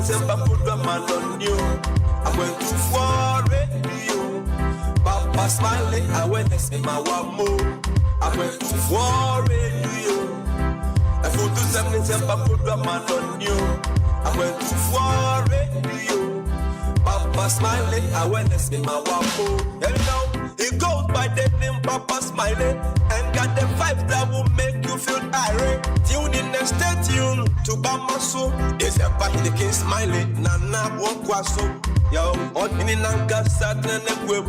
December, put the man on you. Akwantufuo radio. Papa smiling, I went to see my one more. Akwantufuo radio. I put the December, put the man on you. Akwantufuo radio. Papa smiling, I went to see my one more. And now he goes by the name Papa Smiling, and got the vibe that will make you feel irate. Tune in and stay tuned to Bamaso. It's a party the king smiling, Nana Wokwaso. Yo, on in Nanka Saturn and Web.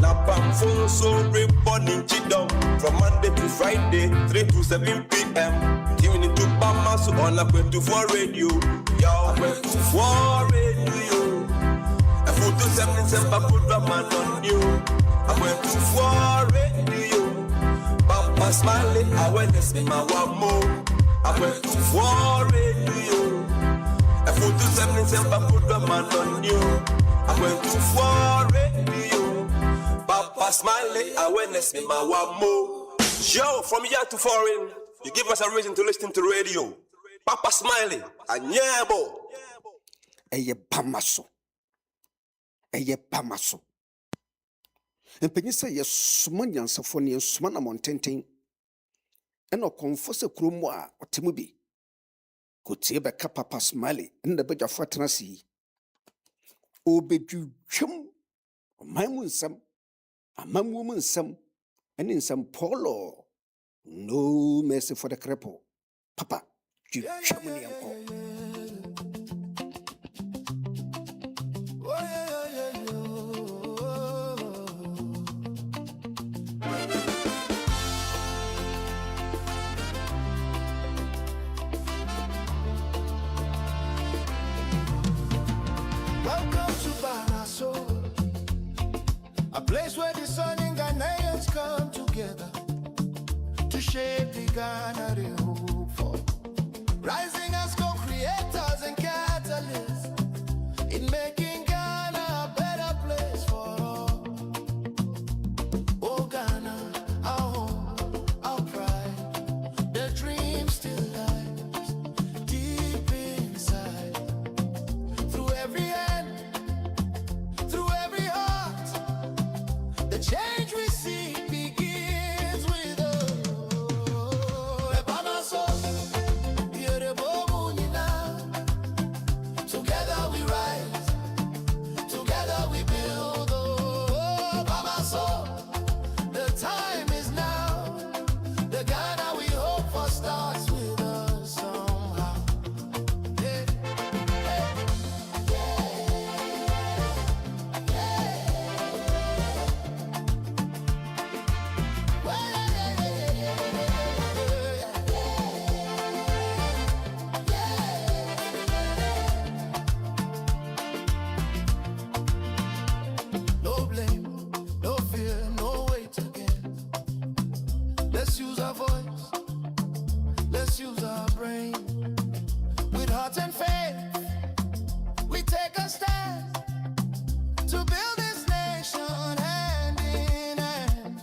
Napam phone so reporting Chidom from Monday to Friday, 3 to 7 p.m. Tune into Bamaso on Akwantufuo radio. Yo, Akwantufuo radio. I put the 77 put the man on you. Akwantufuo radio. Papa smiling, I went to see my one more. Akwantufuo radio. I put the 77 put the man on you. Akwantufuo radio. Papa smiling, I went to see my one more. Yo, from here to foreign, you give us a reason to listen to radio. Papa smiling, anyebo. Eye Bamaso. Eye Bamaso. And Penisa, yes, Sumanian Safoni and Sumana Montaigne, and no confess a crumwa or Timubi. Could see a Papa Smiley and the bed of Fatrancy. O bed you chum, my moon some, a man woman some, and in some polo. No mercy for the cripple. Papa, you chummy uncle. A place where the sun and Ghanaians come together to shape the Ghana they hope for. Rising as co-creators and catalysts in making Ghana a better place for all. Oh Ghana, our home, our pride, the dream still lies deep inside. Through every hand, through every heart, the change we see begins with us. Together we rise, together we build. Oh, Bamaso, the time is now. The Ghana we hope for starts with us somehow. Yeah. No blame, no fear, no weight again. Let's use our voice, let's use our brain. With heart and faith, we take a stand to build this nation hand in hand.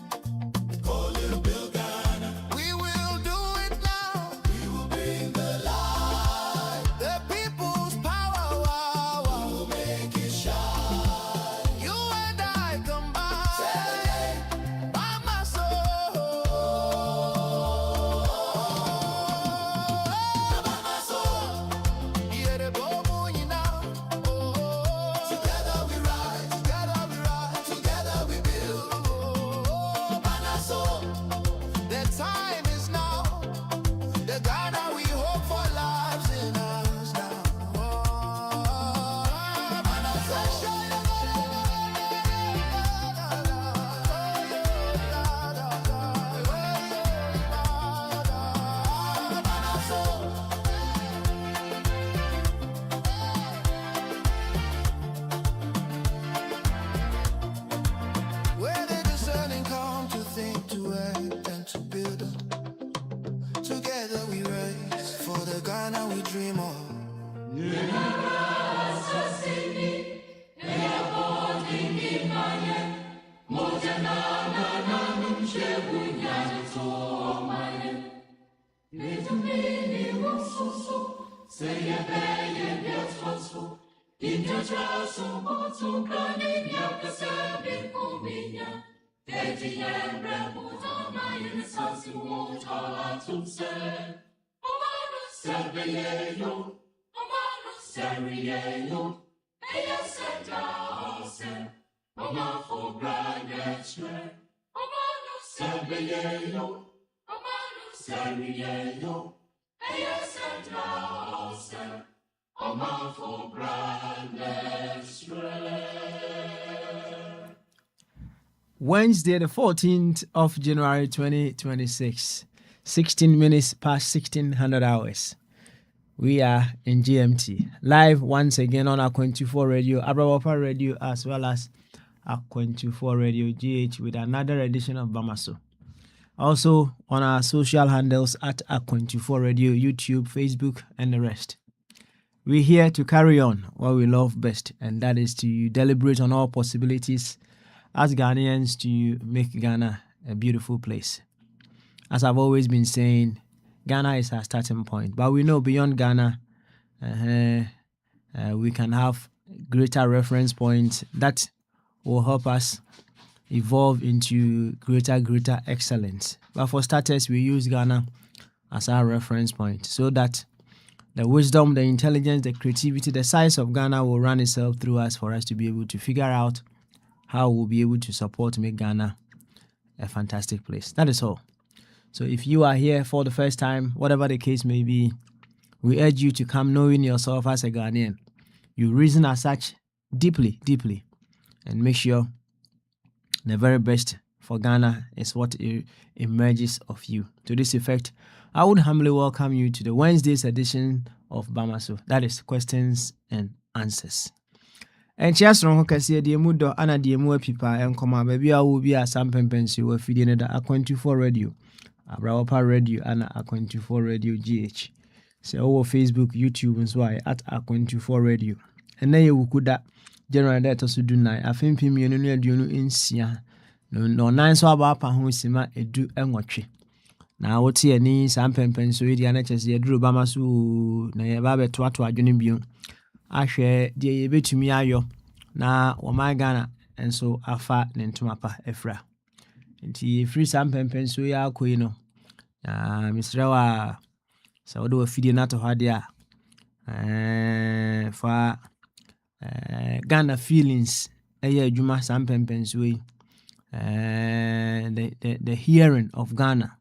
Call it Build Ghana. We will do it now. We will bring the light. The people's power, wow, wow. We will make it shine. You and I combine. Celebrate by my soul. By my soul. Yeah, the boom, you know. Together we rise, together we build. Oh, by my soul. The time is now. The Ghana we hope for lives in us now. Oh, by my soul. By my soul. Where the discerning come to think, to act, and to build. Together we rise for the Ghana we dream of. Say ye be transfo. In your trust, so can in your serving for me. Eddie and rebel, my innocence, you won't all to say. Serveyo, Serveyo, yes, and also, Mama for granted, Serveyo, Serveyo, yes, and also, Mama for granted. Wednesday, the 14th of January 2026, 16 minutes past 1600 hours. We are in GMT, live once again on Akwantufuo Radio, Abrawopa Radio, as well as Akwantufuo Radio GH with another edition of Bamaso. Also on our social handles at Akwantufuo Radio, YouTube, Facebook, and the rest. We're here to carry on what we love best, and that is to deliberate on all possibilities as Ghanaians to make Ghana a beautiful place. As I've always been saying, Ghana is our starting point, but we know beyond Ghana, we can have greater reference points that will help us evolve into greater excellence. But for starters, we use Ghana as our reference point so that the wisdom, the intelligence, the creativity, the size of Ghana will run itself through us for us to be able to figure out how we'll be able to support, make Ghana a fantastic place. That is all. So if you are here for the first time, whatever the case may be, we urge you to come knowing yourself as a Ghanaian. You reason as such deeply, and make sure the very best for Ghana is what emerges of you. To this effect, I would humbly welcome you to the Wednesday's edition of Bamaso. That is questions and answers. And just wrong because the mudo ana the mu pipa and come baby I will be a sampempensi we feeding the Akwantufuo Radio, Abrawopa Radio, and Akwantufuo Radio GH. So over Facebook, YouTube, and so at Akwantufuo Radio. And then you could that general data so do night. I think him you know in Sia. No nine so about Pahusima edu and watch. Now what's your knees sampempensi the NHS ye drew Bamasu na ye babe to adwene ahwe de ye betumi ayo na wo ma Ghana enso afa ne ntoma pa efra nti free sampempen so ya akoi no misrawa sa wo do afidie na to hade a fa Ghana feelings eye adwuma sampempen so yi the hearing of Ghana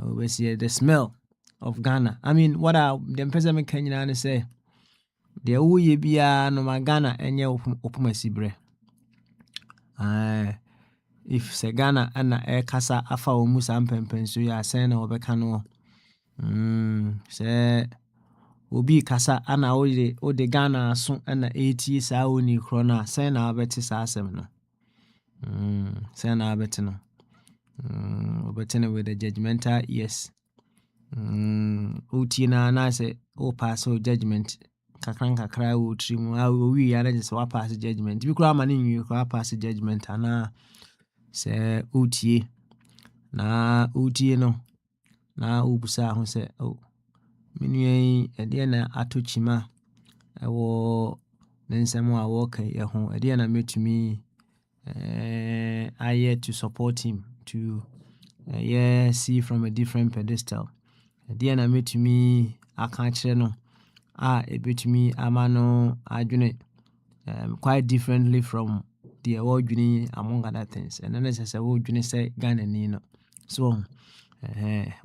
we see the smell of Ghana. I mean, what are the person can say? The uye bia no ma Ghana enye opumasibre. If se Ghana ana kasa afa omu sampempen so ya sen na obeka no. Se obi kasa ana ode Ghana so ana 80 sa oni krona sen na obeti sa asem no. Sen na obeti no. Obeti with the judgmental yes. Utina na say o pass judgment kakra o trimu we are just wa pass judgment bi kura mani nwi kura pass judgment ana say utie no na ubusa ho say o menui ede na atochima ewo nensemo a wo kan ho ede na metumi I to support him to see from a different pedestal. The na metumi aka kire no ebetumi amano adwene quite differently from the awardwini among other things, and then say awardwini say Ghana ni no so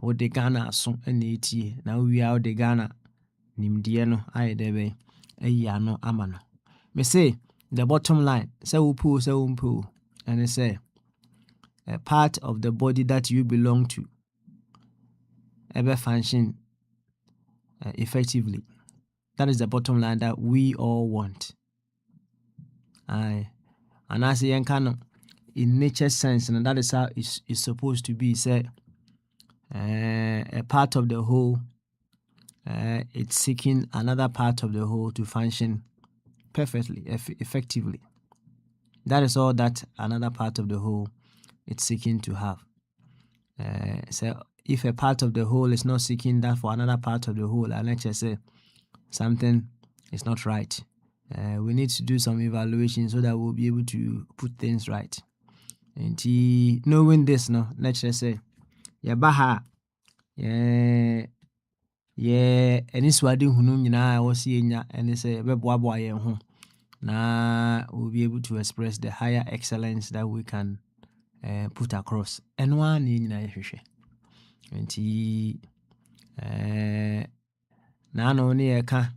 o de Ghana so na etie na we are the Ghana nimdie no ayedebe ayi no amano me say the bottom line say umpu and say a part of the body that you belong to ever function effectively. That is the bottom line that we all want. And as a kind in nature sense, and that is how it's supposed to be. Say a part of the whole, it's seeking another part of the whole to function perfectly, effectively. That is all that another part of the whole it's seeking to have. So if a part of the whole is not seeking that for another part of the whole, and let's just say something is not right. We need to do some evaluation so that we'll be able to put things right. And knowing this, no, let's just say, baha, any swadi hunu nyina wo se nya ene say beboaboa yen ho na we'll be able to express the higher excellence that we can put across. And one nyina yehwehwe. Nti na no ne ka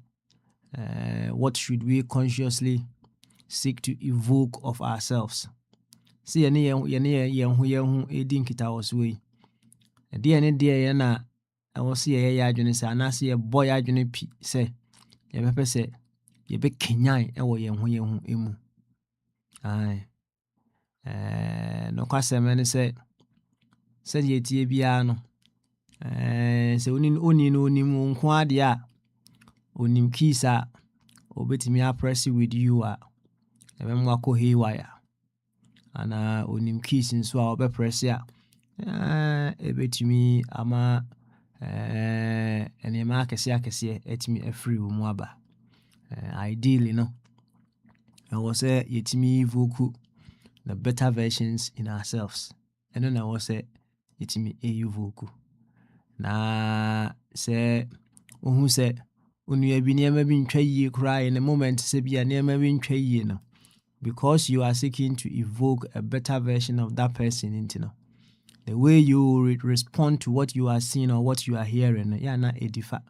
what should we consciously seek to evoke of ourselves? See any yen edi nkita oswe. De ene de na ɛwɔ sɛ yɛyɛ adwene sɛ anaasɛ yɛbɔ yɛ adwene pi sɛ yɛbɛpɛ sɛ yɛbɛkenyan ɛwɔ yɛn ho emu. Nokwasɛm ne sɛ sɛdeɛ ɛtie biara no sɛ onim nko adeɛ a onim keys a obɛtumi apress with you a ɛbɛmo akɔ haywire, anaa onim keys nso a ɔbɛpress a ɛbɛtumi ama nneɛma akɛseɛ ɛtumi afiri wo mu aba. Ideally no ɛwɔ sɛ yɛtumi evoke the better versions in ourselves. ɛno na ɛwɔ sɛ yɛtumi evoke. Na sɛ wohu sɛ onua bi nneɛma bi ntwa yie koraa in the moment sɛ bia nneɛma bi ntwa yie no, because you are seeking to evoke a better version of that person into no, the way you respond to what you are seeing or what you are hearing, na edifa.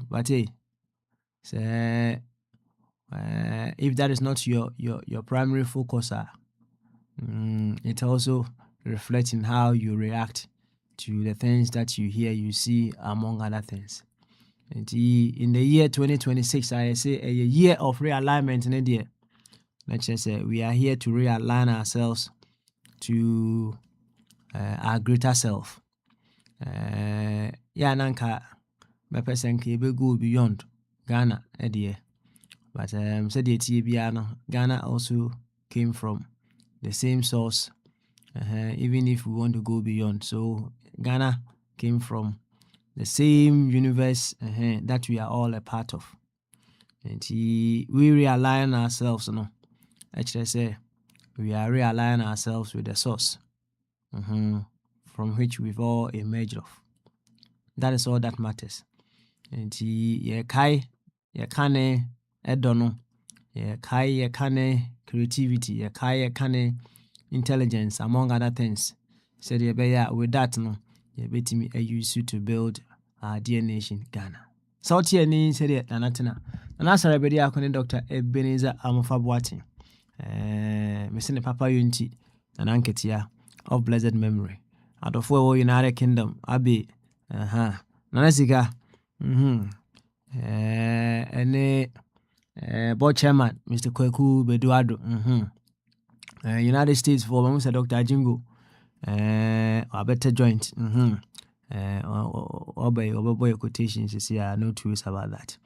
But hey, say, if that is not your primary focus, it also reflects in how you react to the things that you hear, you see, among other things. And in the year 2026, I say a year of realignment in the year. Let's just say we are here to realign ourselves to our greater self. Nanka my person can go beyond Ghana but said the TBR Ghana also came from the same source, even if we want to go beyond. So Ghana came from the same universe that we are all a part of. And we realign ourselves, actually say we are realigning ourselves with the source from which we've all emerged of. That is all that matters. And ye kane edono, ye kane creativity, ye kane intelligence, among other things. Said with that ye bet me a use you to build our dear nation Ghana. South here ni said it Nanatina. And as I be Dr. Ebenezer Amofabuati. Missing Papa Unity and Anketia of blessed memory. Out of four United Kingdom, Abbey, Nanasiga, board chairman, Mr. Kweku Beduado, United States for Mr. Dr. Jingo, a better joint, obey quotations, you see, no truths about that.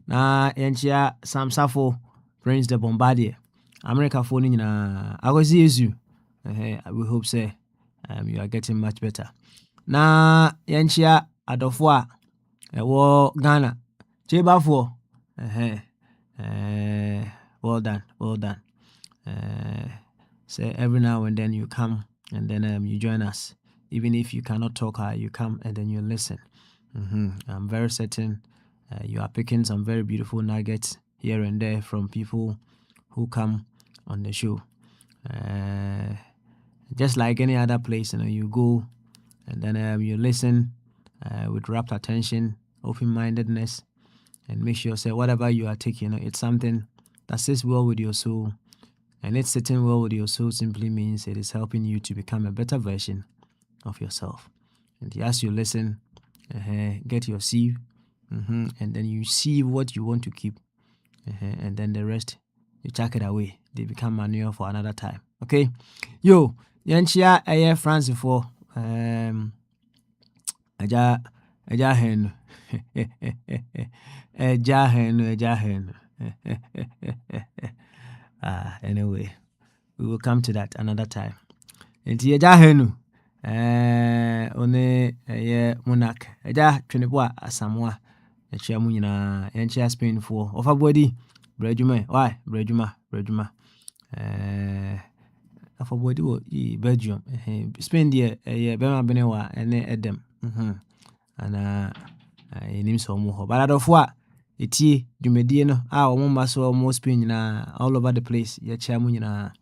Now, Enchia Sam Safo, Prince the Bombardier. America phoning I was you. We hope say you are getting much better. Na yanchia adofwa wo Ghana. Chebafo. Well done. Say every now and then you come and then you join us. Even if you cannot talk, you come and then you listen. I'm very certain you are picking some very beautiful nuggets here and there from people who come on the show. Just like any other place, you go and then you listen with rapt attention, open-mindedness, and make sure say whatever you are taking, it's something that sits well with your soul. And it's sitting well with your soul simply means it is helping you to become a better version of yourself. And as you listen, get your sieve, and then you sieve what you want to keep, and then the rest you chuck it away. They become manure for another time. Okay, yo, yanchia aye France for aja hen hen. Anyway, we will come to that another time. Nti eja henu one monarch eja twene a Asamoah ekyia mu nyina yenkyia Spain fo ofa body brajuma why brajuma afa body wo Belgium Spain de bema bene wa ene Edem ana enim so mo ho baladofo a etie dwumadie no a omo maso omo Spain nyina all over the place yekyia mu nyina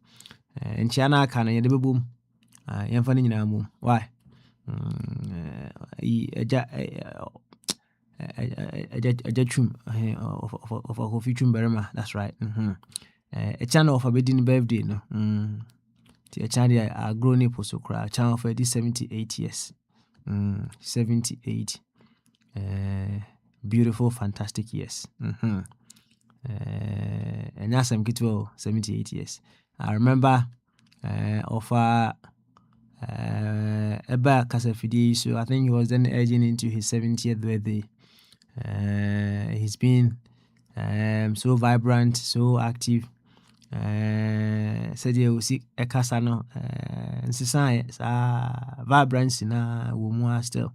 enkyia na aka no yede bebom yemfa no nyina mu why eja twum of a coffee twum berema, that's right. A channel of a wedding birthday no a channel a grown up so cry channel for this 78 years 78 beautiful fantastic years and that's some kid 78 years. I remember of Eba Kasafidi, so I think he was then edging into his 70th birthday. He's been so vibrant, so active. Said you will see a casano and science vibrancy na woman still.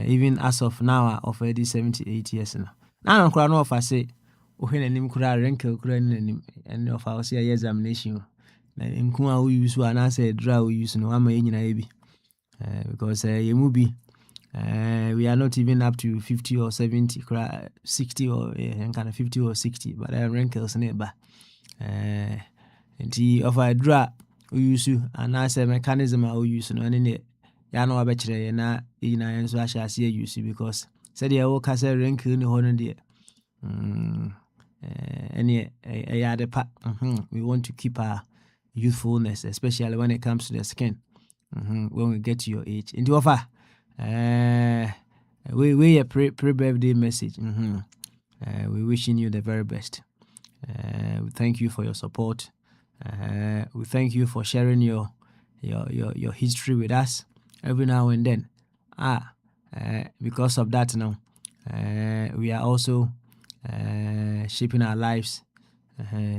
Even as of now, of 78 years now. Now, I'm crying off. I say, when any kura wrinkle, and of our year examination. In Kuma, we use one answer, draw, we use no one in because you movie. We are not even up to 50 or 70, 60 or kind of 50 or 60, but I wrinkles neighbor. And the of a draw, we use you, and I say mechanism I will use no any. Ya know about you na and so I shall see you see because said you walk as a wrinkle in the horn dear. Any a part. We want to keep our youthfulness, especially when it comes to the skin. When we get to your age, into offer, we a pre-birthday message. We wishing you the very best. We thank you for your support. We thank you for sharing your history with us every now and then. Because of that now, we are also shaping our lives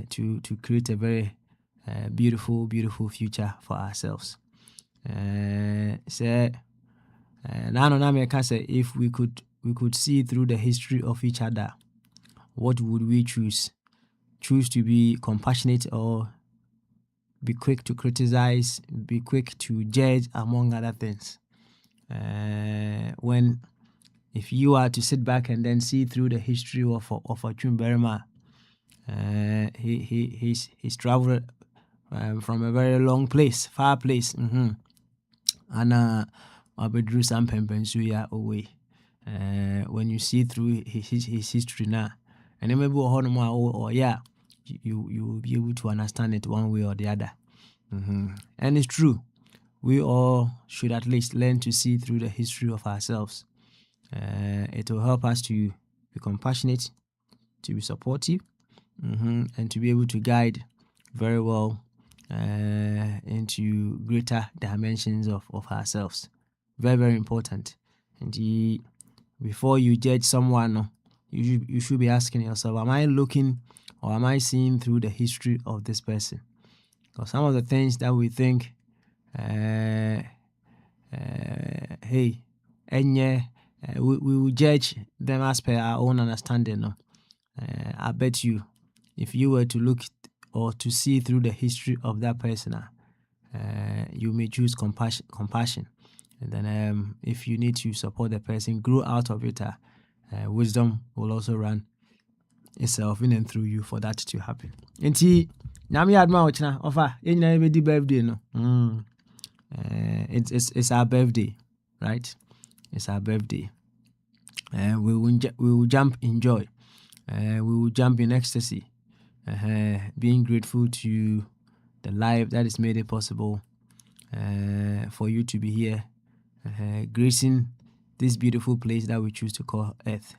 to create a very beautiful future for ourselves. So now I can say if we could see through the history of each other, what would we choose? Choose to be compassionate or be quick to criticize, be quick to judge, among other things. If you are to sit back and then see through the history of Achum Berima, he's traveled from a very long place, far place, and Abedru Sampempensuya away. When you see through his history now, and then maybe you will be able to understand it one way or the other. And it's true. We all should at least learn to see through the history of ourselves. It will help us to be compassionate, to be supportive, and to be able to guide very well into greater dimensions of ourselves. Very, very important. And before you judge someone, you should be asking yourself, am I looking or am I seeing through the history of this person? Because some of the things that we think, we will judge them as per our own understanding. No? I bet you, if you were to look or to see through the history of that person, you may choose compassion. And then if you need to support the person, grow out of it, wisdom will also run itself in and through you for that to happen. And Nami adma ochna offer yenna be di birthday no. It's our birthday, right? It's our birthday. We will jump in joy. We will jump in ecstasy. Being grateful to the life that has made it possible for you to be here, gracing this beautiful place that we choose to call Earth.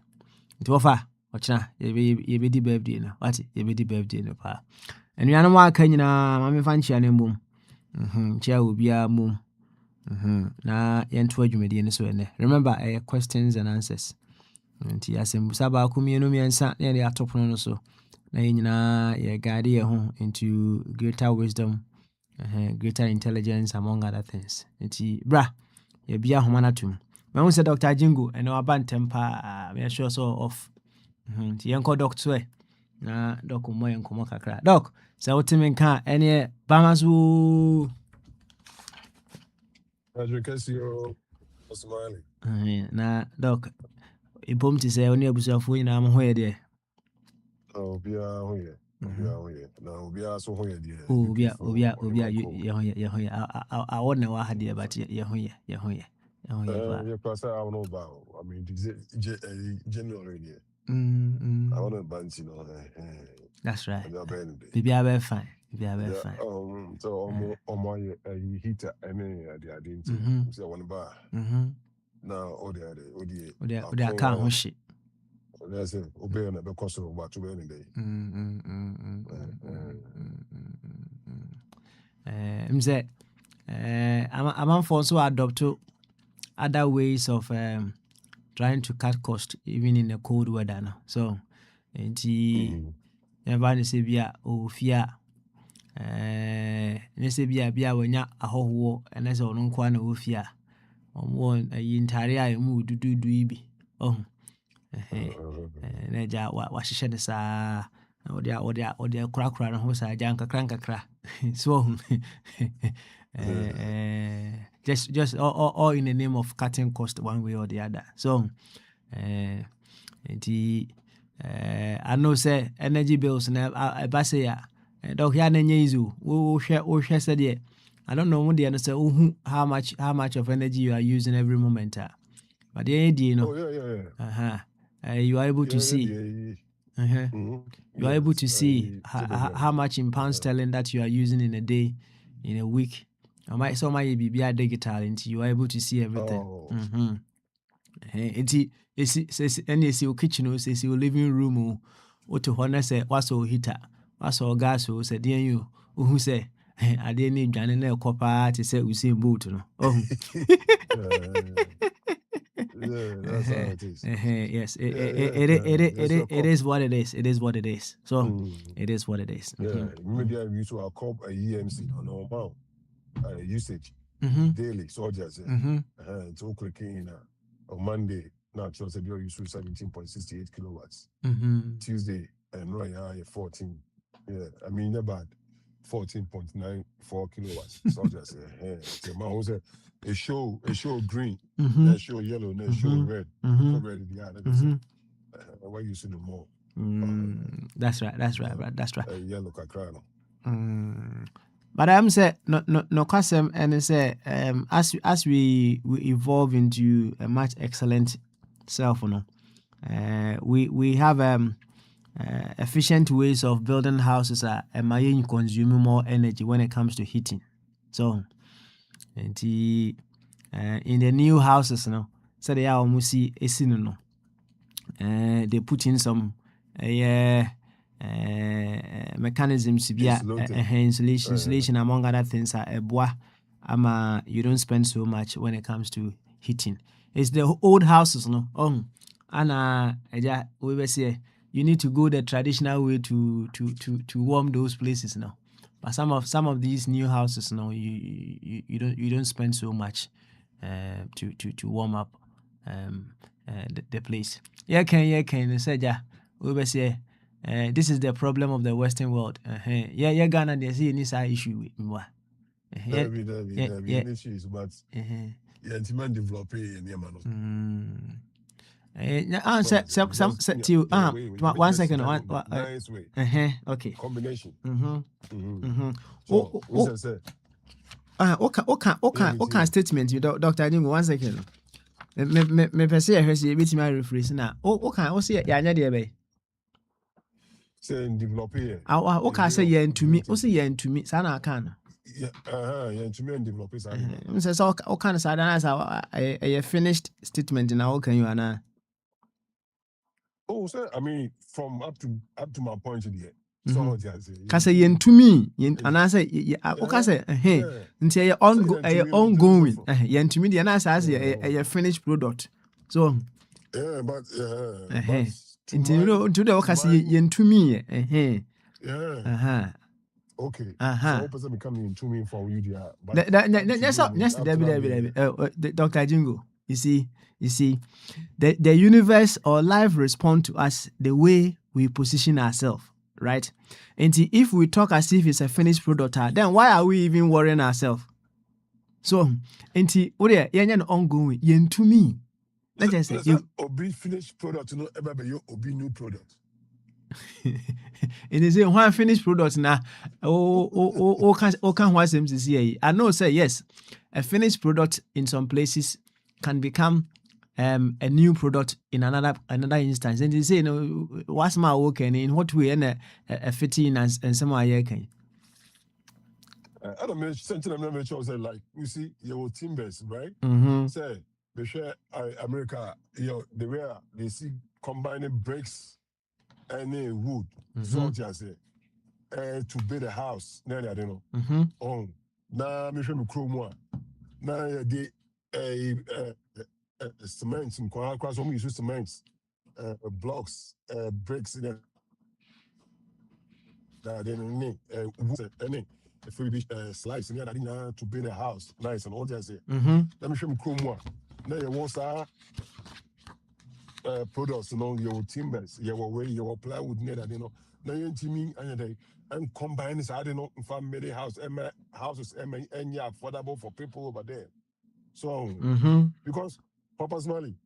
It offer ochna ye be di birthday no. What ye be di birthday no pa. And we are no aka nyina mame fa nchia ne mbom nchia obi a mom na yento adwumadi ne so ene. Remember questions and answers nti asembusa ba ko mienu miensa na ye atopono no so na nyina ye guide ye ho into greater wisdom greater intelligence among other things. Nti bra ye bia homa na tum. Me say Dr. Jingo and our band temper me sure so off. Nti yenko doctor na doc mo yenko kakra. Doc, say ultimate kan ene bamasu. Adwokasio Osmani. Na doc ibom ti say oni abusuafo nyina mo hoye de. Obia hoye. Na obia so hoye de. Obia ye hoye. I won't wa ha de but ye hoye. You pass I don't know about. I mean generally. I want to bunch, you know. That's right. Baby I be fine. So my heater the identity. So I want to buy. Now all the can't hold shit. That's it. Obey on the cost of about 2 any day. I'm say I'm also adopt to other ways of trying to cut cost even in the cold weather now. So never say bia o fear ne say bia wanya ahoho ene se ono kwa na o fear omwo yintare a mu dudu ibi na ja wa hyehyɛ ne saa ode kura no ho saa ja nkakra so just all in the name of cutting cost one way or the other. So I know say energy bills na I say ya doc ya na nyezu wo hwe say there I don't know what they say how much of energy you are using every moment but the idea you know you are able to see you are able to see how much in pound sterling that you are using in a day, in a week. I might be digital until you are able to see everything. It's your kitchen, it's your living room, or to honor say what's all heater, what's all gas, or said you who say I didn't need Janine copper to say we see boot. Yeah, that's how it is. Yes, it is what it is. It is what it is. So it is what it is. Maybe I used to call a EMC on normal usage daily. So just it's all clicking on Monday. Now it shows that you're used to 17.68 kilowatts. Tuesday and right now 14. Yeah, I mean not bad. 14.94 kilowatts. So just a show green, a show yellow, and a show red. Red the other. Why you see the more? That's right. Yellow kakrano. But I'm say no custom and say as we evolve into a much excellent self, we have efficient ways of building houses that might consume more energy when it comes to heating. So in the new houses so they are almost see they put in some mechanisms to be insulation among other things you don't spend so much when it comes to heating. It's the old houses and we were say you need to go the traditional way to warm those places now. But some of these new houses you don't spend so much to warm up the place. Can say we were say this is the problem of the Western world. Ghana they see any side issue with me. Issues, but developing in one second. Nice way. Okay. Combination. Okay, statement you Dr. Jingo 1 second. Me per se a bit my rephrase now. Okay, say ya there be. Say developing. Okay, say yeah to me. O say yeah to me. Sana can. Yeah, to me and developers. Says all kind of side as a finished statement in our can you and Oh, sir, I mean, from up to my point of view. So Kasa yen to me, and I say, okay, say, until ongoing, yen to me, the answer as a finished product. So, but until you know, to the okay, yen to me, Okay. Uh-huh. So person becoming into me for you there. Yes, Dr. Jingo. You see, the universe or life respond to us the way we position ourselves, right? And if we talk as if it's a finished product, then why are we even worrying ourselves? So, what are you ongoing? To me, let's just say you obi finished product, no ever be your obi new product. it is a one finished product now. Can what seems to see. I know, say yes, a finished product in some places can become a new product in another instance. And they say, what's my work and in what way and a fitting and some way can. I don't know, something I'm not sure. Say like you see your timbers, right? Say they share America, the way they see combining bricks and wood, salt, I say, to build a house. I don't know. Oh, now me show me chrome. Now the cement, across home use cements, blocks, bricks, then any if we be slice and to build a house, nice and all that say. Let me show me chrome one. Now you want products, your timbers, your way, your plywood, now you me and combine this. I don't know if I'm made a house, houses, and affordable for people over there. So because personally,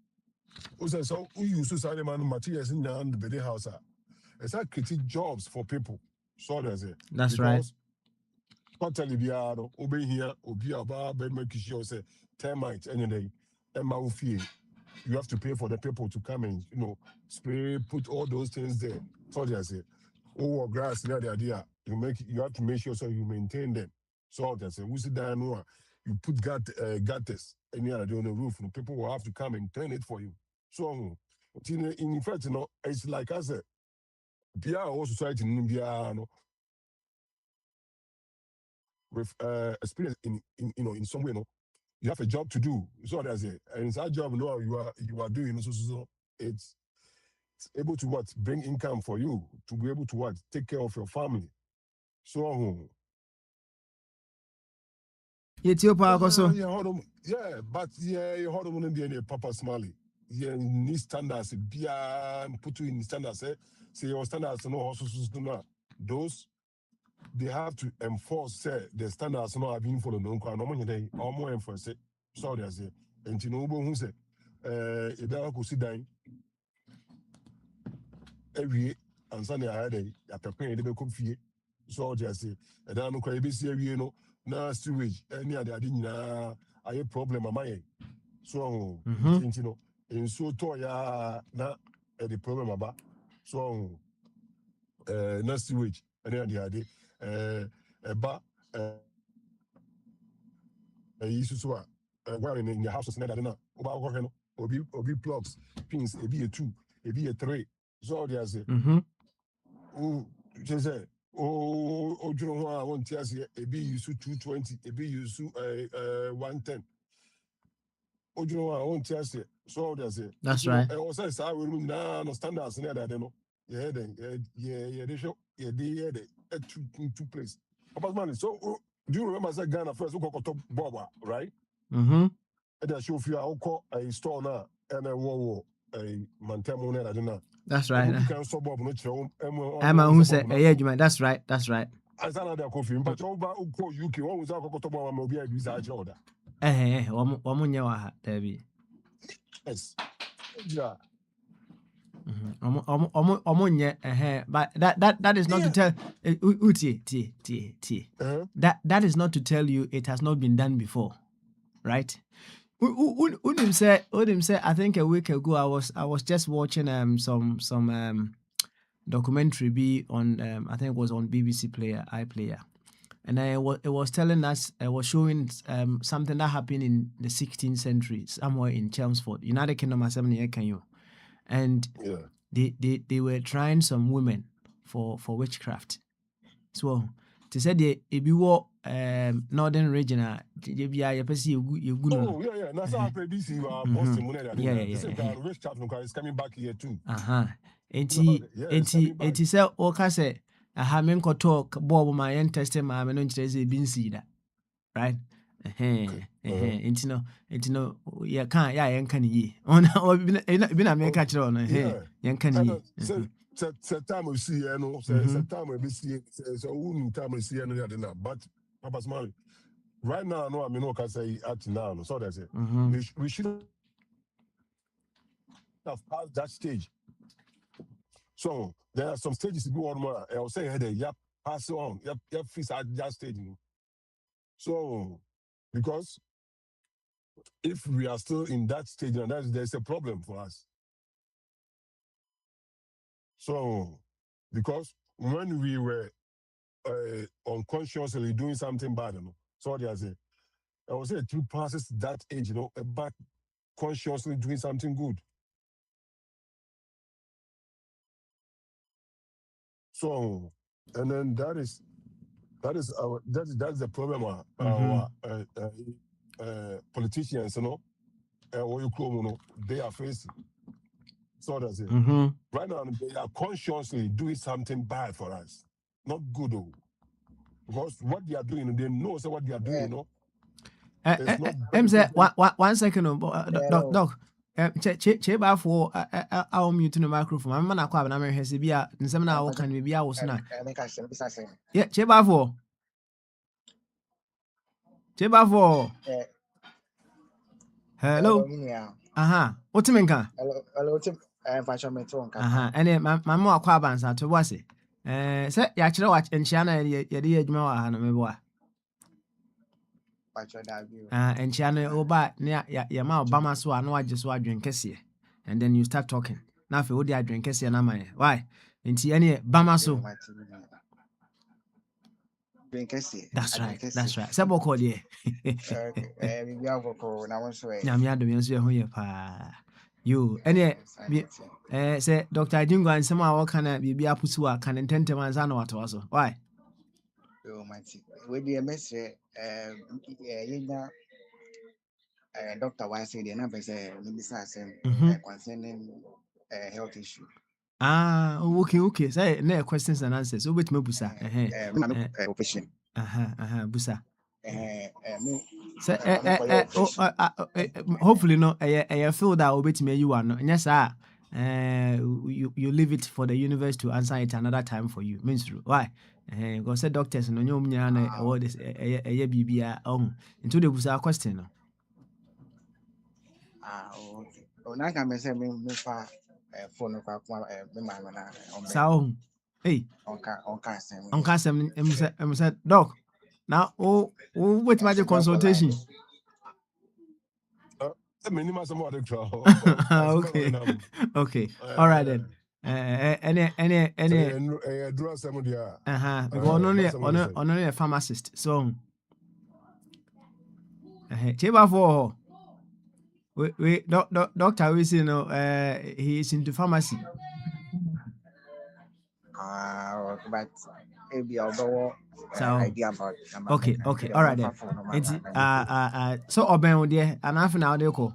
so we use to sell man materials in the building house. It's like creating jobs for people. So that's it. That's because right. Totally be obey here, be about make sure say termites anything. You have to pay for the people to come and spray, put all those things there. So that's it. Oh, grass, the idea. You have to make sure so you maintain them. So that's it. We sit down, you put gutters and on the roof, people will have to come and clean it for you. So in fact, it's like I said, Pia or society in India, with experience in some way, you have a job to do. So that's it. And it's that job, you are doing. So it's able to bring income for you to be able to take care of your family. So It's your power, so but you hold on in the Papa Smiley. Yeah, need standards, put you in standards. Say your standards, those they have to enforce the standards not have been followed. No money or more enforce it. So they say, and who say, if they could sit down every and Sunday I had a prepare the coffee. So they say, and then I'm going to be now sewage, any other I have problem of mine. So, and so toya na the problem about so na sewage any other ba so wiring in your house is not about obi plugs pins a be a 2 a be a 3 so they say just say you know I want to say a be use 220 a be use 110 you know I want to say so they say that's right. I was say we now no standards near that they show they two place Papa man so do you remember that Ghana first we got top boba right and that show you how a store now and a war a mantemo na that that's right. You can stop bob no show Emma who said that's right. I said that coffee but over UK one was our top bob will be a visa order yes yeah but that is not to tell that is not to tell you it has not been done before, right? Udim said I think a week ago I was just watching some documentary be on I think it was on BBC iPlayer, and it was telling us it was showing something that happened in the 16th century somewhere in Chelmsford, United Kingdom, and they were trying some women for witchcraft. So they said they be northern region yeah that's how BBC Boston witchcraft is coming back here too Enti say okay say aha men ko talk bob ma yen test ma me no nkyerɛ sɛ bi nsi da right intino ya kan ya yen kan yi ona bi na me ka kyerɛ ona yen kan yi se time we see no se time we see so who time we see no ya na but Papa Smiley right now no I mean no can say at now no so that's it we should have passed that stage. So there are some stages to go on more. I was saying hey yeah pass on yeah face at that stage. So because if we are still in that stage and there's a problem for us. So because when we were unconsciously doing something bad, so there's I would say through passes that age, about consciously doing something good. So, and then that's the problem our politicians, they are facing. So that's it. Right now, they are consciously doing something bad for us, not good, because what they are doing, they know what they are doing, say 1 second, doc. Che ba for our mute no microphone. I'm na kwa na me hwese bia nsem na wo kan bia wo so na. Yeah, che ba for. Hello. Aha. What me nka? Hello, fashion me to nka. Aha. Ene mama akwa abansa to bo se. Se ya kire wa enchia na ye de adwuma wa ha no me bo a. Enchia na oba ne ya ma obama so a na wagye so adwen kese. And then you start talking. Na fe wo de adwen kese na man. Why? Enti ene bama so. That's right. Sebo call there. We have a na one so. Nyame adom yenso ye ho ye pa. You ene say Dr. Jingo ansem a wo kana bibia pusu a kan tentem ansa na wato so. Why? Oh my tea. We be a message yenya Dr. Why say the number say maybe concerning health issue. Okay. Say na questions and answers. So wait me busa. Profession. Busa. Hopefully no I feel that obetime you are no yes you leave it for the universe to answer it another time for you means true why because say doctors no nyom nya na what is bibia into the busa question no Okay. Na ka me say me fa phone kwa me ma na sao hey onka sem em say doc now wait my consultation. Okay. All right then. Any. Because only a pharmacist. So. Cheba for. We doctor we see he is into pharmacy. But maybe I'll idea about. Okay. All right then. So oben there and half an hour they call.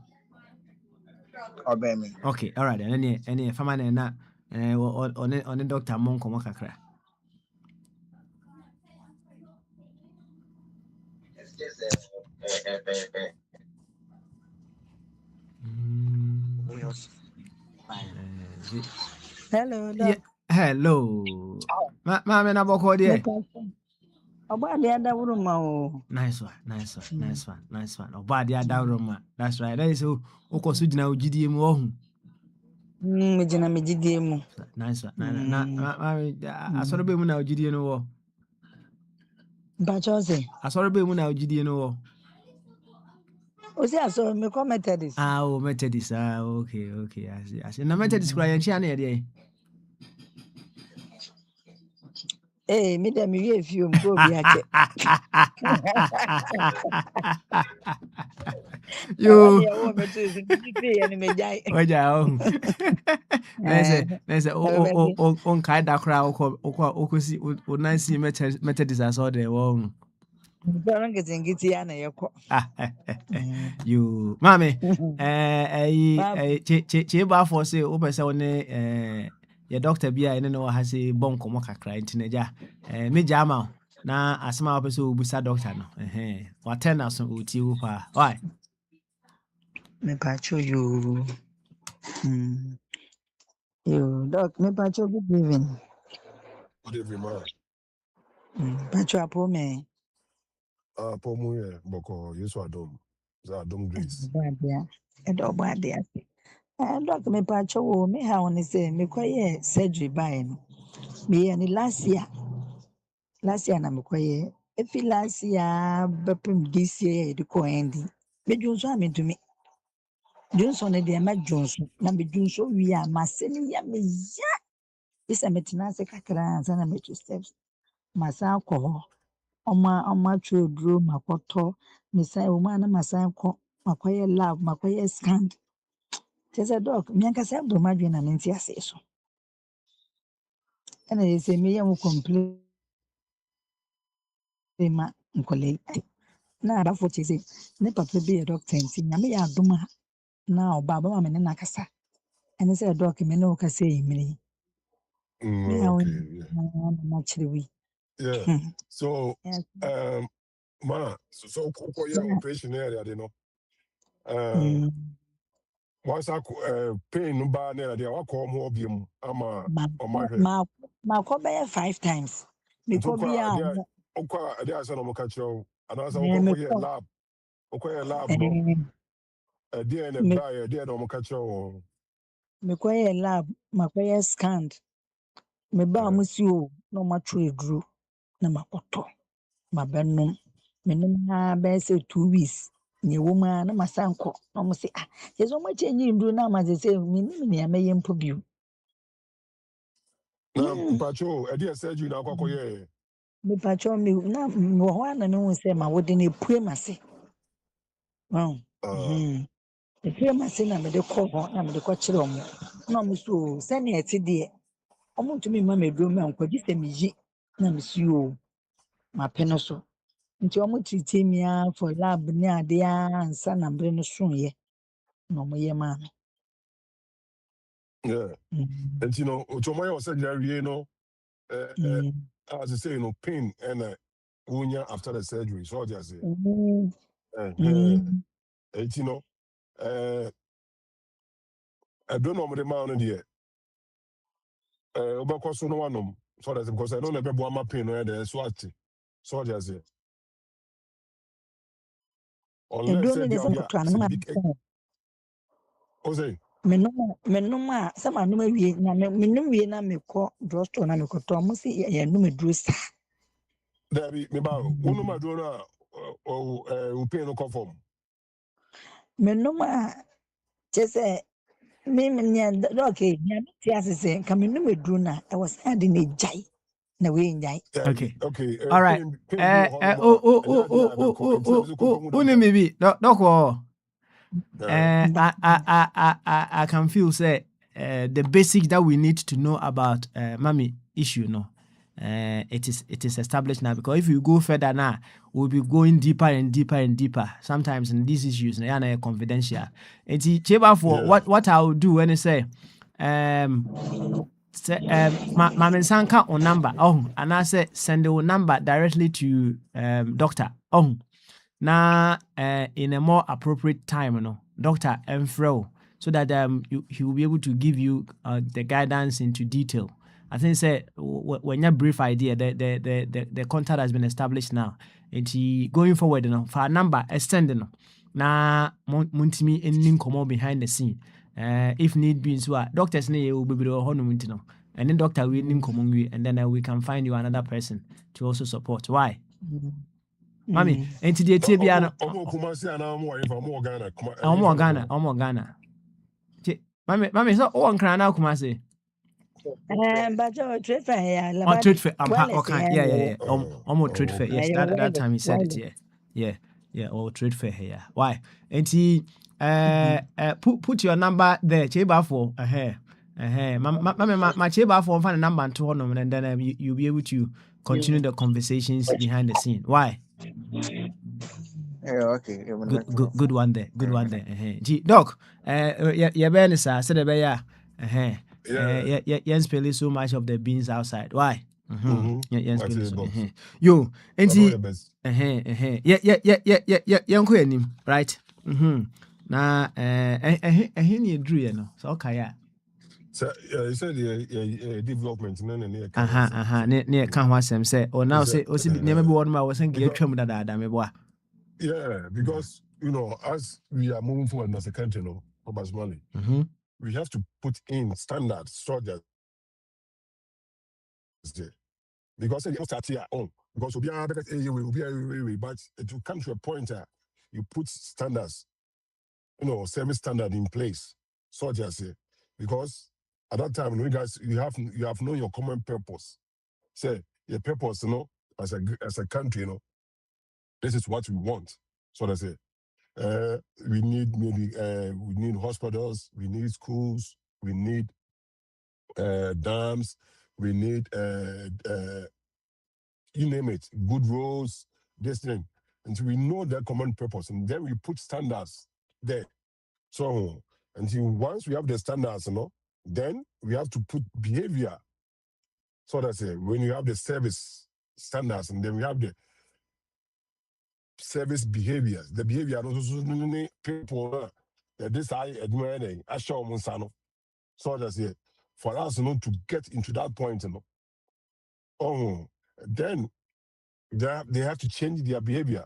Okay, all right. Any family na on Dr. Monko Makakra. Hello, Doc. Hello. Ma na boko there. Oba dia da wuruma o. Nice one. Oba dia da wuruma. That's right. That is okoso gina ogidie mu ohun. Me gina me gidie mu. Nice one. Na asoro be mu na ogidie no wo. Ba chose. Asoro be mu na ogidie no wo. O se asoro me come Methodist. Methodist. Okay. I see. Na Methodist kura yanchi ana ye. Me dem we fium go bi ake. You Nese on kai da kra okosi onansi Methodist aso de wo. You mami che ba for say o pese one your doctor be I know has a bonko moka cry into Naja. Me jama na asma person busa doctor no. What 10 us uti upa. Why? Me pacho you. You doc, me pacho good evening. Good evening, man. Pacho apo me. Pomu ye boko yesu adom. Adom grace. Badia. Edo badia. Doc, me pacho wo me ha woni say me kwaye surgery by no. Me any last year. Last year na me kwaye. If last year bepem this year the ko ending. Me junso amedumi. Junso ne de ma junso. Na me junso wi a maseni ya me ya. Isa metina se kakra ansa na me two steps. Masa akọ hɔ. Ọma twerɛduro makɔtɔ mesan wɔ mu a na masan kɔ makɔyɛ lab makɔyɛ scan kyerɛ sɛ doc meankasa abɔ mu adwene na mente ase so ɛna yɛ sɛ meyɛ mo complain ma nkɔlaa yi na abafoɔ kyerɛ sɛ ne papa bi yɛ doctor nti nyame yɛ adom a na ɔba bɛma me ne no akasa ɛne sɛ doc me ne wo kasa yi mmere yi me a Okay, yeah. na makyerɛ wi Yeah. So, ma, so yeah, operation area, you know. Once I pain no bad there, they are call more bium. Ama on my head. makɔ bɛyɛ 5 times mekɔ bi a There are some catch you, and as I go lab, no. There and a buyer, there no catch you. mekɔyɛ lab makɔyɛ scanned meba a musi o na ɔmatwerɛduro na makɔtɔ mabɛnom menom ha bɛyɛ sɛ 2 weeks nea ɛwɔ mu a na masan kɔ na ɔmo sɛ kyerɛ sɛ ɔmakyɛ nyi nduro na amasɛ sɛ menim nea mɛyɛ mpo bio Na patrol, a dear surgery now, yeah. mepatwɛ me na wɔ hɔ a na mehu sɛ ma wode no epue m'ase epue m'ase na mede kɔ hɔ na mede kɔkyerɛ ɔmo na ɔmo so sɛnea ɛte deɛ ɔmo ntumi mma me aduro ma nkɔ gye sɛ meyi na mesi o mapɛ no so nti ɔmo treat me for lab ne ade ansa na mbere no soeɛ na ɔmo yɛ maa me. Yeah. And you know, to my surgery, you know, as I say, you know, pain and unya after the surgery. So I just say, and you know, I don't know what the amount here. About so no one, so that's because I don't know about my pain or the swat. So I just say, unless Eduro they ne sɛ are kɔtɔ some anoma big egg. Oh, say, menom a sɛ manom awie na menom wie na mekɔ drugstore na mekɔtɔ ɔmo sɛ yɛnom aduro saa. there be about one of my donor or pain no conform. Menom a kyerɛ sɛ me nea dɔɔke nea mete ase sɛ nka menom aduro no a ɛwɔ sɛ ade na egyae na wɔngyae. Okay. Okay. All right. Maybe doc. I can feel say the basic that we need to know about mommy issue no. It is established now because if you go further now, we'll be going deeper and deeper and deeper. Sometimes in these issues, they are confidential. And Cheba for what I will do when I say Mama Sanka on number and I say send the number directly to doctor na in a more appropriate time, doctor Enfro, so that he will be able to give you the guidance into detail. I think say when you brief idea, the contact has been established now. And going forward, for a number extending na muntimi ending come behind the scene. If need be, so doctors will be honor and then doctor will and then we can find you another person to also support. Why? Mami, enti de tie bia no. Omo Kumasi and omo Ghana. Omo Ghana. Mami, so o nkran na Kumasi. But your trade fair, On trade fair, okay, yeah. Omo trade fair. Yes, that time he said it. Yeah. Or trade fair here. Why? Enti put your number there. Cheba for Mami, my cheba for find a number and 2 and then you'll be able to continue the conversations behind the scene. Why? Okay. Good one there. Doc, yeah, Ben is said a bear. Yes, spell so much of the beans outside. Why? Yes, That's spell it, so. boss. Yo, and I know see, your best. young queen, right? Na he drew, you know. So okay, So you said the development near Kawasam. near can was him say, or now say, or see, never be one my was saying, get trim that me boy. Yeah, because you know, as we are moving forward as a country, you know, Obasmali, we have to put in standard structures there. Because you start here on. Because we are but it will come to a point you put standards, you know, service standard in place. Soldiers here. Because at that time, you guys you have known your common purpose. Say your purpose, you know, as a country, you know, this is what we want. So that's it. We need we need hospitals, we need schools, we need dams, we need you name it, good roads, this thing. And so we know their common purpose, and then we put standards there. So until once we have the standards, you know, then we have to put behavior. So that's it. When you have the service standards, and then we have the service behaviors. The behavior people that this I admire I show Monsano. So that's it. For us, you know, to get into that point, you know. Oh, then they have to change their behavior.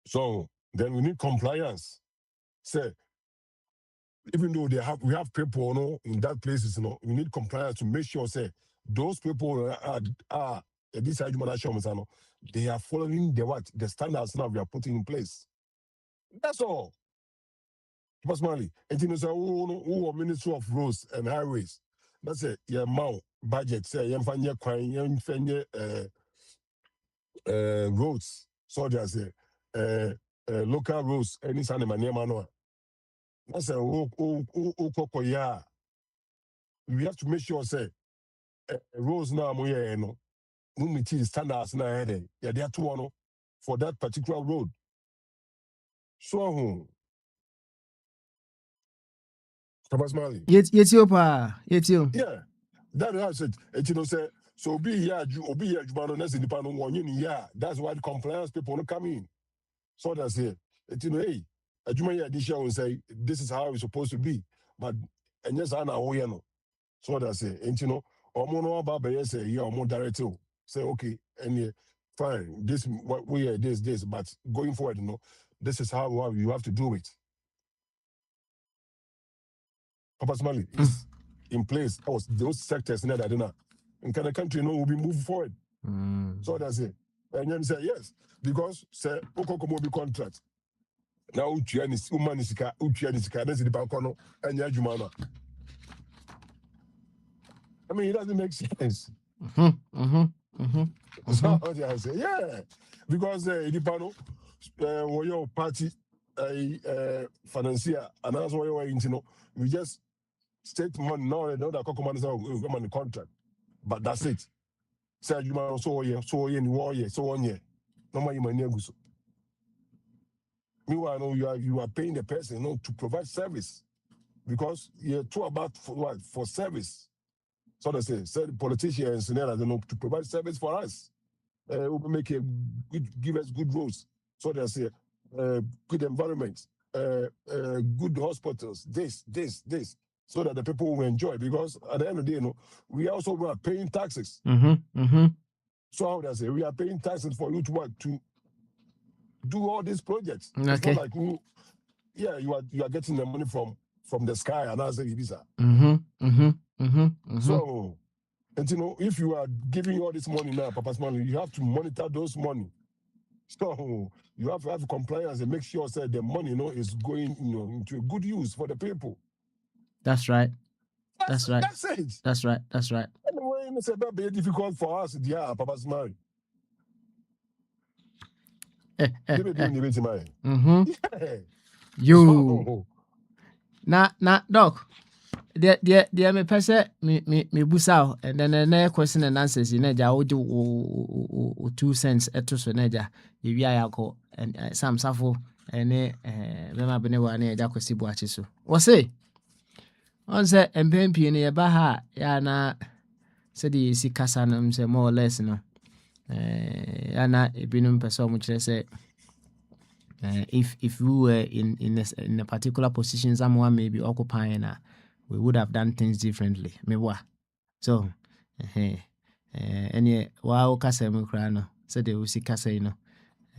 So then we need compliance. Say, even though we have people, you know, in that places, you know, we need compliance to make sure, say, those people are this Monsano, they are following the standards now we are putting in place. That's all. Personally, and you know, say, who Ministry of Roads and Highways. That's it. Your amount budget. Say, you find roads. So there's local roads. Any sign of my name, no. That's a we have to make sure say roads now no meet standards now heading. Yeah, they are two for that particular road. So personally, Yet you pa, yet you. yeah, that is it. And you know, say so be here, man, that's independent one. Yeah, that's why the compliance people don't come in. So that's it. And you know, hey, this year will say this is how it's supposed to be, but and yes, I know you know. So that's it. And you know, no about say yeah, more direct say okay, and yeah, fine. This what we are this, but going forward, you know, this is how you have to do it. Papa Smiley is in place. That was those sectors in that I don't know. And can the country, you know, will be moving forward. So that's it. And then say yes, because say Okokomo be contract. Now Umanisika, that's the Bacono, and Yajumana. I mean, it doesn't make sense. So I say, yeah, because the panel, your party, financier, and that's why you're you know, we just state money now. They know that commanders are on the contract, but that's it. Say you man so on here. No more you money go. Meanwhile, no, you are paying the person, you know, to provide service because you're too about for what for service. So they say the politicians and you know to provide service for us. Make give us good roads. So they say good environment, good hospitals, this, so that the people will enjoy. Because at the end of the day, you know, we also are paying taxes. So how they say we are paying taxes for you to work to do all these projects. Okay. It's not like you are getting the money from the sky and as a visa. So. And you know, if you are giving all this money now, Papa's money, you have to monitor those money. So you have to have compliance and make sure that the money, you know, is going, you know, into a good use for the people. That's right. That's right. That's it. That's right. That's right. Anyway, it's a bit difficult for us, yeah, Papa's money. You. Nah, Doc. Dear me pese me busa and then na question and answers in eja wo do 2 cents eto so na eja ye wi ayako and Sam Safo ene be ma bene wa na eja kwesi bu achi so wo say On say MPP in your baha, yana said the Sikasanum say more or less, no. Yana ebinum person which they say if we were in a particular position someone may be occupying, we would have done things differently. Mewa. So any wow kasem krano said they will see kasino.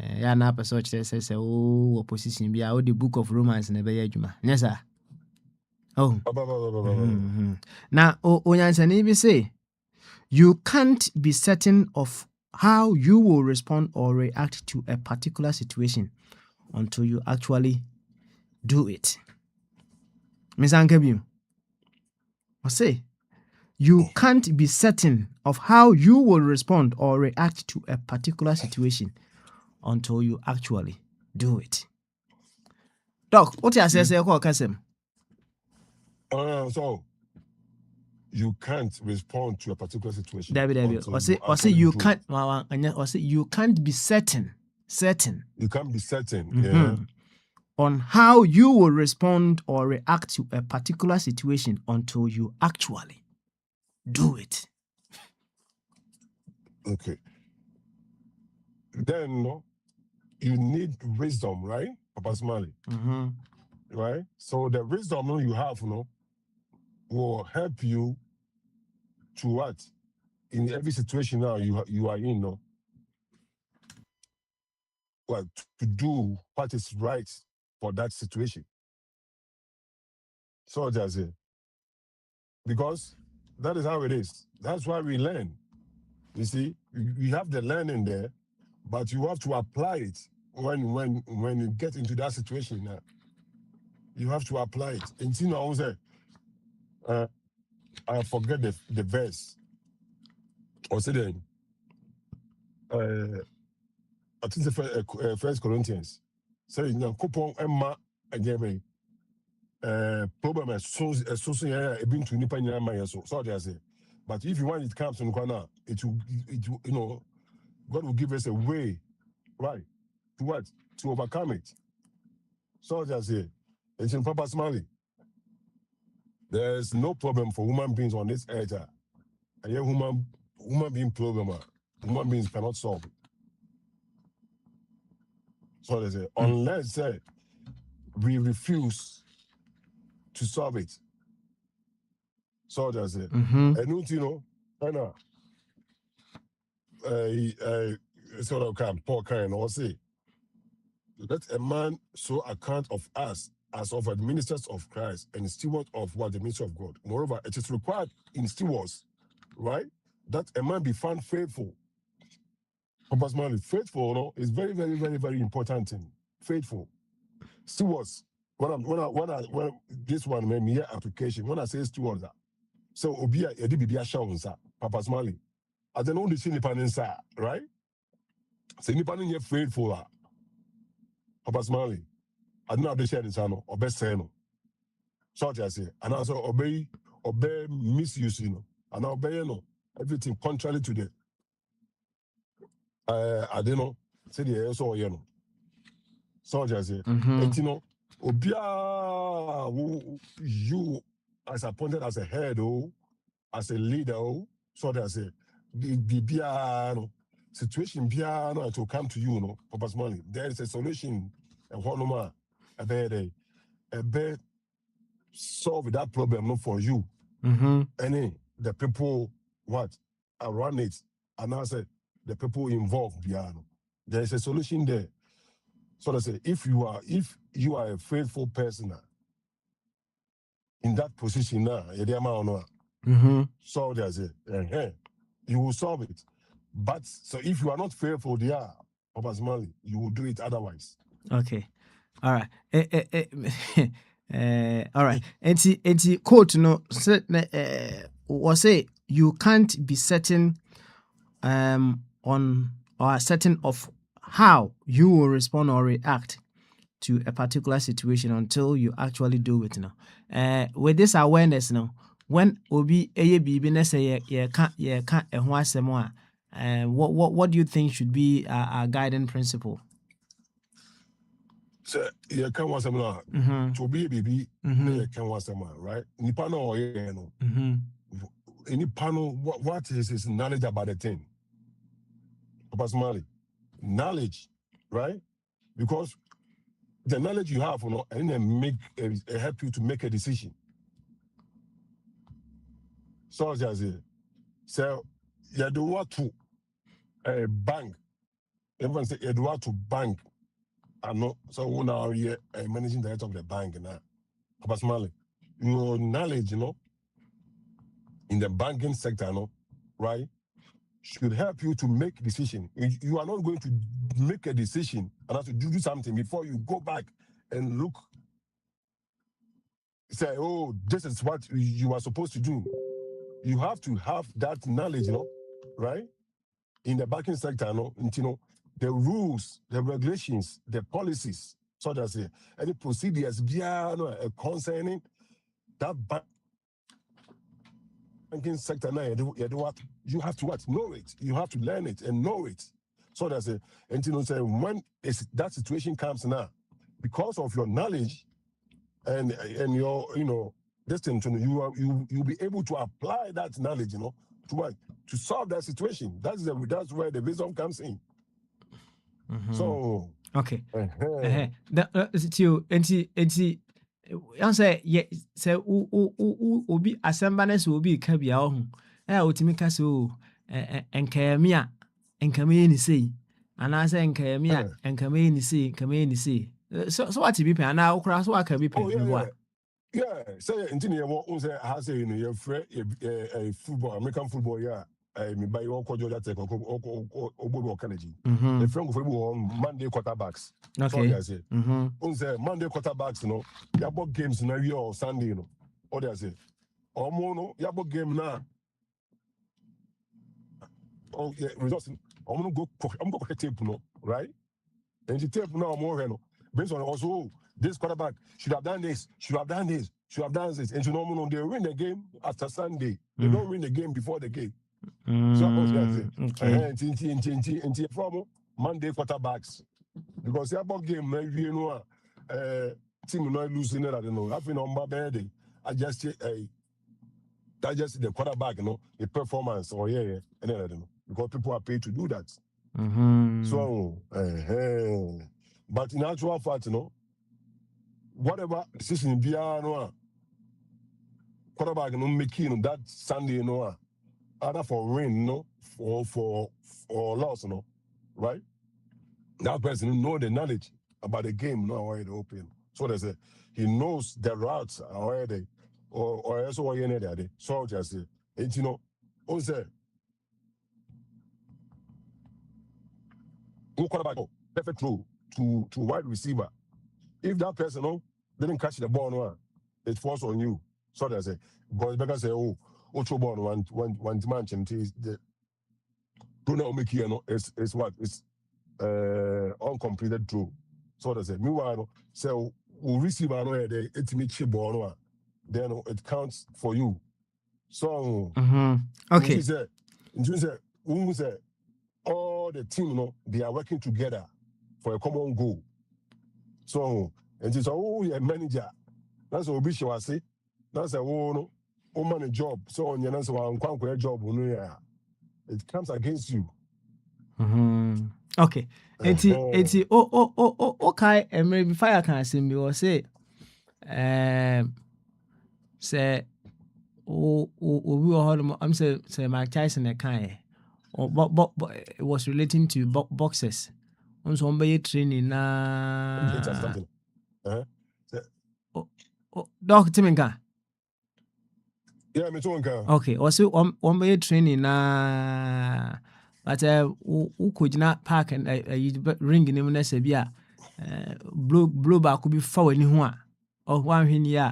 Yana person which they say oh opposition be out the book of Romans in a bayajuma. Yes, sir. Oh. Now, Onyansani be say, you can't be certain of how you will respond or react to a particular situation until you actually do it. Miss Ankebium, I say, you can't be certain of how you will respond or react to a particular situation until you actually do it. Doc, what you say, Kasem? So you can't respond to a particular situation. David. Or say you can't. Or say you can't be certain. You can't be certain. Yeah. On how you will respond or react to a particular situation until you actually do it. Okay. Then you need wisdom, right? Papa Smiley. Right? So the wisdom you have, will help you to what? In every situation now you are in, well, to do what is right for that situation. So that's it. Because that is how it is. That's why we learn. You see, we have the learning there, but you have to apply it when you get into that situation now. You have to apply it. And you know, I forget the verse. Or say then, I think the First Corinthians. Say, coupon Emma again. Problem is so been to nipa nyina man so they say. But if you want it comes to Nkwana, it will God will give us a way, right? To what? To overcome it. So they say, it's in Papa Smiley. There's no problem for human beings on this earth. A human being problem, human beings cannot solve it. So they say, unless we refuse to solve it. So they say, and sort of kind, Paul kind or say, let a man show account of us as of ministers of Christ and steward of what the ministry of God. Moreover, it is required in stewards, right, that a man be found faithful. Personally, faithful is very, very, very, very important thing. Faithful. Stewards. When this one made me application. When I say stewards, so obia edi bibia shawunsa, Papa Smiley. I don't know the nipa right? So nipa nye faithful. Papa Smiley. I don't know the share this ano, or best say no. So I say, and also obey misuse, and obey everything contrary to the I don't know, say the also So I say, and obia who you as appointed as a head, as a leader, so I say, the situation piano to come to you, Papa Smiley. There is a solution, and one more, a bed solve that problem not for you. Any the people what around it, and I said the people involved piano. There is a solution there. So I say if you are a faithful person in that position now, so there's you will solve it. But so if you are not faithful there, Papa Smiley, you will do it otherwise. Okay. All right. All right. And quote was say you can't be certain on or certain of how you will respond or react to a particular situation until you actually do it now. With this awareness now, when obi bibi na say ye can't ehho asem what do you think should be our guiding principle? So you can want some to be a baby, you can want some, right? Nipano or no. Any panel, what is his knowledge about the thing? Personally, knowledge, right? Because the knowledge you have, and then help you to make a decision. So just so you do what to a bank. Everyone say you do what to bank. I know. So who now here managing director of the bank now? Personally, your knowledge, in the banking sector, right, should help you to make a decision. You are not going to make a decision and have to do something before you go back and look. Say, oh, this is what you are supposed to do. You have to have that knowledge, right? In the banking sector, the rules, the regulations, the policies, so that's it. Any procedures concerning that banking sector now, you have to know it. You have to learn it and know it. So that's it. And say when that situation comes now, because of your knowledge and your this thing, you'll be able to apply that knowledge, to solve that situation. That's where the wisdom comes in. So okay. Answer say obi assemblance obi ka bia ho otimi ka so enkayamia enkame ni sei ana say enkayamia enkame ni sei enkame ni sei so what be pen ana okra so aka be pen yeah say engineer won say ha say you free football American football me buy one Georgia Tech or Kennedy. The friend go Monday quarterbacks. Okay. So I say. Say Monday quarterbacks, you bought games now or Sunday, Or they say. Or mono, you bought game now. Oh yeah, results. I'm gonna go tape, right? And the tape now more, based on also this quarterback should have done this, should have done this, should have done this, and they win the game after Sunday. They don't win the game before the game. So okay. From Monday quarterbacks because the about game team not losing it. I don't know. I think on my bed, I just the quarterback, the performance or and then I don't know because people are paid to do that. So but in actual fact, whatever decision be quarterback making that Sunday, either for win, for loss, right? That person know the knowledge about the game, already open. So they say he knows the routes already, or else or any other day. So just say, and also, who quarterback perfect throw to wide receiver. If that person didn't catch the ball, it falls on you. So they say, because better say, throw ball one man the don't make here is what is uncompleted throw. So they say, meanwhile, so we receive it makes your ball, then it counts for you. So okay. All the team, they are working together for a common goal. So and it's a manager. That's what we should say. That's a man a job. So on your answer, one job, it comes against you. Okay. Okay, maybe fire can see me or say say I'm say Mike Tyson a kind but it was relating to boxers. On some by training Doc Timinka. Yeah, me too. Okay, also one by training but could not park and ring in him Sebia blue back could be forward in one or one in ya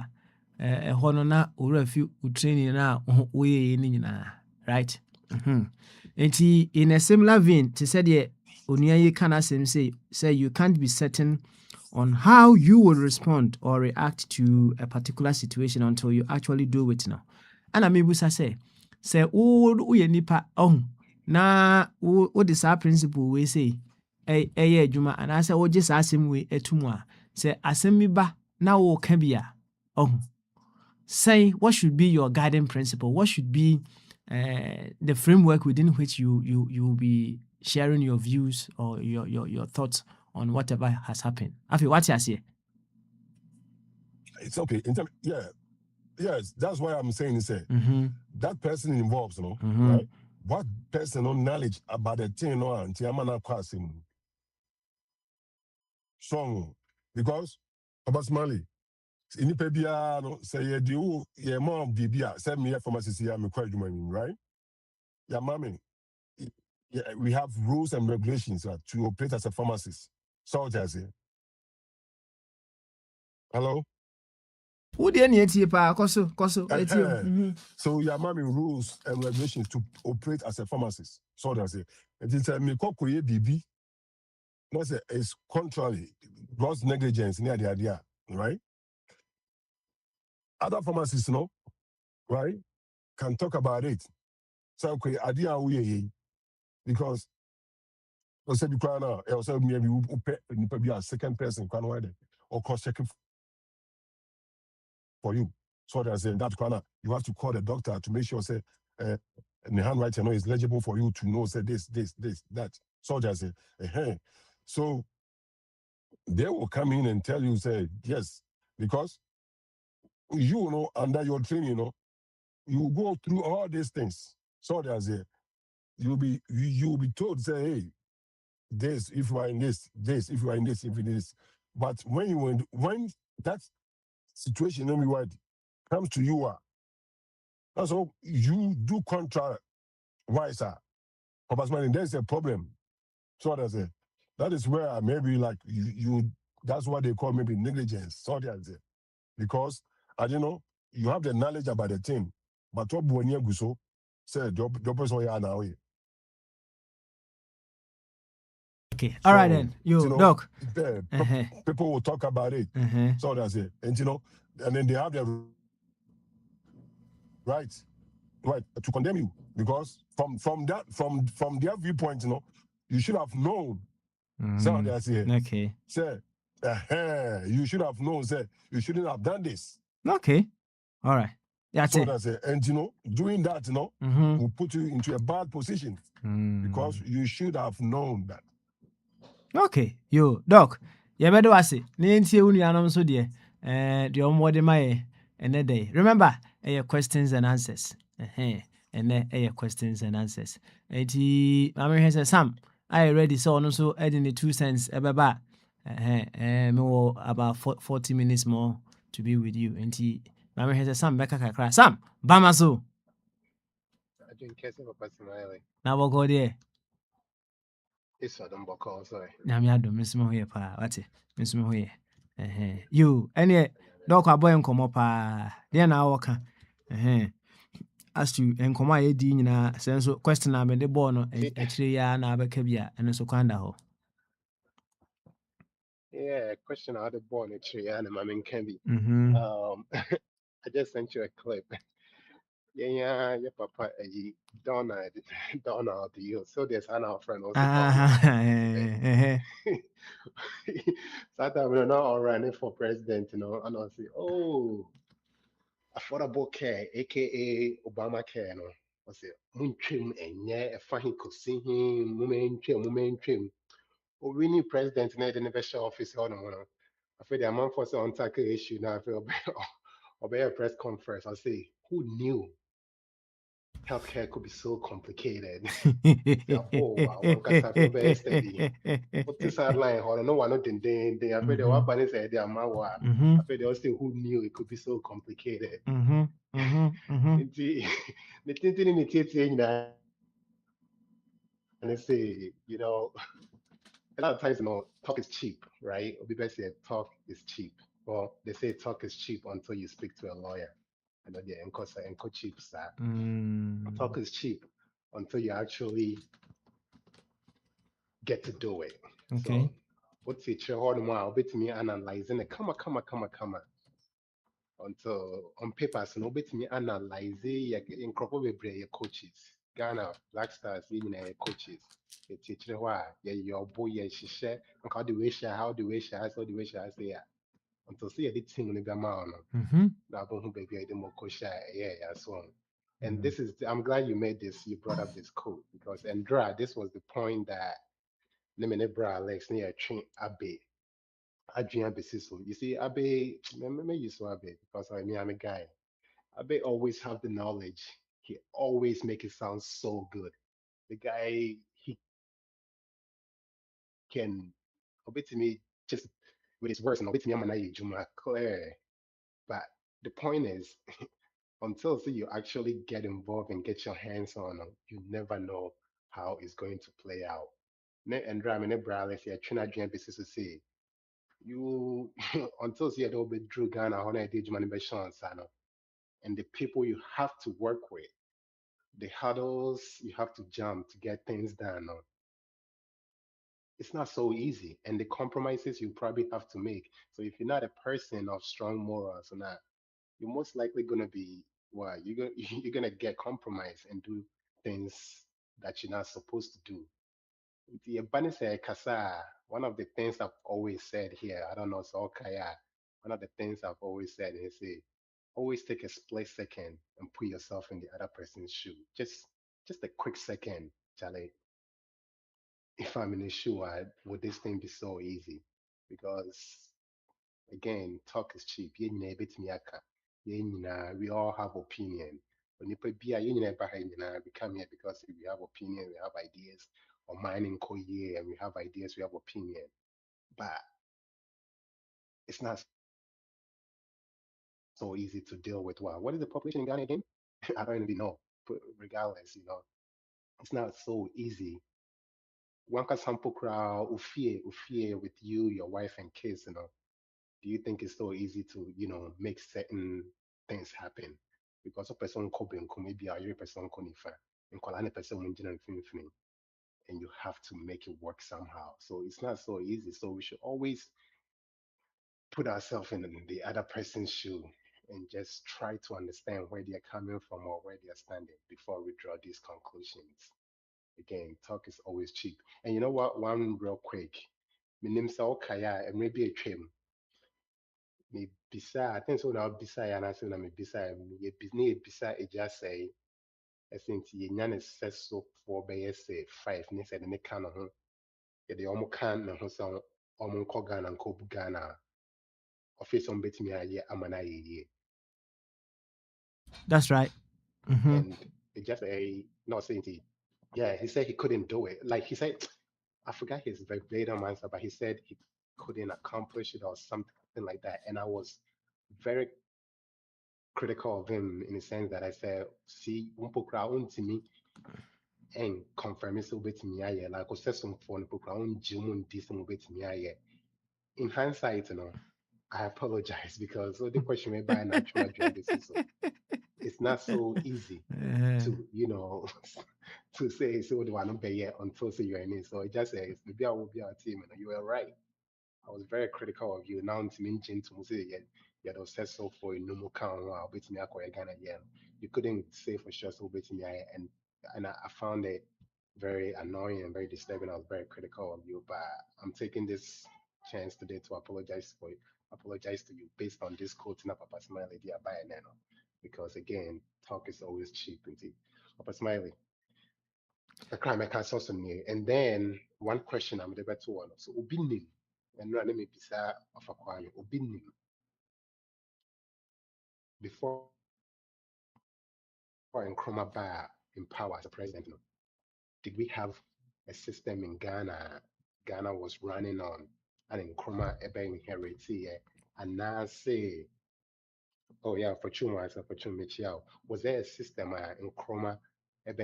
a honor or a few training now we in right. And he in a similar vein to say the Unia can say you can't be certain on how you will respond or react to a particular situation until you actually do it now. And I mean, say we nipa na what is our principle we say juma and I say just ask him we etumwa Say asɛm bi ba na woka bi a say what should be your guiding principle, what should be the framework within which you will be sharing your views or your thoughts on whatever has happened. Afi, what you say? It's okay. Yes, that's why I'm saying that person involves, right? What personal knowledge about the thing, and Tiamana Kwasim strong because about Smiley. In Pebia, say your mom, Bibia, send me a pharmacy, I'm a quite right? Yeah, mommy. Yeah, we have rules and regulations to operate as a pharmacist. Soldiers here. Hello? Who the any pa koso So your mommy rules and regulations to operate as a pharmacist. Soldiers here. It is a Mikokoye BB. No, say it's contrary, gross negligence near the idea, right? Other pharmacists, right, can talk about it. So okay, idea we because say be crying now, also maybe we be a second person can or cross checking for you. So there's that corner. You have to call the doctor to make sure say the handwriting is legible for you to know say this, that. So there's so they will come in and tell you say yes because you know under your training, you go through all these things. So there's you'll be told say hey, this if you are in this if you are in this if it is. But when that situation comes to you, that's all you do contract wiser. But there's a problem. So that is where maybe like you that's what they call maybe negligence. So there's because I don't know you have the knowledge about the thing, but what buonia guso say job person ya now. Okay, all right then. Doc. People will talk about it. So that's it. And and then they have the right to condemn you because from their viewpoint, you should have known. So that's it. Okay. Say, you should have known. Say, you shouldn't have done this. Okay. All right. That's so it. that's it. And doing that, will put you into a bad position because you should have known that. Okay, Doc, yɛbɛde wase na yɛntie wo nuanom nso deɛ deɛ ɔmmɔde ma yɛ ɛnɛ day. Remember, questions and answers. Ɛnɛ questions and answers. Enti maame hwɛ sɛ Sam ayɛ ready sɛ ɔno nso ɛde ne 2 cents ɛbɛba mewɔ about 40 minutes more to be with you. Enti maame hwɛ sɛ Sam bɛka kakra. Sam, bama so. Na bɔkɔ deɛ. Nyame adom mesome ho yɛ paa wate mesome ho yɛ ɛneɛ dɔkɔ abɔyɛ nkɔmmɔ paa deɛ na wɔka as to nkɔmmɔ a yɛdi nyinaa sɛ nso question a mede bɔɔ no akyire yi a na abɛka bi a ɛno nso kwan da hɔ. Yeah, question out of born actually, and I mean can be. I just sent you a clip. Yeah, your papa, Donald, Donald, you. So there's an our friend also. Sometimes we're not all running for president, and I'll say, oh, affordable care, aka Obamacare, I say, Muntrim and yeah, a fine could see him, Mumentrim. Oh, we need president in the university office or no. I feel the amount for some tackle issue now. I feel a press conference. I say, who knew healthcare could be so complicated? Oh, I want to feel very steady. What this sideline? Or no one not then. I feel the one bunny said the amount. I feel they all say, who knew it could be so complicated? The thing in the and they say, a lot of times, talk is cheap, right? People say talk is cheap. Well, they say talk is cheap until you speak to a lawyer. I know the enco cheap, sir. Talk is cheap until you actually get to do it. Okay. So, what's it? I'll bet me analyzing it. Come on. Until on paper, so no bet me analyze it. In crop your coaches. Ghana Black Stars coaches. Teach why your boy share how the way share how the way share say yeah. Until see the team in the amount Mm-hmm. now who baby I demo coach yeah so on. And this is I'm glad you made this you brought up this quote because Andra this was the point that Lemon Bra Alex near train Abe Adrian Besiso. You see Abe me use Abe because I'm a guy. Abe always have the knowledge. He always make it sound so good. The guy he can obey to me just with his words and obey to me I'm Juma clear. But the point is until so you actually get involved and get your hands on them, you never know how it's going to play out. Ne and drama ne brale say Trina Dream business to say you until so you don't be Drew Ghana on a day Juma chance and the people you have to work with, the hurdles you have to jump to get things done. It's not so easy, and the compromises you probably have to make. So if you're not a person of strong morals or not, you're most likely gonna be what you're gonna get compromised and do things that you're not supposed to do. The Ebani say kasa. One of the things I've always said here, I don't know, so okay, yeah. One of the things I've always said is say, always take a split second and put yourself in the other person's shoe. Just a quick second, Charlie. If I'm in a shoe, would this thing be so easy? Because again, talk is cheap. Yɛn nyinaa yɛbɛtumi aka. Yɛn nyinaa, we all have opinion. Onipa bi a yɛn nyinaa ba ha nyinaa, we come here because we have opinion, we have ideas. Or mining yie, and we have ideas, we have opinion. But it's not so easy to deal with. Wow, what is the population in Ghana again? I don't even know. But regardless, it's not so easy. One can sample crowd, ufie with you, your wife and kids. Do you think it's so easy to make certain things happen because a person ko benku maybe a person ko nifa nkwala ne person mo gyina mfimfini and you have to make it work somehow, so it's not so easy, so we should always put ourselves in the other person's shoe and just try to understand where they're coming from or where they're standing before we draw these conclusions. Again, talk is always cheap. And you know what, one real quick, minim sa okaya and maybe a trim mebisa I think so na wabisa yɛ anaasɛ na mebisa yɛ ne yɛbisa agya sɛe ɛsɛ nti yɛnya ne sɛsofoɔ bɛyɛ sɛ 5 ne sɛ de ne ka ne ho yɛde ɔmo ka ne ho sɛ ɔmo nkɔ Ghana nkɔbu Ghana a ɔfe sɛ ɔmo bɛtumi ayɛ ama no ayɛ yie That's right. Mm-hmm. and agya sɛe na ɔsɛ nti yeah he said he couldn't do it, like he said I forgot his verbatim answer but he said he couldn't accomplish it or something like that, and I was very critical of him in the sense that I said, see, umpokra untimi and confirm so betimi aye, like I said some phone pokra unjimun disum betimi aye. In hindsight, I apologize because so the question made by an actual basis. So it's not so easy to, to say so the one be until say you're in it. So it just says maybe I will be our team and you were right. I was very critical of you. Now to mention to say you had so for a normal count wow, bet me Ghana again. You couldn't say for sure so bet me and I found it very annoying and very disturbing. I was very critical of you, but I'm taking this chance today to apologize to you based on this quote in Papa Smiley dear by Nano. Because again, talk is always cheap indeed. Papa Smiley. The crime I can source on me. And then one question I'm the better one. So Ubinim and let me bisa of Aquano. Ubinim before Nkrumah Bar in power as a president. Did we have a system in Ghana? Ghana was running on and Nkrumah ebe inherited and now say, oh yeah, for Chuma as a for Chumichiao. Was there a system Nkrumah ebe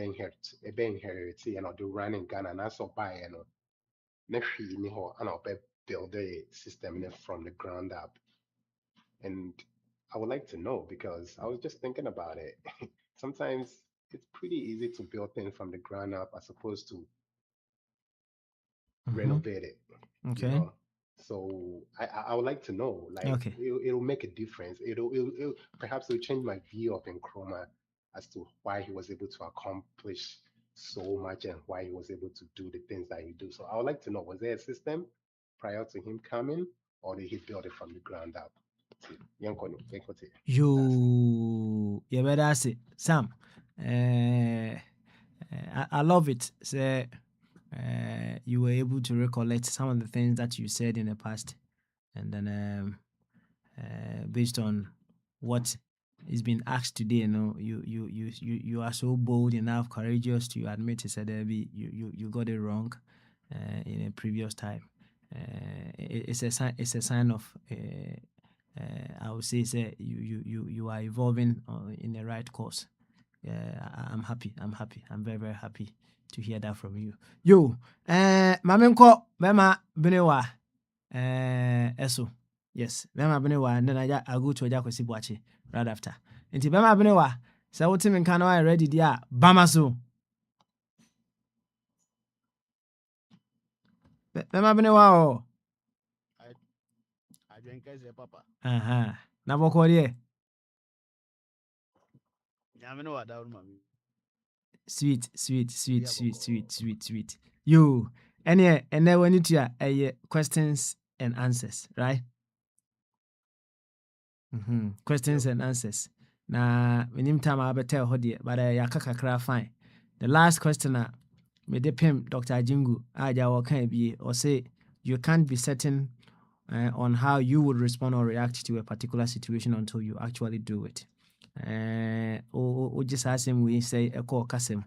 inherited and or the running Ghana and also buy na hwee ni hɔ ana build a system from the ground up. And I would like to know because I was just thinking about it. Sometimes it's pretty easy to build things from the ground up as opposed to Mm-hmm. renovate it. Okay. So I would like to know, like Okay. it'll make a difference. It'll perhaps it'll change my view of Nkrumah as to why he was able to accomplish so much and why he was able to do the things that he do. So I would like to know, was there a system prior to him coming, or did he build it from the ground up? You better say, Sam. I love it. Say, you were able to recollect some of the things that you said in the past, and then based on what is being asked today, you are so bold enough, courageous to admit it, said you got it wrong in a previous time. It's a sign. It's a sign of. I would say, you are evolving in the right course. I'm happy. I'm very, very happy to hear that from you. Yo, Mamenko, Bema Benewa, Eso. Yes, Bema Benewa, and then I go to a Jacosi Boachi right after. And Bema Benewa, so what team can I ready, dear Bamasu? Bema Benewa, I drink as a papa. Nabokori. Yamino what down, mammy. Sweet. You, and then when you questions and answers, right? Questions and answers. Na minim time I better hodie, but I kakra fine. The last questioner, me de pim Dr. Jingu, aja can be or say you can't be certain on how you would respond or react to a particular situation until you actually do it. Just as him we say a call kasem.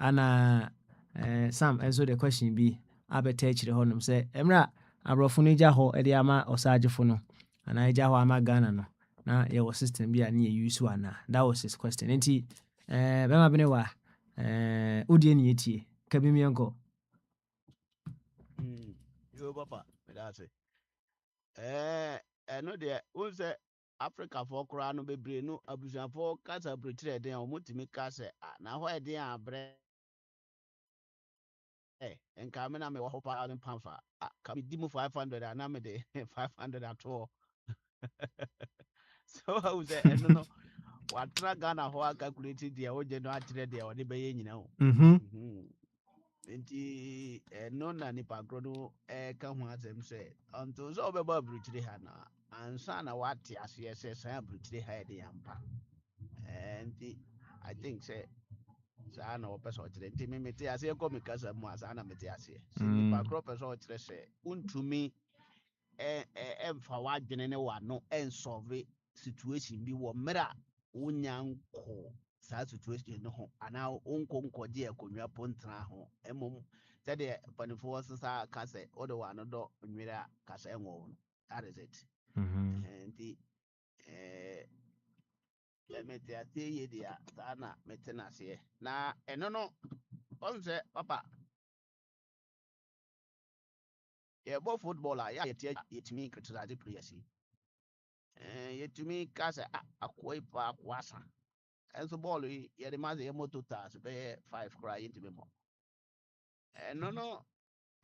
Ana Sam, and so the question be abetech the honum say Emra abrofunu gya ho e de ama osagefo no ana gya ho ama Ghana no na ye wo system bi ani use ana. That was his question. Enti bema bene wa udie ni etie ka bi mienko. You papa, that's it. No there, who say Africa for crown be brain no abusan for casa pretire den omutimi ka say na why den abre and kamena me wa hopa and pamfa ka me dimu 500 and na me de 500 at all. So I was say no what tra Ghana ho calculated there o je no atire there o de be nyina o. Nti no na nipa kro no ka ho asem say unto so be ba brutire ha na ansa na wate ase say san brutire ha de yampa. And I think say saa na wɔpɛ sɛ ɔkyerɛ nti memete aseɛ kɔ me kasa mu a saa na mete aseɛ sɛ nipa korɔ pɛ sɛ ɔkyerɛ sɛ wontumi ɛmfa w'adwene ne w'ano ɛnsɔve situation bi wɔ mmerɛ a wonya nkɔ saa situation no ho anaa wonkɔnkɔgye akonnwa po ntena ho mmom sɛdeɛ mpanimfoɔ sesa ka sɛ wode w'ano dɔ nnwere a kasa ɛwɔ wo no that is it. Nti mete aseɛ yie deɛ a saa na mete n'aseɛ na ɛno no ɔn sɛ papa yɛbɔ football a yɛtumi criticize players yi yɛtumi ka sɛ akoa yi pa akoa asa ɛnso bɔɔlo yi yɛde ma sɛ yɛmmɔ totals bɛyɛ 5 koraa yɛntumi mmɔ ɛno no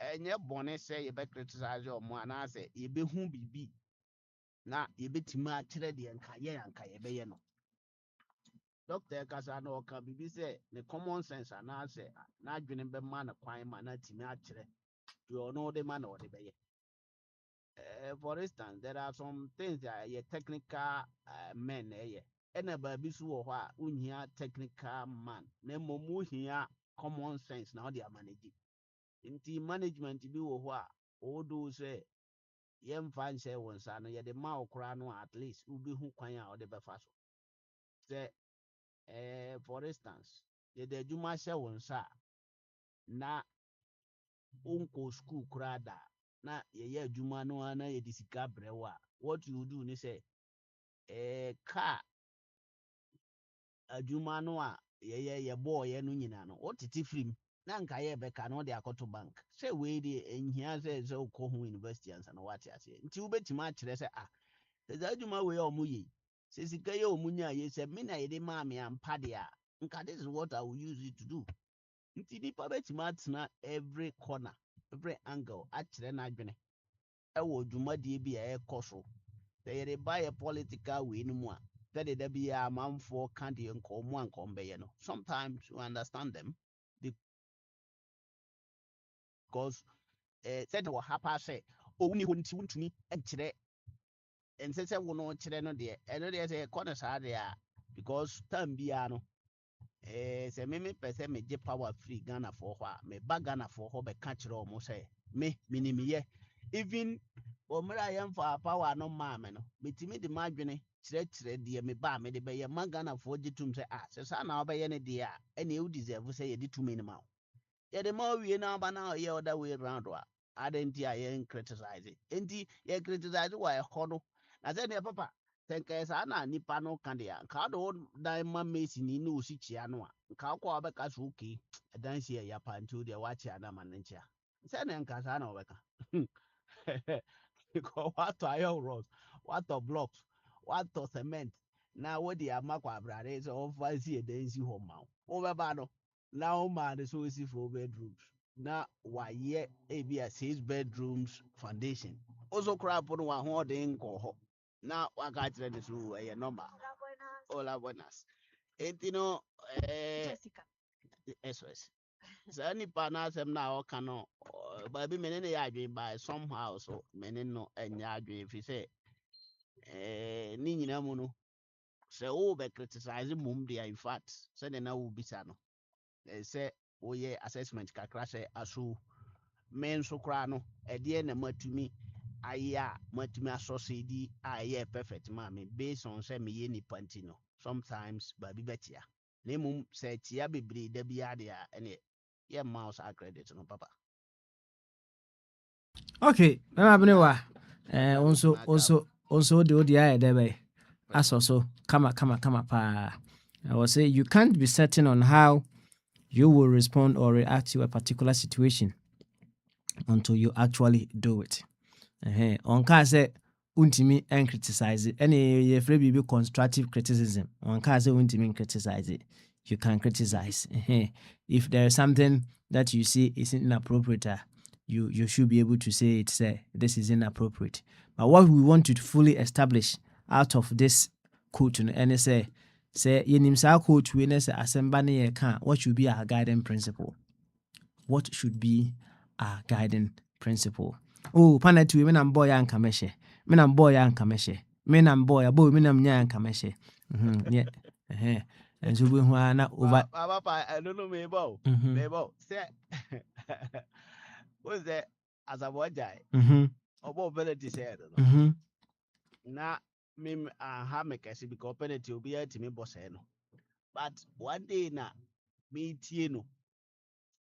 ɛnyɛ bɔne sɛ yɛbɛ criticize ɔmo anaasɛ yɛbɛhu biribi na yɛbɛtumi akyerɛ deɛ nka yɛbɛyɛ no. Doctor kasa na ɔka biribi sɛ ne common sense anaasɛ n'adwene bɛma no kwan ma na tumi akyerɛ deɛ ɔno de ma na ɔde bɛyɛ. For instance, there are some things that are technical men ɛna baabi so wɔ hɔ a wohia technical man na mmom wohia common sense na ɔde amanage. Nti management bi wɔ hɔ a ɔwɔdo sɛ yɛmfa nhyɛ wɔn nsa no yɛde ma wo koraa no at least wobɛhu kwan a ɔde bɛfa so. Sɛ for instance, yɛde adwuma hyɛ wo nsa na wonkɔ school koraa da na yɛyɛ adwuma no a na yɛde sika brɛ wo a what you do ne sɛ car adwuma no a yɛbɔɔyɛ no nyina no wotete firim na nka yɛbɛka na wode akɔto bank sɛ wei de nhia sɛ wokɔ ho university ansa na woate aseɛ nti wobɛtumi akyerɛ sɛ sɛ saa adwuma wei a ɔmo yɛ sɛ sika yɛ ɔmo nya yɛ sɛ me na yɛde maa me ampa de a nka this is what I will use it to do. Nti nipa bɛtumi atena every corner every angle akyerɛ n'adwene ɛwɔ dwumadie bi a ɛkɔ so sɛ yɛde ba yɛ political wei no mu a that there be a man for candy and come one combayano. Sometimes we understand them because said what happened say only when to me and today and says I will not today no dear and there's a corner side there because time biano sɛ me pɛ me gye power free Ghana for hɔ a me ba Ghana for hɔ bɛka kyerɛ ɔmo sɛ me minimiyɛ even ɔmmerɛ a yɛmfa power no maa me no metumi de m'adwene kyerɛkyerɛ deɛ me ba a mede bɛyɛ ma Ghanafoɔ gye tom sɛ sɛ saa na wobɛyɛ no deɛ a ɛne wo deserve sɛ yɛde tumi no ma wo yɛde ma wie na aba na ɔyɛ other way round a adɛn nti a yɛn criticize enti yɛ criticize wɔ ɛhɔ no na sɛ deɛ papa sɛ saa na nipa no ka deɛ nka de wo dan ma mesini ne osi kyia no a nka wokɔ a wobɛka so okay ɛdan si ɛyɛ pa nti wo deɛ woakyia no ama no nkyia sɛ ne nka saa na wɔbɛka because watɔ iron rods watɔ blocks watɔ cement na wode ama kɔ abrade sɛ wɔmfa si ɛdan si hɔ ma wo wobɛba no na woma no sɛ wosi 4 bedrooms na wayɛ ebi a 6 bedrooms foundation also koraa po no wahoɔden nkɔ hɔ na waka kyerɛ ne so ɛyɛ normal ola buenas enti no SOS saa nipa no asɛm no a ɔka no baabi mene ne yɛ adwene by somehow so mene no ɛnyɛ adwene ɛfiri sɛ ne nyina mu no sɛ wobɛ criticize mmom deɛ in fact sɛdeɛ na wobisa no sɛ woyɛ assessment kakra sɛ aso me nso koraa no ɛdeɛ na matumi ayɛ a matumi asɔsɛdi a ɛyɛ perfect ma me based on sɛ meyɛ nipa nti no sometimes baabi bɛtia na mmom sɛ tia bebree da biara deɛ a ɛneɛ yɛmma wo saa credit no papa okay mɛma bene wa also de wode ayɛ dɛ bɛyɛ asɔ so kama paa I will say you can't be certain on how you will respond or react to a particular situation until you actually do it. On ka say untimi and criticize it. Any ye free be constructive criticism. On ka say untimi criticize it. You can criticize. If there is something that you see is inappropriate, you should be able to say it. Say this is inappropriate. But what we want to fully establish out of this quote and say yenim sa quote we say asemba ne ye ka what should be our guiding principle? What should be our guiding principle? Oh, panati we menam boy anka meshe. Menam boy anka meshe. Menam boy abo menam nya anka meshe. Yeah. And so we na over papa I don't know me about say what's that as a boy jai about penalty said na me ha me kesi because penalty will be at me boss no but one day na me tie no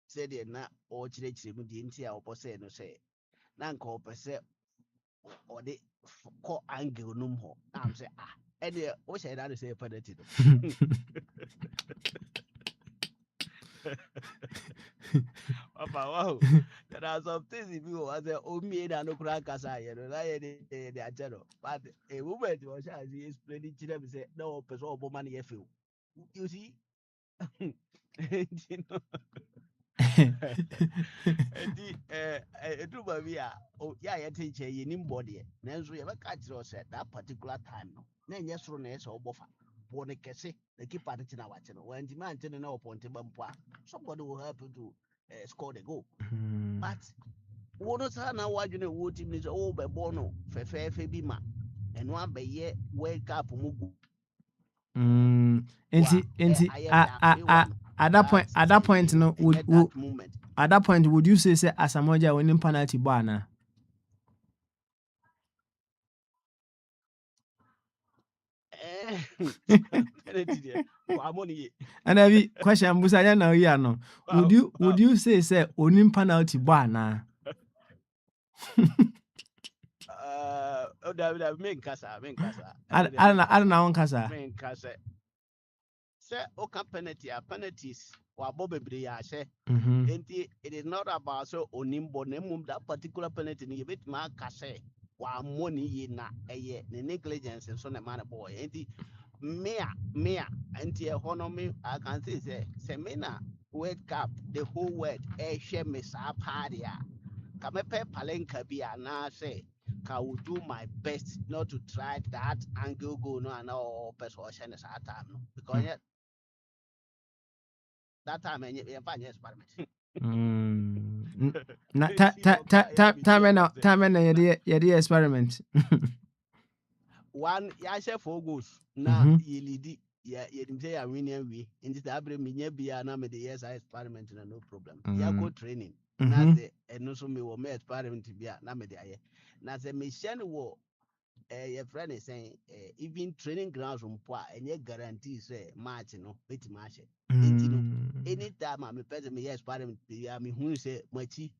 said na o chire mu di nti a obo say no say na nka o pese o de ko angle num ho na am say and o say that say penalty no papa wow there are some things if you was o mi na no kura kasa ye no na ye de agero but a woman was as he explain it to them say no person obo man ye feel you see you know enti eduba bi a ya ye teacher ye nim body nanso ye be ka kire o say that particular time no na enye soro na ye obofa bo ne kese the keeper de na wache no when the man tell na oponte bampo somebody will help you to score the goal but wono sa na wadwene wo team ni so be ball no fefefe bi ma eno abeye world cup mu gu at that point no at that point would you say Asamoah winning penalty bar na and every question Musa na here no would you say winning penalty bar na men kasa I don't know kasa men kasa say o penalties wa bo bebre ya she enti it is not about so onimbo na mum that particular penalty ni bit ma kasa wa money ye na eye ne negligence so na man boy enti me enti economy I can say me na World Cup the whole world share me sa party a ka me pe palenka bi ana say I will do my best not to try that angle go no and all persuasion is at time no because that time and you find experiment. Na time na yedi experiment. One ya share 4 goals na ye lead ya say ya win we into the abre minya bia na me the yes experiment na no problem. Ya go training. Na say eno so me wo me experiment bia na me the aye. Na say me share wo your friend is saying even training grounds mpo a any guarantee say match no beti match. Anytime I'm a person me experiment bia me hu say machi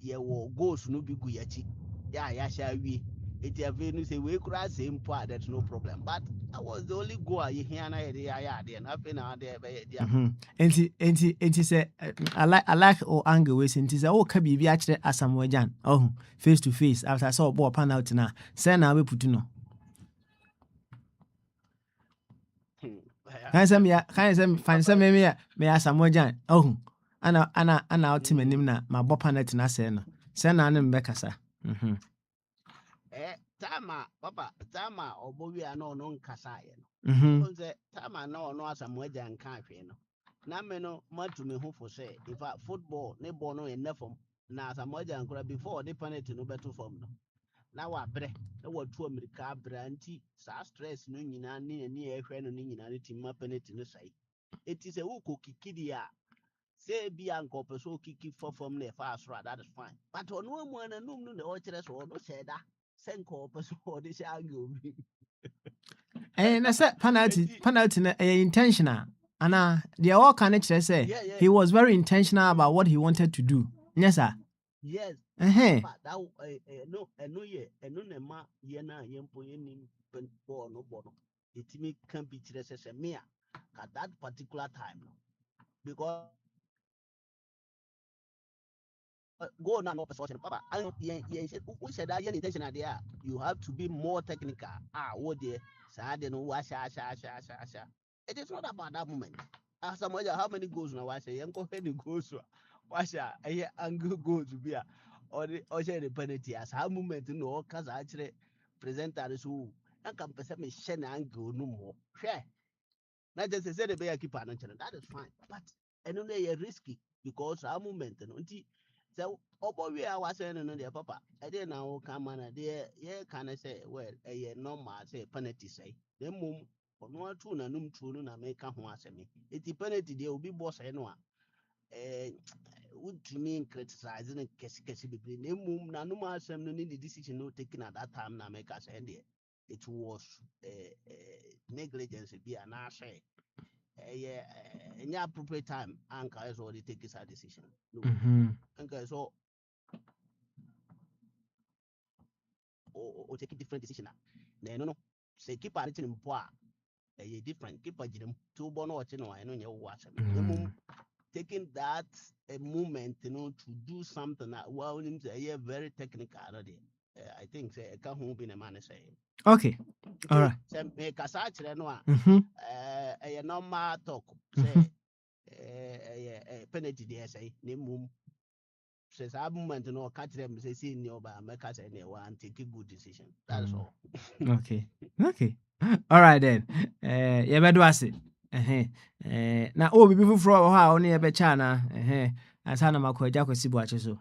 ye wo goals no bi gu yachi. Ya shall we it have been say we could same part, that's no problem. But I was the only goal you hear na there and I've been out there by enti say I like or anger ways enti say oh kabi bi akire asamojan oh face to face after I saw ball pan out na say na we put no kan say fan say me asamojan oh ana ultimate na ma ball pan out na say no say na ne mbekasa Tama papa tama obowi ano no nkasa ye no so say tama na ono asamoja nka hwe no na me no matu me hu for say if football ne ball no enough na asamoja nkura before the penalty no beto form no na wa bre na wa tu america branti sa stress no nyina ne ehwe no nyina ne team penalty no sai it is a wuko kikidi a say be uncle so kiki for from the fast right that is fine but on no mo na num no na o kire so no share da senko person or this argue. na say penalty na intentional ana they all can actually say he was very intentional about what he wanted to do. Yes sir. Yes. But that no ne ma ye na ye mpo ye nim ball no it me can be kire say me at that particular time no because go on no persuasion papa and we said that intention there you have to be more technical what there say no washa it is not about that moment as someone how many goals now washa yanko any goals washa angle goals be or the penalty as how moment no cause actually presenter so and can person me share angle no more sure not just say the be keeper that is fine but and no risky because our moment no so we are was saying no papa I didn't know come on there yeah can I say well a normal say penalty say the mum or no two na num true na make ho asemi it penalty there will be boss no would to mean criticizing and kesi be the mum na no asem no need the decision no taken at that time na make us end it was negligence be an say any appropriate time anchor is already take his decision no anchor so or take a different decision. No, say keep a written poor, a different keep a gym, 2 bono or I know your watch. Taking that a moment, to do something that well, a very technical. I think say, I can't be a man say. Okay, all right. Make a search, a normal talk, say, a penalty, there say, name says that moment no catch them say see in your make us anyone take a good decision. That's all. Okay. All right then. You better do ase. Na oh bibi fufuro ho a oni e be cha na asa na makwaja kwesi bu ache so.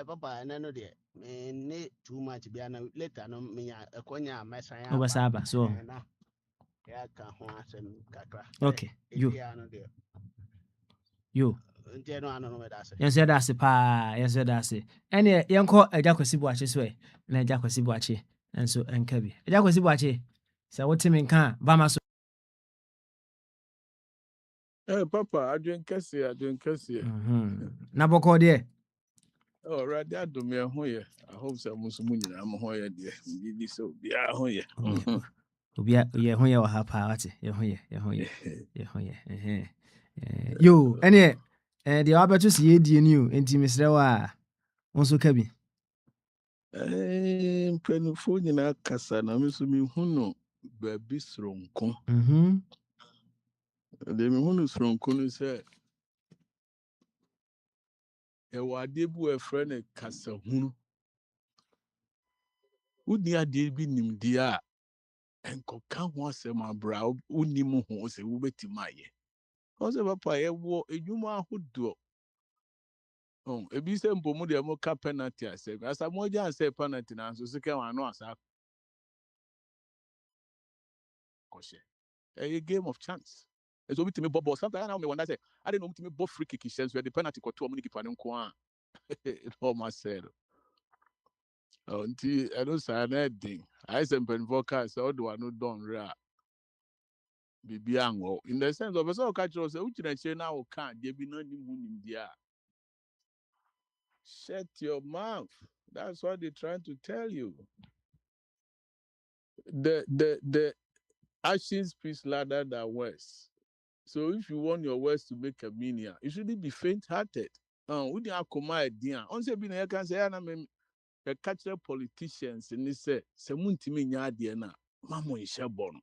Papa no there. Me ne too much be na later no me akonya mesan ya. Obasaba so. Na ya ka ho asem kakra. Okay. You. Nti no ano me da se. Yes da se pa, yes da se. Ene yenko eja kwesi bu ache so e. Na eja kwesi bu ache. Enso enka bi. Eja kwesi bu ache. Se wotimi nka ba ma so. Papa, adwen kese. Na boko de. Oh, right there do me ho ye. I hope so musu mu nyina mo ho ye de. Bibi so bia ho ye. Obia ye ho ye wa ha pa wate. Ye ho ye. Yo, ene de abeto se ye die ni o. Enti mesre wa onso ka bi. Mpanifo nyina kasa na me so me hu no baabi soronko. De me hu no soronko no se ɛwɔ adeɛ bi wɔ ɛfrɛ no kasahunu wodi adeɛ bi nimdeɛ a ɛnkɔka ho asɛm abra wonim ho sɛ wobɛtumi ayɛ ɔsɛ papa yɛwɔ edwuma ahodoɔ ebi sɛ mpo mu deɛ moka penalty asɛm asa mogya ansɛ penalty nanso sika wɔn ano asa kɔhyɛ ɛyɛ game of chance ɛsɛ obi tumi bɔ ball sometimes na me wonder sɛ ade na obi tumi bɔ free kick hyɛ nso yɛde penalty kɔto ɔmo ne kipa no nko a it almost said nti ɛno saa na ɛden ayɛ sɛ mpanimfoɔ kaa sɛ ɔde wano dɔnre a biribi anwɔ in the sense of ɛsɛ ɔka kyerɛ sɛ wogyina akyire na woka adeɛ bi na nim ho nimdeɛ a shut your mouth. That's what they're trying to tell you. The actions speaks louder than words. So if you want your words to make a meaning, you shouldn't be faint-hearted. We didn't come idea. On say I can say I catch the politicians and they say muntimi nya ade na mamo isha bon.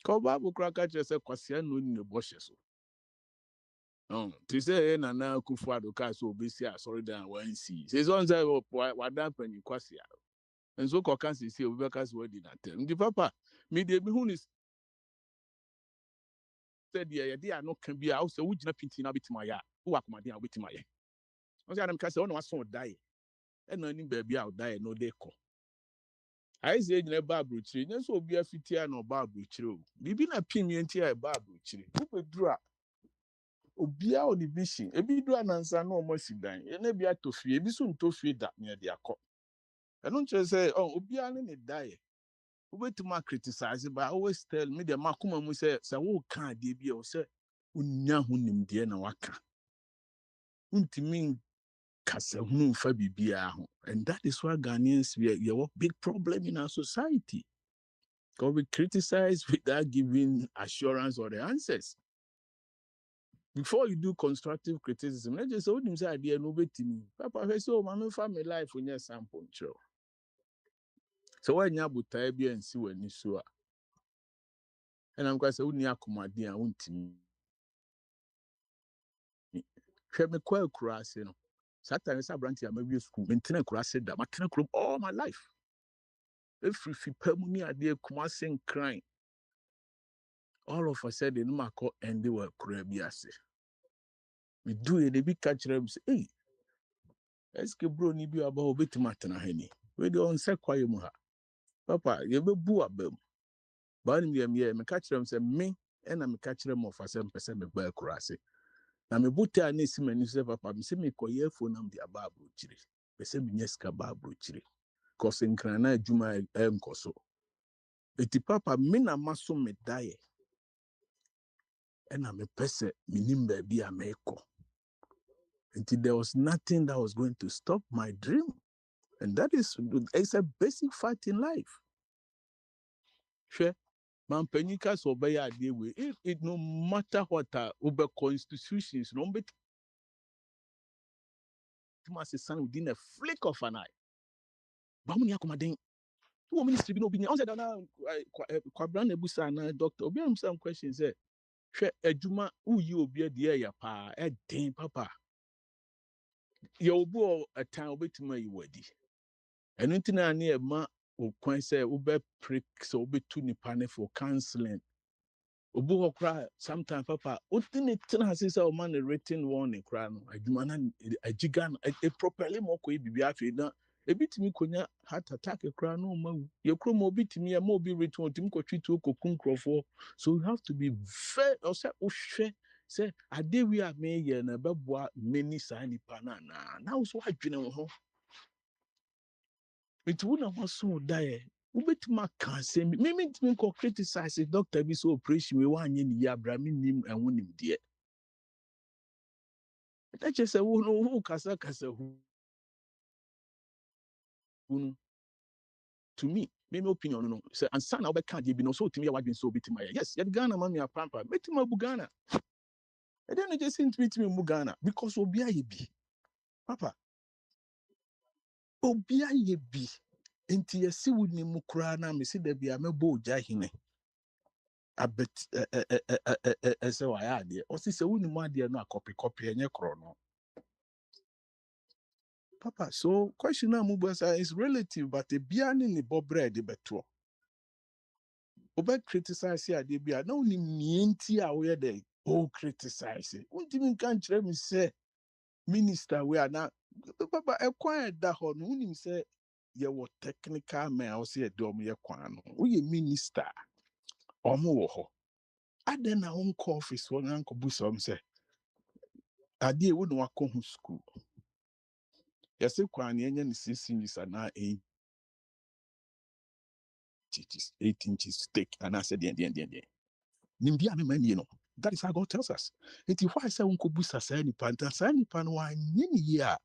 Ko Bible kra catch say kwase no ni boshe so. To say na Akwantufuo ka so obesi sorry dan wan see. Say on say wadan panyi kwase. And so can see we because we did not tell. The papa me dey be who is said yeah they are not can be out so we na pinti na bitima ya. Who akomade a bitima ya. On say am ka say on was so die. E na ni baby out die no dey ko. I say na Bible chiri. Na so obi afitia na Bible chiri o. Bibi na pin enti a Bible chiri. Who bedru a obia on the vision ebi do anansa na omo sidan e na bia tofie ebi so ntofie da na de akọ e no nche say obia ne die ubetuma criticize but I always tell me the makuma mu say wo ka de bia o say unya ho nimde na waka untimi kasa hunu fa bibia ho and that is why Ghanaians we have big problem in our society because we criticize without giving assurance or the answers. Before you do constructive criticism, let's just hold him say idea no betimi. Papa say so mama family life on your sample show. So when you buta bi and see when you so and I'm going to say uni akomade a untimi. Hwe me kwa kura se no. Satan say branch ya mawie school. Mentena kura se da. Matena kura all my life. Every fipamu ni ade kuma sen crying. All of a sudden no mako end the work kura bi ase. We do it they be catch them say hey eske bro ni bi aba obetima tena ha ni we dey on say kwaye mu ha papa ye be bu abam ba ni me catch them say me and me catch them of asem pese me ba kurase na me buta na esi mani say papa me say me koye phone am dia ba bro chire pese me nyeska ba bro chire cause nkrana adwuma enkoso eti papa me na maso me dae and me pese me nimba bi a me ko until there was nothing that was going to stop my dream. And that is it's a basic fact in life. Sure. Man penika so be idea way. It no matter what over constitutions, no be son within a flick of an eye. Bamuni akomaden. Who ministry be no opinion. On said na kwabran ebusa na doctor. Obi am some questions say. Sure adwuma uyi obi de ya pa e den papa. Ye obu a time obetima yi wadi. And until na near ma ukwan say ube prick so ube tu nipa ne for counseling. Ubu cry sometimes papa utin it has say o man a written warning cry no adwuma na agigan a properly mo ko bibi afi na e bitimi konya heart attack cry no ma ye krom obi timi e ma obi written otim ko twitu ko kunkrofo so you have to be fair or say ohwe say ade wi a me ye na beboa many sign nipa na na so adwene ho. It wouldn't want so die. Ubetuma can say me ko criticize the doctor be so operation we wan ye ni abrami nim and wonim de. That just say who kasa who to me opinion no say and son obe can be no so to me wadwen so betima yes ye Ghana man me pampa betima bu Ghana and then just seem to me mu Ghana because obi aye bi papa obi aye bi enti yesi woni mu kura na me se da bia mebo oja hine abet say why ade o si se woni mu ade no copy enye kro no Papa, so question now is relative, but the bian in the bobre de beto. Oba criticize here, they be no nienti aware they criticize it. What do you can't let me say, minister, we are now, Papa, acquired that one, who say, you were technical man, I'll say a dom, ye quan, we minister, or more. I then our own office, one uncle Busom say, I dear wouldn't walk home school. Yes, you can, and 16 is an 8 inches, 8 inches thick, and I said, Nimbia me man, you know. That is how God tells us. It is why I say unko busa sa ni panta sa ni pan wa nyini ya.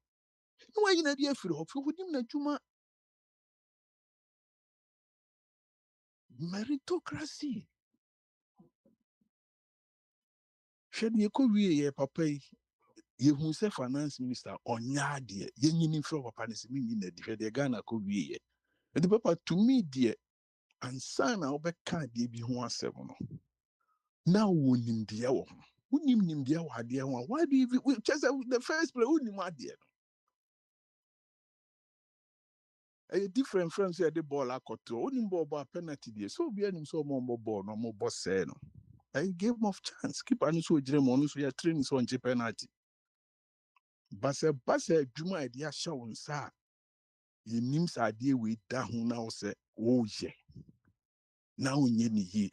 No wa yina dia firi ho. Fi hodim na dwuma meritocracy. Hwede ye ko wie ye papa yi. Ye hu se finance minister onya de. Ye nyini firi papa ne se mi nyina de. Hwede Ghana ko wie ye. And the papa to me de ansa na obeka de bi ho asem no. Na wonim de wo ho. Wonim nim de wo ade ho. Why do you just the first place wonim ade no? A different friends here the ball akoto onim ball penalty there so be anim so mo ball no mo boss say no a game of chance keep an so jire mo no so ya training so on penalty basa adwuma idea show nsa ye nim sa ade we da ho na wo say wo ye na onye ni ye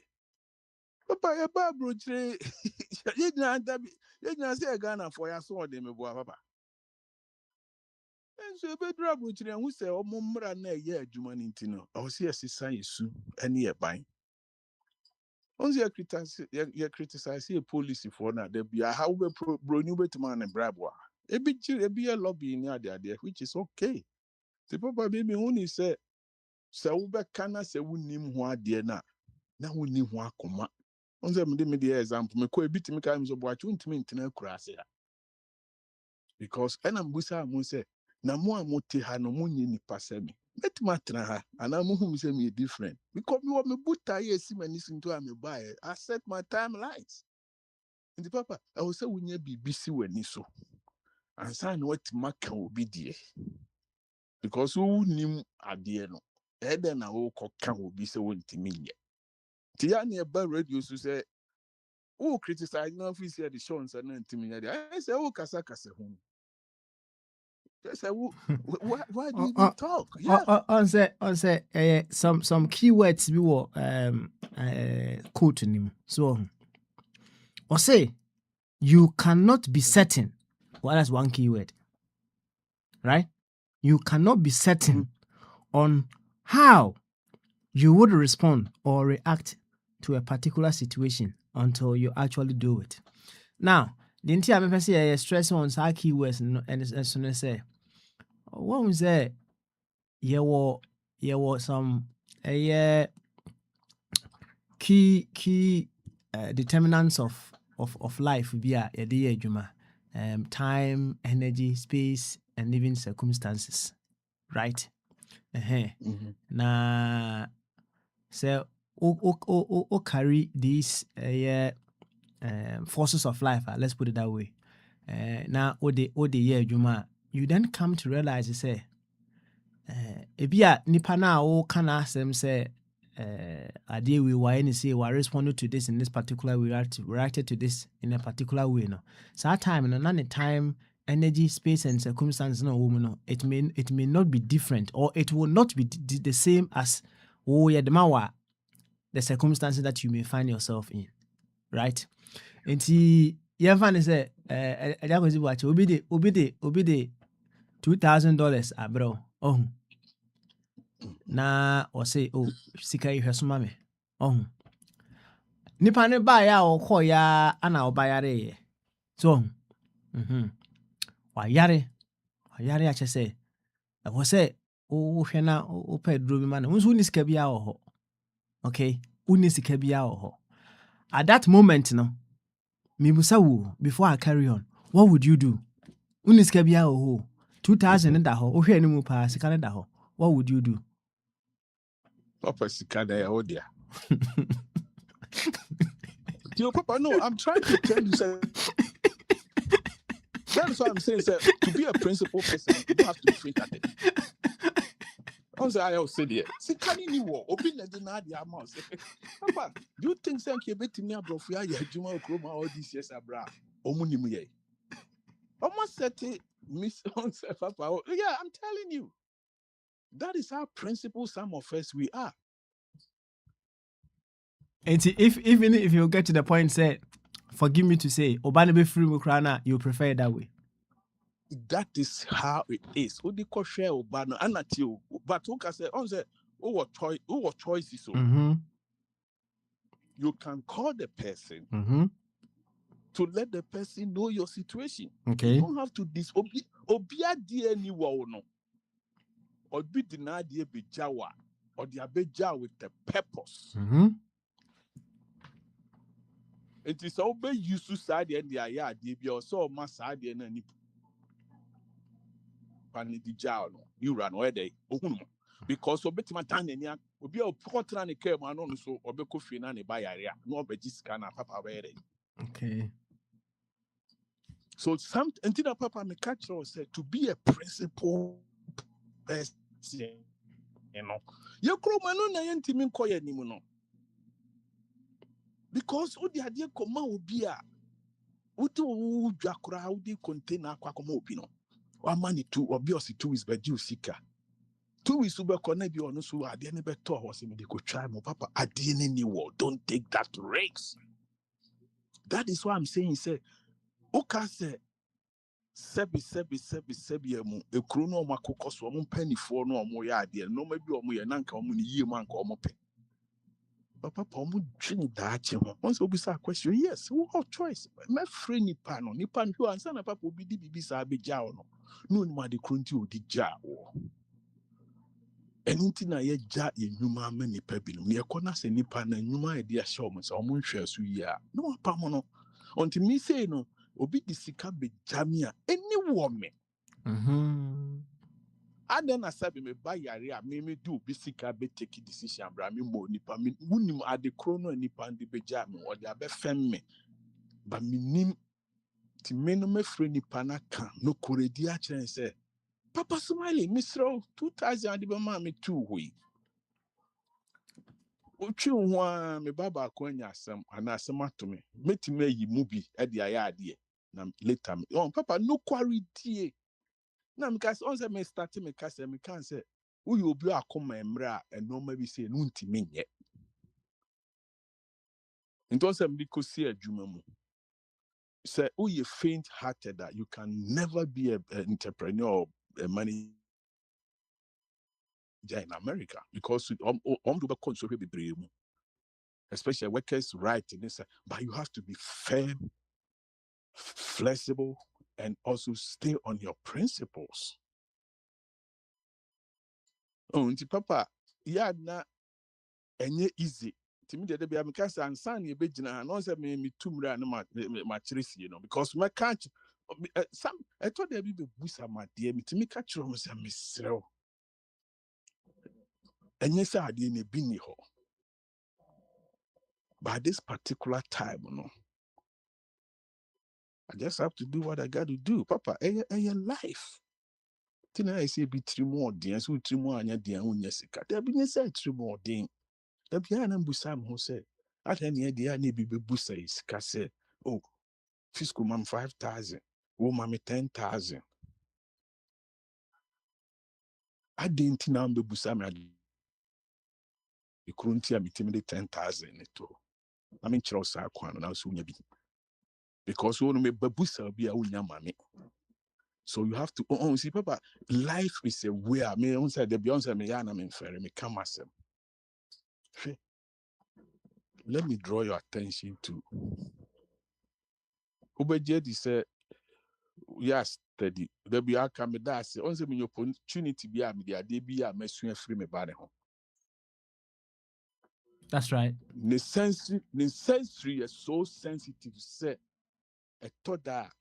papa ya ba bro jire ye na say Ghana for ya so de me boa papa enso be dra bro jire hu say o mo mra na ye adwuma ni ntino o say asisa yesu ene ye ban. Once you criticize a policy for now, there be a how we bro new to man and brabwa. A be a lobby in the idea, which is okay. The papa baby only say, Sauba cana say we nim who dear na. Now we nim who come. On them the example, me ko bit me kind of watch to me in crass because I'm busa mo say, na mo amote ha no munye ni pasemi. Let matter ha and I'm whom say me different because me want me buta yes me listen to me buy I set my timelines in the papa I will say we need be busy when so and sign what mark will be there because who nim adie no then na wo can will be so won't me yet tia nearby radio so say who criticize no office here the show and I say oh kasa home. Yes, why do you even talk? Yeah. On say some keywords we were quoting him. So or say you cannot be certain. Well, that's one keyword. Right? You cannot be certain on how you would respond or react to a particular situation until you actually do it. Now, the entire I'm say stress on some keywords and as soon as say what was that? There were some key determinants of life be a day time, energy, space, and even circumstances, right? Na so o carry these forces of life. Let's put it that way. Now o the year juma, you then come to realize you say ebia nipa na o kana asem say ade we why ni say we responded to this in this particular way, reacted to this in a particular way no. So that time no na time, energy, space and circumstances no woman no it may not be different or it will not be the same as the circumstances that you may find yourself in, right? And see you find say obi the $2,000 abro oh na or say oh sika you hweso mame oh nipa ne ba ya o kọ ya ana obayare ye so wa yare a chese e wo say o hwe na o pa duro bi ma na unso ni sika bia ho okay uni sika bia ho at that moment no me busa wo before I carry on what would you do uni sika bia ho 2,000 da ho o hwe ni mu pa sika ne da ho what would you do? Papa Sikada, oh dear. Papa, no, I'm trying to tell you something. That's what I'm saying, sir. To be a principal person, you don't have to be faint-hearted. I said, yeah. See, can you war? Open the Nadia mouse. Papa, do you think you bet me a brofia, Juma Chroma all these years, Abra? Omunimuye. Almost said it, Miss Papa. Yeah, I'm telling you. That is how principal some of us we are. And even if you get to the point, say, forgive me to say, Obana be free Mukrana, you prefer it that way. That is how it is. Odi ko share Obana anati but who can say on say who choices so you can call the person to let the person know your situation. Okay. You don't have to disobey obia dear ni wo no. Or be denied the bejawa or the abeja with the purpose. It is all be used to side and the aya be also mass side and any panity jaw no. You run where they because of betima tan any will be a portran and came on so or be coffee and a buy area no be scanner papa where they. Okay. So some until papa me catch said to be a principal person, you know. You crow man na yentimi nkoye nimu no. Because all the idea come out be a utu jakura udi container kwa koma obi no. Wa money to obviously 2 weeks be due sika. 2 weeks ube connect bi onu so ade ne beto ho se me de ko try mo papa ade ne ni wo don't take that risk. That is why I'm saying say oka say sebi emu ekru no makokọ so mo mpanifo no omo ya ade no ma bi omo ye nanka omo ni yie man ka omo pe. Papa omo twin daache ho. Once obi say question yes, we have choice. My friend nipa no answer na papa obi di bibi sa abeja no. No ni ma de krunti odi ja wo. Anything na ye ja ye nyuma ma nipa bi no. Ye kona se nipa na nyuma e dia show mo so omo nhwe so yi a. No apa mo no. Until me say no obi di sika beja me a any woman. And then I said, me buy yare, me do bisika be take decision, bra me mo nipa me wunim at the chrono nipa and the beja me or the abe fem me. But me nim ti me no me free nipa na kan no koredi a chere say Papa Smiley, Mr. 2000 the ma me too we. Ochi ho me baba akwanya asem ana asem ato me. Metime yi movie e de ayade na later me. Oh papa no quarry die. Na because on say me start me kase me kan say wo you obi akoma emra and normal be say no ntimi nye. Nto say me ko see adwuma mu. Say who you faint hearted that you can never be an entrepreneur or a manager in America because do be console be especially workers' right in this, but you have to be firm, flexible, and also stay on your principles. Oh, nti papa, yeah, na enye easy. To me, the baby because I'm saying you be jina. No say me tumra na ma chirisi, you know, because my catch some. I thought there be busa ma dear me to me catch you say me sell. Enye say ade ne bi ni ho. By this particular time, you know, I just have to do what I got to do, papa. Your life. Tina I say be 3 more days, so 3 more anya dia unya sika. There be say 3 more days. There be an busam who say, at any idea ni be busa is say, oh, fiscal mam 5,000, oh mammy 10,000. I didn't know be busam the cruntia me 10,000 to. I mean Charles Akwan now soon be. Because you me babusa be a unya mammy. So you have to see papa, life is a way. I mean, say the Beyonce me yana me fair me come myself. Let me draw your attention to Ubejedi said, yes, steady. There be a camedasi. Once in your opportunity be a media, they be a messuing free me body home. That's right. The sensory is so sensitive. Say, a thought that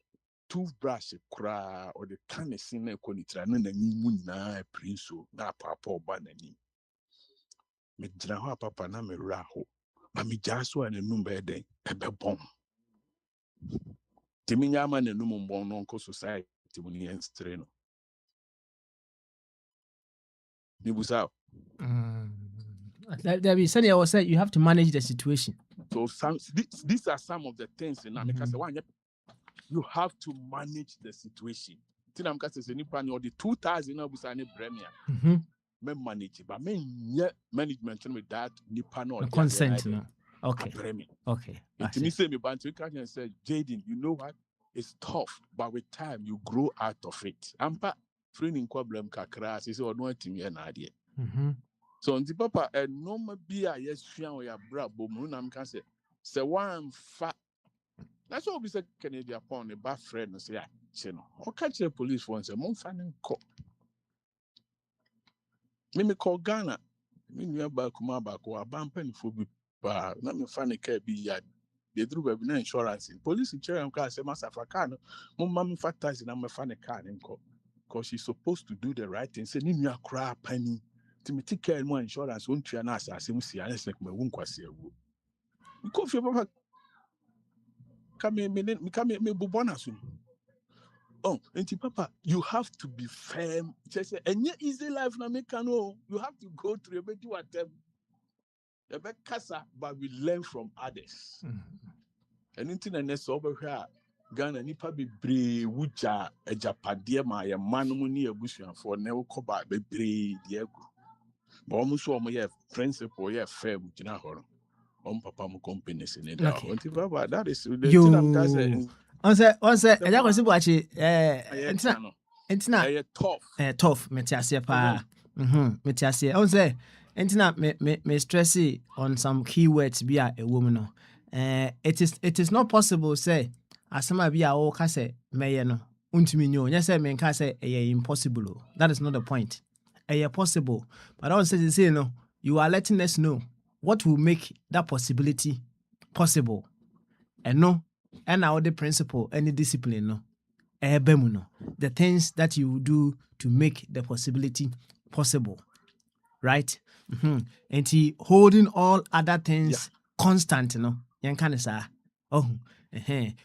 toothbrush cry or the kind of thing that conitra no na nimu na prince na papa banani. Me jina papa na me raho. Ma me jaso and a number day, a bomb. Timinyama ne numu mbononko society muni enstreno. Nibusao. There be something I was saying, you have to manage the situation. So these are some of the things in America. You have to manage the situation. Tinam kase se nipa ni odi 2000 na busa ne bremia. Me manage but me management with that nipa no consent no. Okay. Okay. It me say me bantu can say Jaden, you know what? It's tough, but with time you grow out of it. Ampa training problem kakra say no antimi na ade. So nti papa normal bia yes hwan we abra bomu na me can say one fa. That's what we say Canadian upon a bad friend and say you know or catch the police once a month and call. Me call Ghana. Me nearby kuma back or bumping for be bar. Let me find a car be yard. They drew baby no insurance. Police in chair and car say Master Africano. Mum fantasy and I'm a funny car and call. Because she's supposed to do the right thing. Say you cry penny. To me take care and more insurance won't try and ask us and see unless like my won't quite say a woo. We could feel papa come me bubona soon. Oh, and papa, you have to be firm. Just and yet easy life na make no. You have to go through a bit to attempt. The best casa, but we learn from others. And into the next over here, Ghana nipa be brave, wuja a japadia ma ya manumuni a bush for never coba be brave, Diego. But almost all my principle, yeah, fair, which na horror. Papa mo companies in it. Okay. That is the thing I'm saying. Once I was watching it's tough metiasia pa metiasia I say entina me stress on some keywords be a woman it is not possible say asema be a o ka say meye no untimi nyo nya say me ka say impossible. That is not the point. Possible, but I don't say no, you are letting us know what will make that possibility possible. And no, and our the principle, any discipline, no. The things that you do to make the possibility possible. Right? And he holding all other things constant, no.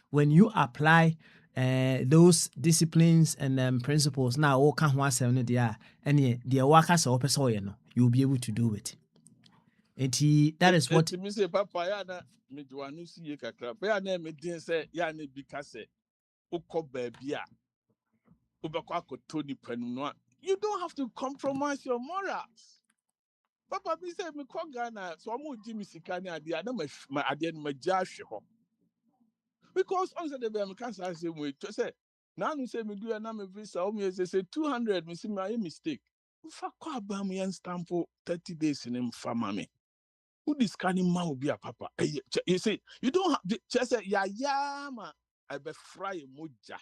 When you apply those disciplines and principles now all can one seven there and the workers or person, you'll be able to do it. And that is what me say papa ya na me do anu si ye kakra pa ya na me din say ya na bi ka say ukọ baby a ubekọ akoto ni panu no you don't have to compromise your morals. Papa bi say me kọ Ghana so mo di mi sika ni ade na ma ade no ma ja hwe ho because on say the be me can say we to say na anu say me do na me visa o me say 200 me see my mistake fa kwa ba me yan stamp 30 days in mfama me. Who is scanning ma will be a papa? You see, you don't have to just say, yeah, ma, I be fry moja.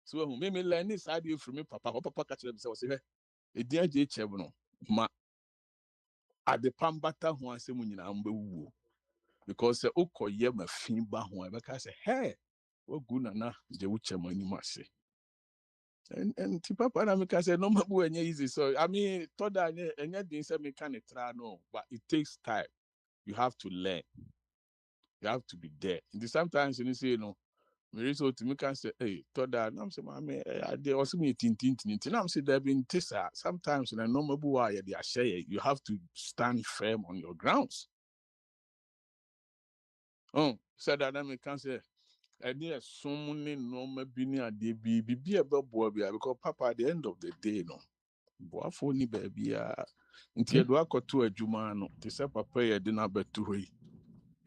So, me learn this idea from me, papa. Papa catch themselves. Say, a dear J. Chevron, ma, at the pambata who I say, when you know, because the oko ye ma fimba who I say, hey, what good na, the ucha money must say. And Papa Namika said, no more easy. So I mean, thought that and yet didn't say me can try no, but it takes time. You have to learn. You have to be there. And sometimes you say, you know, me so to me can say, hey, thought that I'm saying, I mean, there was me tin. I'm saying there been tessa. Sometimes in a normal way, they are share. You have to stand firm on your grounds. Oh, so that I can say. And yes, someone normal being a DB, be a boy, because Papa at the end of the day, no. Boy, for ni baby, until you walk to a Jumano, to say Papa, you dinner bet to he.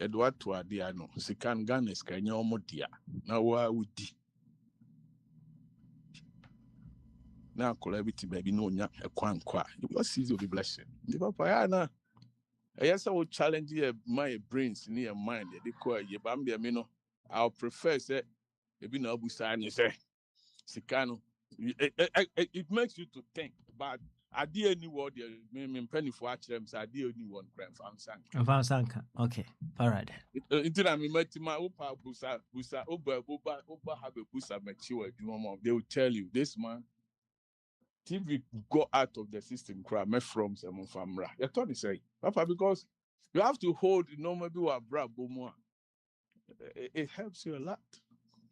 Edward to a diano, Sikan Ganes, can you almost dear? Now, why would he? Now, collaborate, baby, no, a Akwantufuo. What season will be blessing? The Papa, yes, I will challenge my brains in your mind. They call you Bambi, I'll prefer, say, maybe no Busani, say. Sikano, it makes you to think. But I did any word me penny for them. So I did only one crime for Sanka. Okay, all right. Until I met my opa busa oba have a busa mature. They will tell you this man. TV go out of the system. Crime me from some famra. You thought say, Papa, because you have to hold no maybe what bra bomo. it helps you a lot.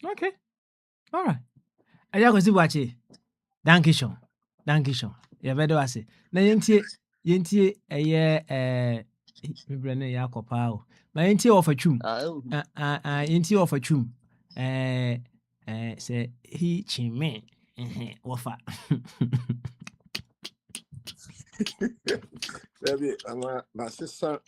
Okay. All right. Aya kwesi buache. Dankishon. Dankishon. Ya bedo ase. Na yentie me brane ya kopa o. Ma yentie of atwum. Yentie of atwum. Say he chime. Wafa. Baby, my sister,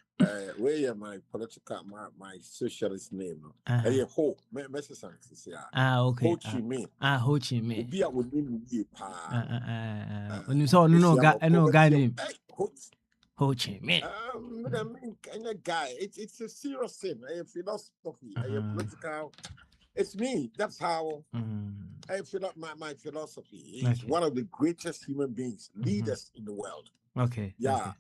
where my political, my socialist name. Hey, ho, Mrs. Okay. Ho Chi Minh. Ho Chi Minh. Obi a woni ni pa. When you saw no guy name. Ho Chi Minh. I mean, kind of guy. It's a serious thing. A philosophy, a political. It's me. That's how I feel up my philosophy. He's one of the greatest human beings, leaders in the world. Okay. Yeah. Okay.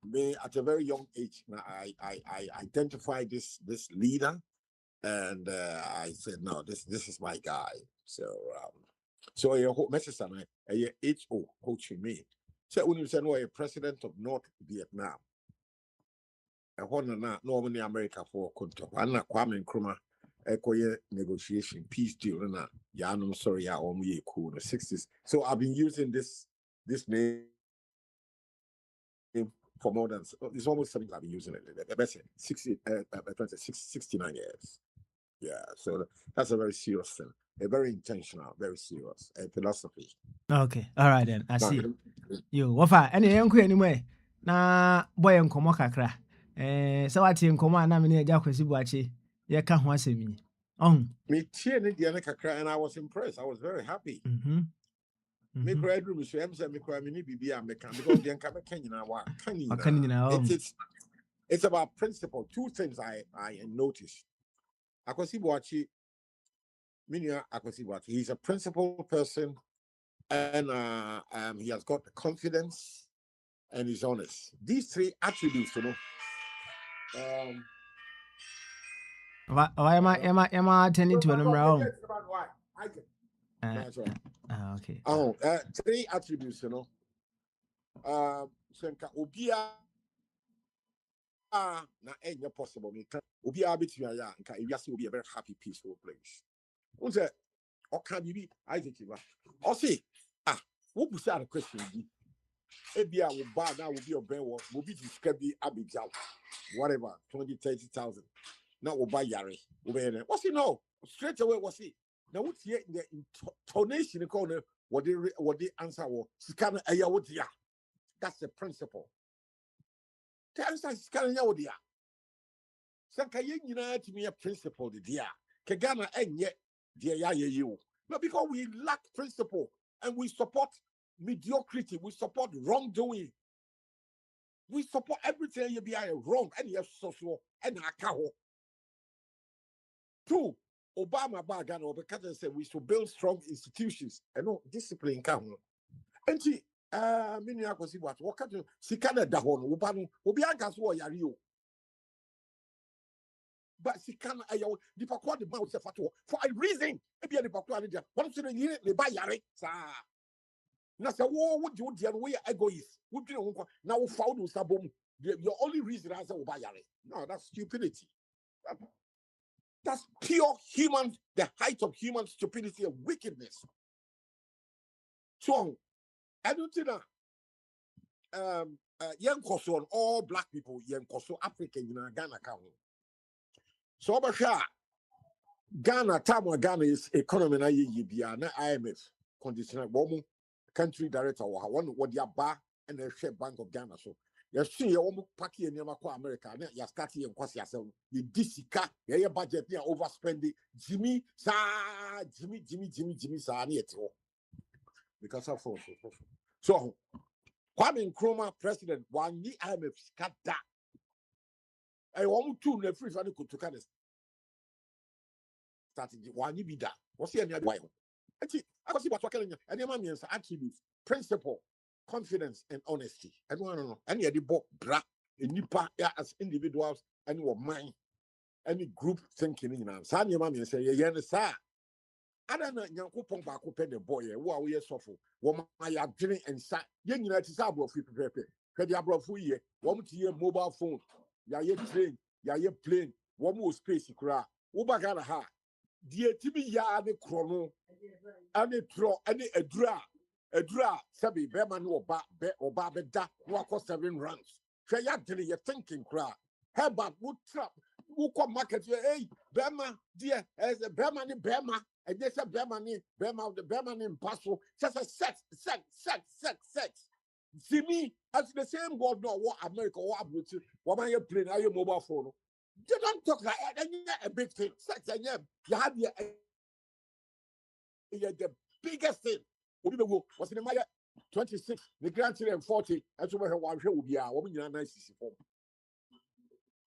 Me at a very young age, I identified this leader, and I said, no, this is my guy. So a message on a HO Ho Chi Minh. So when you say no, a president of North Vietnam. A honor normally America for Kunto. I'm not Kwame Nkrumah. Ekoye negotiation peace deal na ya no sorry ya omu cool the 60s. So I've been using this name for more than it's almost 70 I've been using it. The best 69 years. Yeah, so that's a very serious thing. A very intentional, very serious philosophy. Okay, all right then. I see. You wafa any yanku anyway. Na boy nkomo kakra. So what nkomo na me ne agya kwesi buache. Ye ka ho asemi. Me tie ne dia ne kakra and I was impressed. I was very happy. Me cry do me so am say me cry me ni bibia me kan because the nka me kan nyina wa kan nyina. It's about principle. Two things I noticed. Akwesi buache Minya Akwesi buache. He's a principled person and he has got the confidence and he's honest. These three attributes, you know. Why am I attending to them wrong? Okay. Three attributes, you know. Senka Obia na any possible me Obia between ya nka Ewiase will be a very happy, peaceful place. Who say can be I think or see what was that question? Ebia will buy now will be a brain will be described Abidjan, whatever 20,000-30,000. Now we'll buy Yari. What's he know? Straight away, what's he? Now, what's the intonation corner? What they answer was Sikana Ayawodia. That's the principle. The answer is Sikana Ayawodia. Sankayen United to me a principle, the dear. Kagana and yet, dear you. No, because we lack principle and we support mediocrity, we support wrongdoing. We support everything you be wrong and you have social and akaho. Two, Obama bagan or because said we should build strong institutions and no discipline come. And she mini akosi what to Sikana Dahon, Ubanu, Obiagas war yario. But Sikana ayo the pakwa the mouth for a reason. Maybe the pakwa the once in a year they buy yare. Now say what would you do way egoist? Would you now found sabom? Your only reason I say yare. No, that's stupidity. That's pure human, the height of human stupidity and wickedness. So, I don't think that young Koso, all black people, young Koso, African, Ghana, so, Ghana is economy na IMF conditional woman country director or one what their bar and the share Bank of Ghana. So you see your party in America, you start here and cross yourself. You disika, your budget, you overspending. Jimmy, sa because of so Kwame Nkrumah president one the IMF scatter. I want to the free for the Kutukan strategy. One you be that. What's the other way? I see what's working and the man means attributes, principle, confidence, and honesty. I don't know. Any of the book, bra, nipa as individuals, any of mind, any group thinking in us. Sanya mami say, yeah, sir. I don't know. Yanko pong back open the boy. Who are we suffer? Woman, I are drilling and sat. Young United Sabo of people. Kedi abro fu ye. One to your mobile phone. Ya ye train. Ya ye plane. One more space. Ubagana ha. Die tibi ya ne krono. Ane tro ane edra sabi bema no oba beda no akọ 7 rounds. Hwe ya dele you thinking cra. Heba wo trap wo ko market hey bema die as bema ni bema and they say bema ni impossible. Just a sex. See me as the same God no what America or Abroad. What man you playing are your mobile phone? They don't talk like a big thing. Sex and you have the biggest thing. Was in the 26, the grandchildren 40, and so one will be a woman in 94.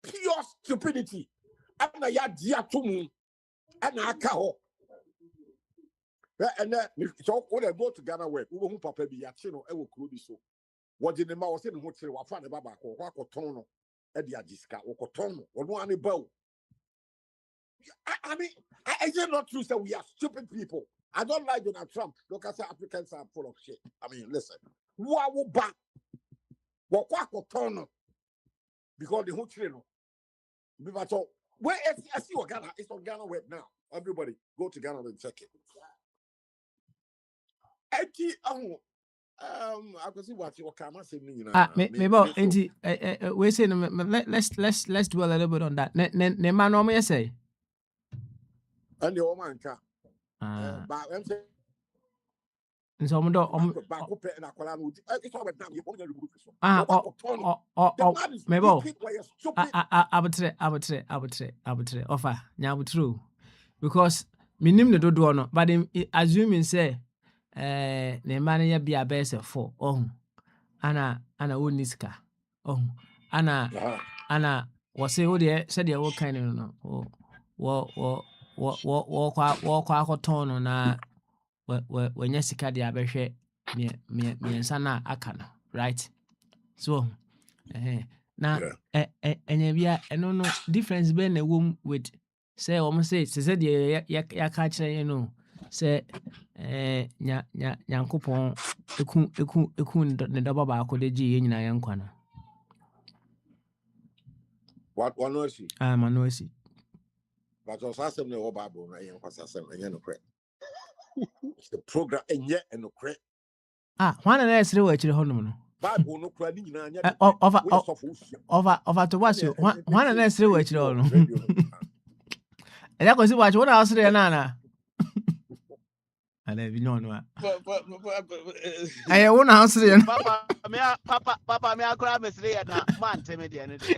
Pure stupidity. And I had Diatumu and Akaho. And so when I go to Ghana, where who papa be a chino, I will clue so. What did the mouse in what you found about Tono, Edia Disca, or Cotono, or one bow? I mean, I did not true that we are stupid people. I don't like Donald Trump. Look, I say Africans are full of shit. I mean, listen. What back? What Cotono? Because the whole chino. Where I see what Ghana, it's on Ghana web now. Everybody go to Ghana and check it. I can see what you can say. We say let's dwell a little bit on that. Ne man no me say. And the woman can. But I'm saying. So I'm do. Abutre. Offer. Nya true. Because minim ne dodo no, but assuming say ne man ya bia best 4. Oh. Ana uniska. Oh. Ana was say said the what kind no. Oh. Wo kwa na when you sika dia behwe me nsa na aka no, right? So na enya bia eno no difference be na wom with say say de ya ka kire you know say nyankopon eku ne doba ba ko de ji nyina ye nkwa no. What one was she? Manosi. But also some no Bible na yen kwasa some enya no kre. The program enye no kre. Hwana na esre wa chire honom no. Bible no kra ni nyina anya. Over to what you hwana na esre wa chire honom. Ela ko si wa chona asre na na. Ale bi no no. Aye wona asre no. Papa me akra mesre ya na man teme de ne de.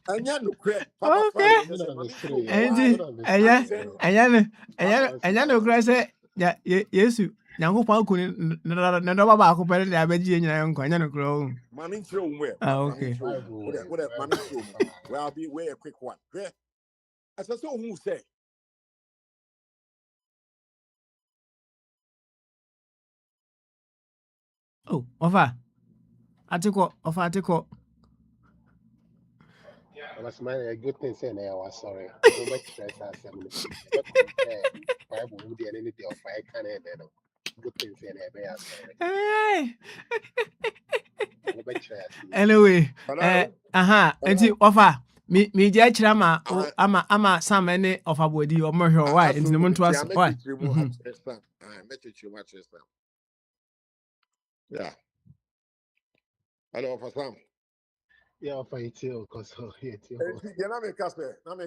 Anya no kre. Anya no kre say ya Yesu nyankopon ku ne do ba ko pere ne abaji nyina yo nkwa anya no kre o. Mami ntire onwe. Okay. What mami ntire onwe. Well, I'll be way a quick one. As I saw who say oh, offer. Atiko. I was smiling. A good thing saying I was sorry. No much stress as I'm Bible would be any day of I can't have good thing saying I sorry. Anyway, enti offer me je akira ama Sam ene of abodi o mo hwe why enti mo nto as why yeah. Hello for Sam. Yeah, for it too, because you na me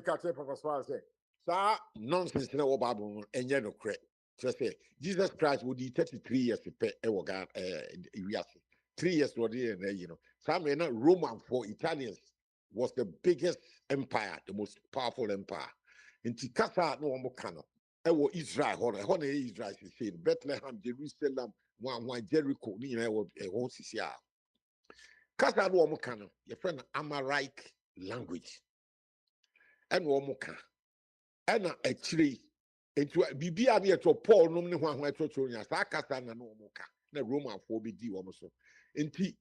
catch Professor say sa nonsense na wo Bible enye no kre. Just say Jesus Christ would 33 years pe e wo God 3 years what you know. Some Roman for Italians was the biggest empire, the most powerful empire. In Tikasa no one cano. Israel, Israel is Bethlehem, Jerusalem, one Jericho, you know, a whole CCR. Kasa no one cano, your friend Amharic language. And one can. And a tree. Into Bibia near to Paul, no one who told you, Sakasa no more. The Roman for BD almost. In T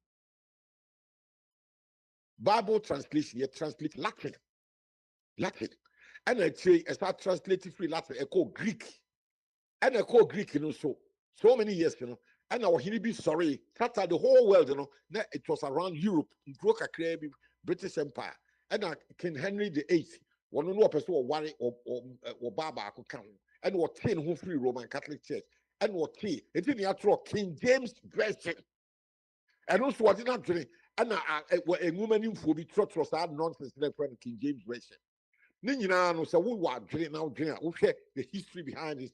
Bible translation, you translate Latin. And I say, I start translating free Latin, I call Greek. And I call Greek, you know, so many years, you know. And I will be sorry, that's the whole world, you know. It was around Europe, British Empire. and King Henry VIII, one no person or worry or Baba could come, and what 10 who free Roman Catholic Church, and what tea, it's in the actual King James version. And also, what did not drink, and a woman in for be trust nonsense in the King James version. Nina no say we were drinking now, drink, okay, the history behind this.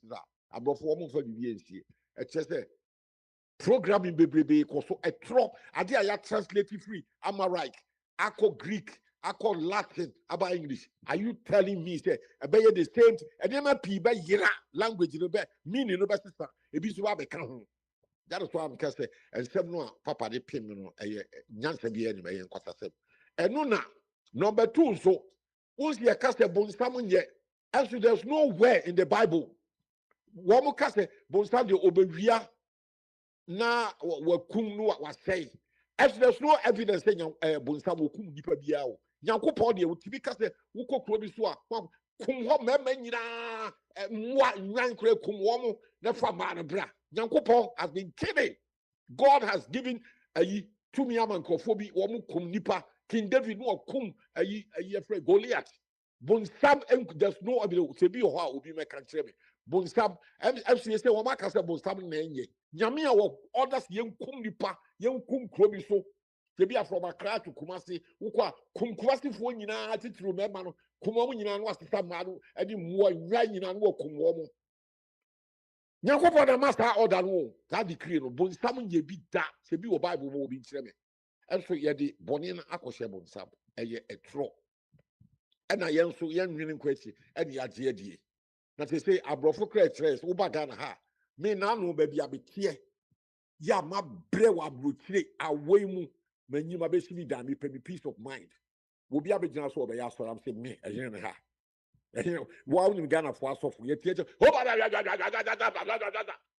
I'm not for the BNC. It's just a programming baby, because so a trop, I did I translate free. Am I right? I call Greek, I call Latin, about English. Are you telling me, say, I bet you the same, and then my people, language, meaning, no better, a bit of a count. That is why I'm saying, and some no, Papa, the pin, Nancy be anyway, and what I said. And no, number 2, so. Once you cast a bonsam yet, and so there's nowhere in the Bible. One more cast a bonsam the obevia na wakum no was say. As there's no evidence saying bonsam wakum nipa biao. Yankopon de wotibi cast a wuko krobi so a kum ho mema nyina mwa nyan kre kum wo na fa ma na bra. Yankopon has been kidding. God has given a to me amankofobi wo kum nipa. King David no kum afraid Goliath. Bonsam there's no evidence. Se bi ho a obi me kan kire me. Bonsam FCA say wo maka say bonsam na enye. Nyame a wo orders yen kum nipa, yen kum krobi so. Se bi from Accra to Kumasi, wo kwa kum Kumasi fo nyina titru mema no. Kum wo nyina no asesa ma no, e di mo nwa nyina no kum wo mo. Nyankopon na master order no. That decree no bonsam nye bi da. Se bi wo Bible mo obi kire me. And so ye di bonin akoshe bonsam eye etro and I so yan winning question and ya die na te say abrofo kra tres wo baga na ha me na no ba bia betie ya ma bre wa brotire awai mu manyima be sibi da me pe peace of mind wo bia be gina so obe ya so am say me ejen na ha wa unim Ghana for asofo ye tie o ba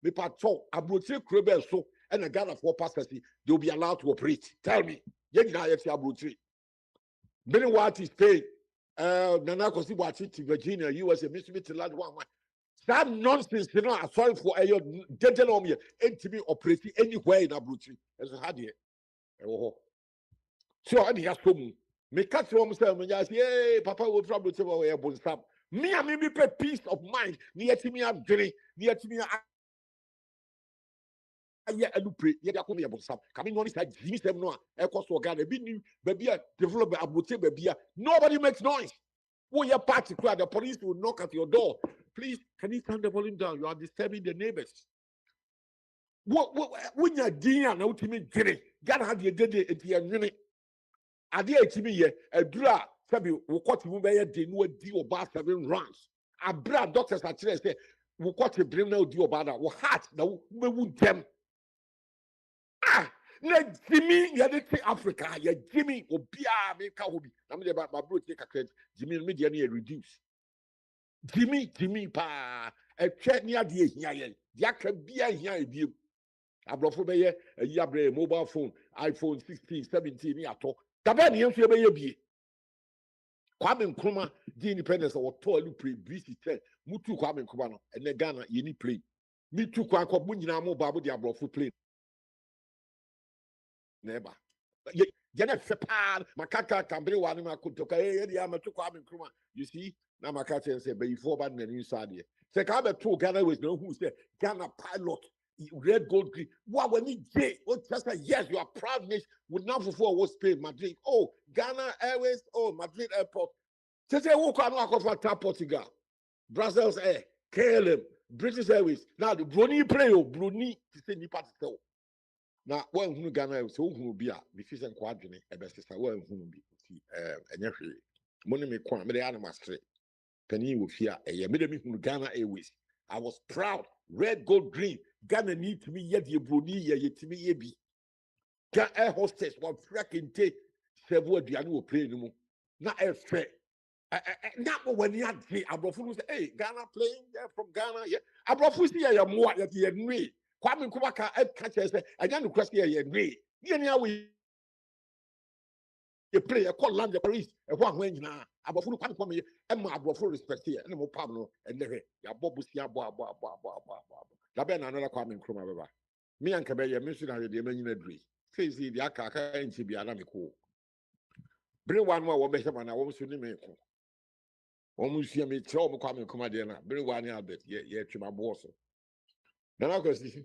me patcho abrotire kro be so and a Ghana for pastors they'll be allowed to operate. Tell me, Billy Watt is paid. Nana Kosi Wachi, Virginia, USA, Mississippi, Lad one. That nonsense, you know, sorry for a gentleman and to be operating anywhere in Abrutri. As a had here. So I have some. Me catch home say, "Hey, Papa will trouble to our bonsam." Me and me be peace of mind. Near to me, I'm drinking. Near to me, yeah, I do pray. Yeah, come here, bonsam. Coming on is like Jimmy Semnoa. Echoes to Ghana. Be baby, develop a Abrutri baby. Nobody makes noise. When your party crowd, the police will knock at your door. Please, can you turn the volume down? You are disturbing the neighbors. When you're doing now to me, God had your day at your minute. I dare to me, a draw, Sabi, will cut you by a day, no deal about 7 rounds. A brand doctors are say, will cut a brim no deal about that, will heart, no, we won't them. Ah, let Jimmy, you had Africa, yeah, Jimmy, or Bia, make a hobby. I'm about my brother, take a credit, Jimmy, media reduce. Jimmy, pa, a chat near the here, Yaka Bia here, you. I brought for a year, mobile phone, iPhone 16, 17, yeah, talk. Tabani yẹn fẹ́ bẹ́yẹ bíi Kwame Nkrumah di independence ọwọ́ tọ́ọ̀lù play BC 10 mutu Kwame Nkrumah no ẹnẹ Ghana yẹn ni play mi tu kwan kọ mu nyinaa mu baabu di aborɔfo play n'ẹba yẹn ẹfẹ paa makaka kambere wa ni ma kotoka yẹ di ama tu Kwame Nkrumah you see na maka kyerɛ sɛ bɛyifo ɔba nani nso adeɛ sɛ kaa bɛ to Ghana ways na ohun sɛ Ghana pilot. Red, gold, green. Wow, when you say, oh, just like, yes, you are proud nation. Would now for was Spain, Madrid. Oh, Ghana Airways. Oh, Madrid Airport. Say, who can walk for Portugal, Brussels Air, KLM, British Airways. Now the Bruni play, oh, Bruni to say ni part so. Now, when who Ghana so who be a the fish and quadrant, a best sister, when who be and every money me quan, me animal straight. Penny with here, a year, me Ghana Airways. I was proud. Red, gold, green. Ghana need to me yet ye bruni ye to me ye be. Ghana air hostess one fracking take several dianu play no more. Not air fair. Not when you had the Abrofu say, hey, Ghana playing there from Ghana. Yeah, Abrofu see ya more yet ye agree. Kwame Nkrumah catch us. I don't question ye agree. Yeah, we play a call land the Paris. A one when now Abrofu can't come here. And my Abrofu respect here. And more Pablo and the ya Bobusia boa. Dabe na another Kwame Nkrumah baba. Me and Kabaya mentioned how the men agree. Say the Akaka and Tibiana Miko. Bring one more woman, and I won't see me. Almost see me tell me come and come again. Bring one Albert, yeah, to my boss. Then I can see,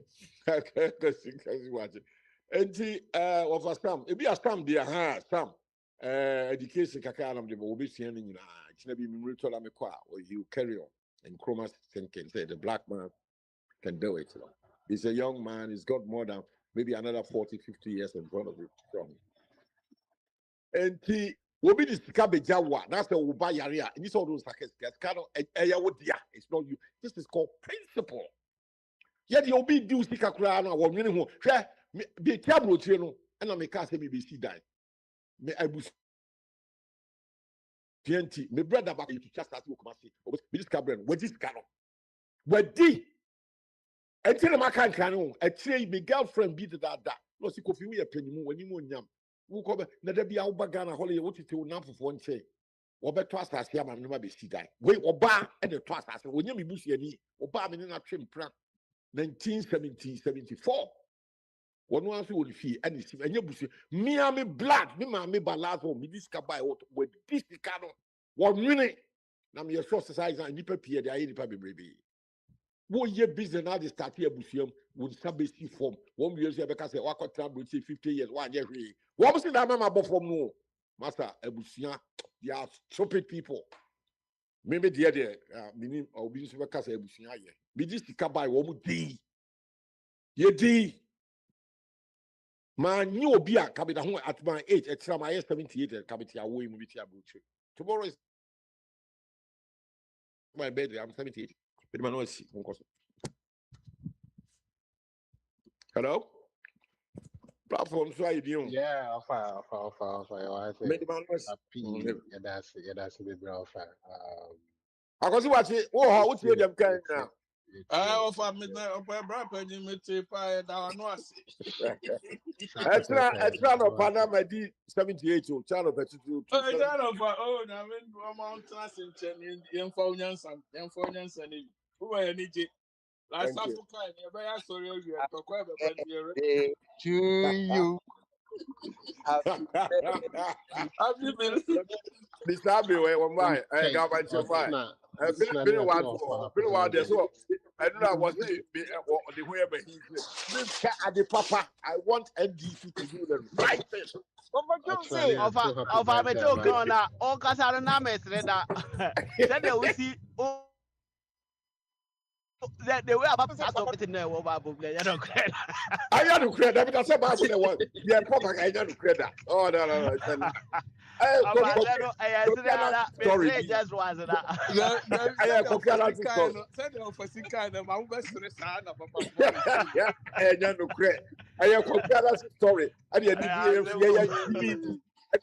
watch it. And see, of a stamp, it be a stamp, dear, stamp. Education Kakanam, the Bobisian, it's never been returned on the car, or you carry on. And Chromas can say the black man can do it. He's a young man, he's got more than maybe another 40, 50 years in front of him. And he will be this Kabejawa, that's the Uba Yaria, and this all those like it's not you. This is called principle. Yet you'll be due Sikakran or minimum. Be terrible, you know, and I make us BBC die. Me I was PNT, my brother back to just as you come see. This cabin, what is canon? What D? I tell him I can't canon. I say my girlfriend beat that. No, see, coffee me a penny when you want yam. Who come, never be out bagana holiday, what you tell now for one say. Or better trust us here, man, never be see die. Wait, or bar and the trust us when you be bussy any, or bar me in a trim prank 1974. One was would fee and you bussy. Me, I'm a black, me, my balazo, me this cabai, with this cano. 1 minute. Now, me a short size and nipper peer, the idea baby. 1 year business now, they start here, museum, would subsist form. 1 year, because I walk out 50 years, 1 year. What was it that I'm about from no? Master, Ebusia, they are stupid people. Maybe the other, meaning, or business workers, Ebusia, be this to come by 1 day. Ye day. Man, you will be a cabin at my age, extra my 78 and cabin away with your butcher. Tomorrow is my birthday, I'm 78. But man, see. Hello? Platform, so I do. Yeah, offer. I think happy. Yeah, that's a bit offer. I can see what it. Oh, what's your damn kind now? I offer me the brap and you may take fire down. No, I see. Extra no Panama D 78 to channel 32. Oh, now I'm on class in young Fonians and who are any last Africa, never sorry, you are talking To you. Happy birthday. This Abbey, where my I got my child. Been a while there. So I don't know what the whoever he's at the papa. I want NDC to do the right thing. Of a joke on all Casarana Mesreda. Then they will see. That they were about to stop it in there. I don't credit. I got to credit because about the one. Yeah, papa, I got to credit. Oh, no. Sorry, just was that. I have a story. I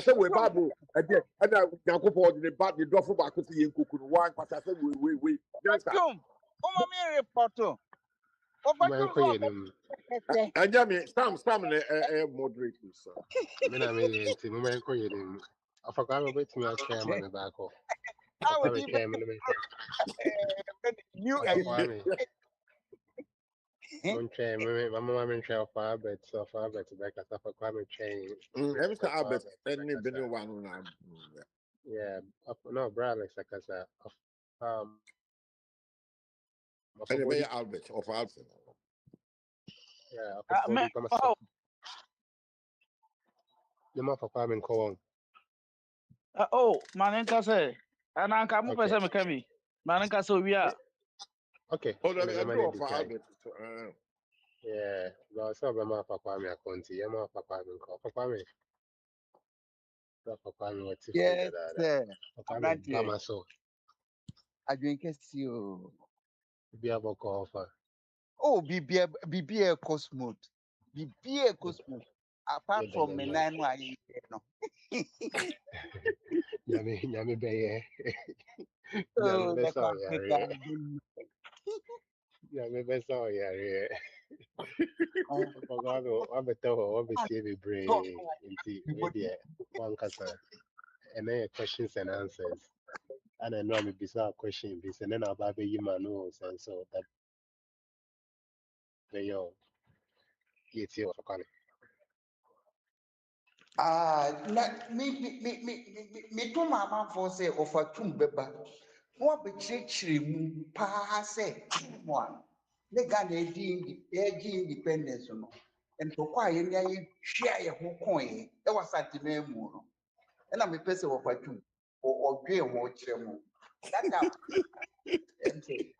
said, we're Babu, and now go for the back, the door for back to see you cook one, but I said, we. And Jamie, some moderate, sir. I mean, I forgot about me. I came on the back of. You my mom and child for Albert, so for Albert to back us up for climate change. Every time Albert, been one. Yeah, no, brother, like I said, anyway, Albert of Albert. Yeah, the month of farming call. Oh, Manenka say, and I come up as a Kemi. Manenka, so we are. Okay. Hold on, for Albert. Yeah, but some of them are Papa me a conti. I'm a Papa me call. Papa me. Papa me what? Yes, sir. Papa me Pamaso. I drink you. Be a book offer. Oh, be a cosmode. Be a cosmode. Apart from me, nine one, no. Yami Baye. Oh, that's all. Yeah, maybe so. Yeah. I forgot. I'm a total. I'm a TV brain. Maybe one casa. And then questions and answers. And I know I'm a bizarre question. And then I'll be you knows and so that they all. It's your calling. Na me to mama for say of a tomb beba. What be chiri mu pa say one. The Ghana independence no. And to quiet near share who coin. That was at the name. And I'm a person of a tomb or dream watch them. That time, and say,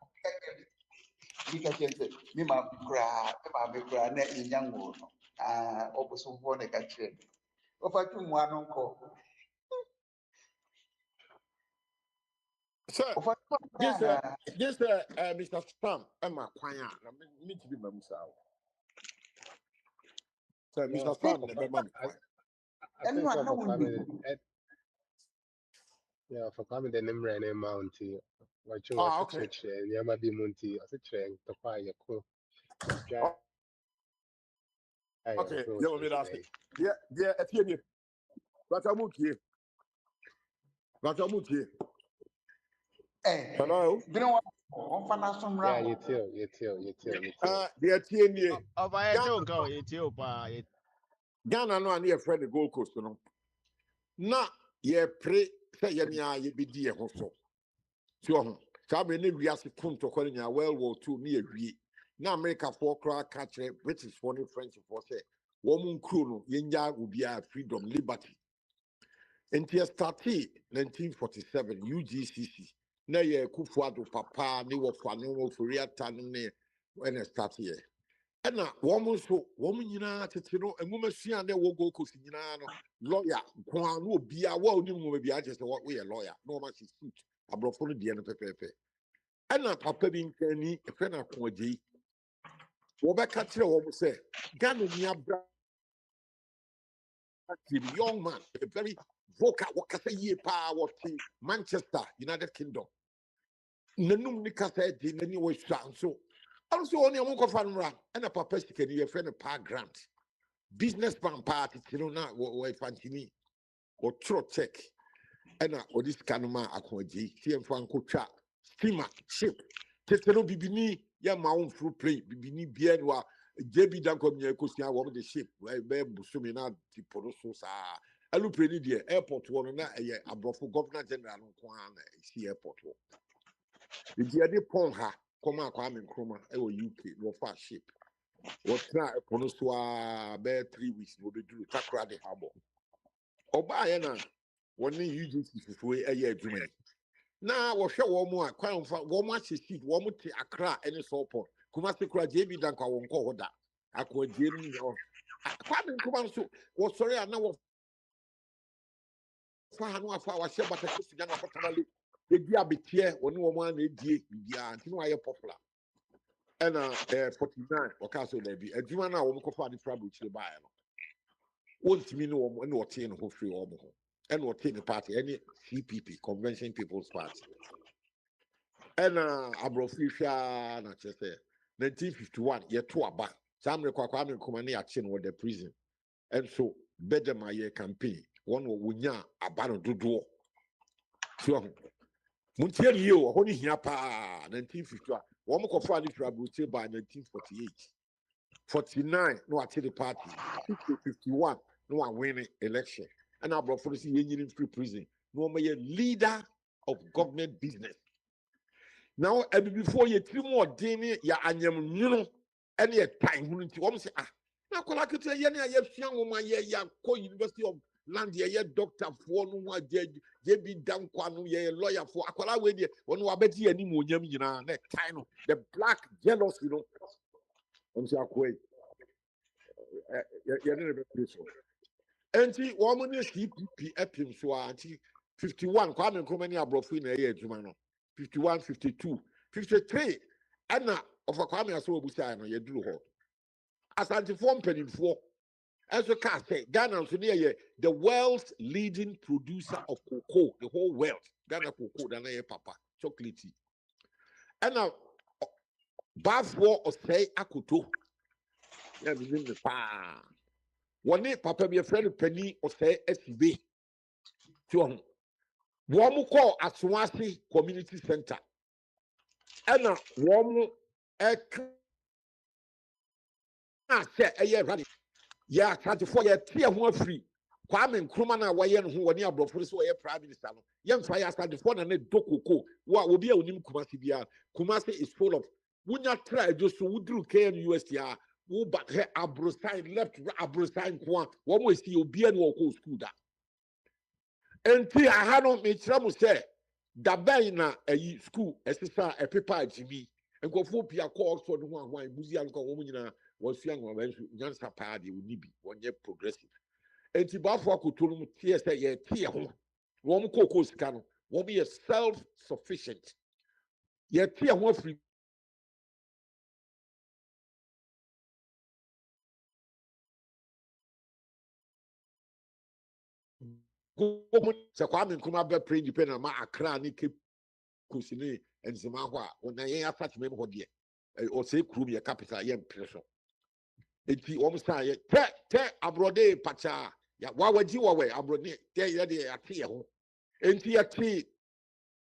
because me ma cry, net in young woman. Opposite one a catcher. Of a tomb one uncle. Sir, Of a this Mr. Spam, Emma Quanya, me to be Mamsa. Sir, No, Mr. Spam, never mammy. I think so for coming. Yeah, for coming the name and mounty. What you was Ah, a okay. church and Yamabi Munti as a train to fire cool. Dry. Okay, you want me to ask it? Yeah, at you. But I'm okay. Hello? Yeah, you tell. They're TNA. Of I don't go, it's you by Ghana no ani friend the Gold Coast no. Na ye pre say ye nya ye be die ho so. So ho. Sa me ne wiase kum to kwani nya World War II ne awie. Na America for kra catch British for ne French for say wo mun kru no ye nya obia freedom liberty. Enti started 1947 UGCC. Na ye Kufuado papa ne wo fa no wo Foriata ne when started. Ena woman so woman nyina tete no enwoma sua na wo go kosi nyina no lawyer kwa no obia wa oni nwoma bia je se wo ye lawyer no ma suit abrofo no de no pepepe ena papa bi nkani e fe na ko agyi wo be ka kire wo se Ghana ni abra young man a very vocal what ka say ye pa what Manchester United Kingdom nanum ni ka say di nani wo sua so also on your monko fanra and a papa can you friend a park grant businessman party na wo fantini or tro check and or this kanuma akwaji tm fanko twa steamer ship tetero bibini ya maun through play bibini bienwa JB danko mi ekosia wo the ship be busumi na tiporo so sa alu preni de airport wo na eye abrofo governor general no kwa na isi airport wo the dia pon ha come Kwame Nkrumah UK no far ship what na ponoswa be 3 weeks no be do takra de harbor oba ye na woni UGC fufu eye adwuma na wo hwe wo mu a kwan fa wo mu ache sheet wo mu te Accra any support kuma se kura JB dan kwa won ko hoda akwa jenu no Kwame Nkrumah so wo sori ana wo fa hanu afa wa hye bata kusu jana fatamale edi abetie woni wo mu na edie bibia ntino aye popular and 49 okay so there be adwuma na wo mkofa ni trouble chire bae no wontimi no wo no wote no ho free wo ho and wote the party any CPP Convention People's Party and abrofisha na chese 1951 ye to aba samre kwa Kwame Nkrumah na ya no the prison and so bedema ye campaign one wo wonya aba no dodo so muntie ye o ho ni hia pa 1951 one ko fa ni trouble chire by 1948 49 no at the party 51 no one winning election and our brother see yin free prison no me leader of government business now before you 3 more day ya anyam nyuno and your time nti wo say na kola kete ye na ye fia nwoma ye ya ko University of Land ye doctor for no wa je bi dankwa no ye lawyer for akola we de won wa beti anim onyam nyina na time no the black jealousy no say akoy you didn't be so. Enti woman is CPP epim so anti 51 Kwame Nkrumah ni abrofo na ye adwuma no 51 52 53 ana of Kwame aso obusa no ye duru ho asante form penifo also can say Ghana so near the world's leading producer of cocoa the whole world Ghana cocoa than a papa chocolate and now bafo or say akoto ya bi me pa one papa be a friend penny or say SB to one call Aswasi Community Center and one say a year running. Yeah, 34 year 1 free Kwame Nkrumah na waye no ho woni abrofo so waye prime minister no yem fa ya start for na ne dokoko wa obi a onim Kumasi bia Kumasi is full of wunya try just wudru KNUST wo ba he abrosign left abrosign kwa wo mo si obi a no ko school da enti aha no me kira mo say da ban na ayi school esisa epepa ajimi nkofo pia ko Oxford ho ahwan buzia nko wo nyina wo sua nwa nyansa pa de oni bi wonye progressive enti bafo akoto no tie say ye tie ho wo mo kokko sika no wo be self sufficient ye tie ho afri se Kwame Nkrumah be pre independent ma Accra ni Cape Coast ni enzima ho a ona yen attach me ho de o say krum ye capital ye impression enti wo mo say ye te abrode pacha ya waji we abrode te ye de atie ho enti ye ti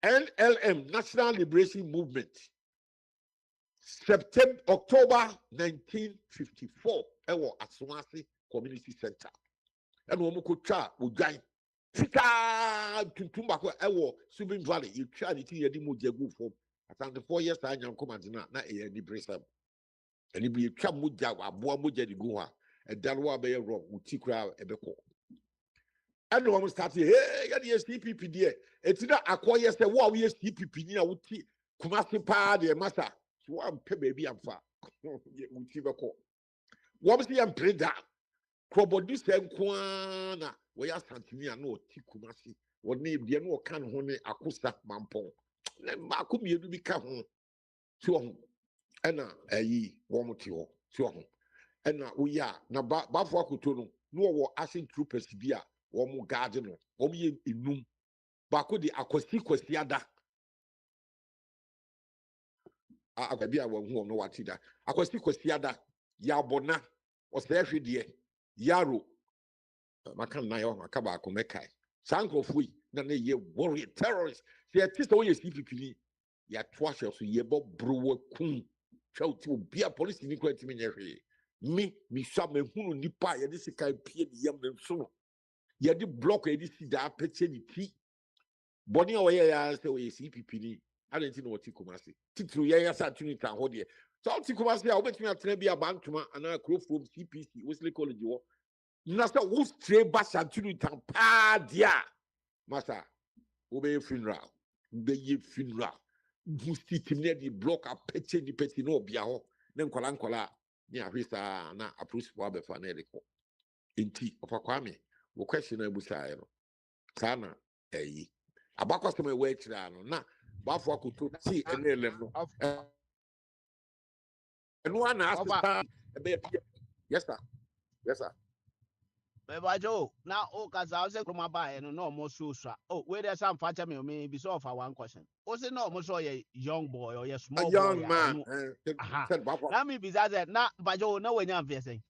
NLM National Liberation Movement October 1954 ewo Aswasi Community Center and wo mo ko twa odwan fika tuntumba ko ewo Subin Valley you try the thing mo jagu form at the 4 years I am command na e ni bresam and be twa mo jagu aboa mo jadi go ha e dalwa be wrong uti kra ebeko and wo mo start hey ya the CPP there etina akoye se wo we CPP ni a wuti Kumasi pa de masa so am pe baby amfa uti beko wo mo se am preda Krobodi senkwa na we ya santini ano ti Kumasi woni de no kan ho ne akosa mampon na ma ko miedu bi ka ho so ho ena ayi wo mo ti ho so ho ena wo ya na bafo akoto no wo asin troopers bi a wo mo guard no wo mo ye enum ba ko di akwasi ada agabi a wo hu no wati da akwasi ada ya bona o se hwede yaro makan na yo akaba ko mekai sankrofui na ne ye warrior terrorists se tista wo ye CPP ni ya toahwe so ye bo browo kun twauti obi a police ni kwati me nyehwe mi sha me hunu nipa ye de sika pie de yam dem so no ye de block ye de sida peche ni ti boni o ye ya se wo ye CPP ni adenti no woti Kumasi titru ye ya sa tuni tan ho de so woti Kumasi a obetumi atena bi abantuma ana krofom CPC Wesley College wo nasa wo stray basha tunu tan pa dia masa wo be funeral busti timne di block a peche di peti no bia ho ne nkola ni ahwesa na approach for be fa na eleko enti ofa Kwame wo question na busa no kana eyi abakwa me we kira no na bafo akoto ti NLM no eno ana asista be yes sir Joe, now oh cause from my buy and no more so. Oh, where there's some father me be so for one question. Was it no more so a young boy or a small young man let me be that now Bajo no when you're facing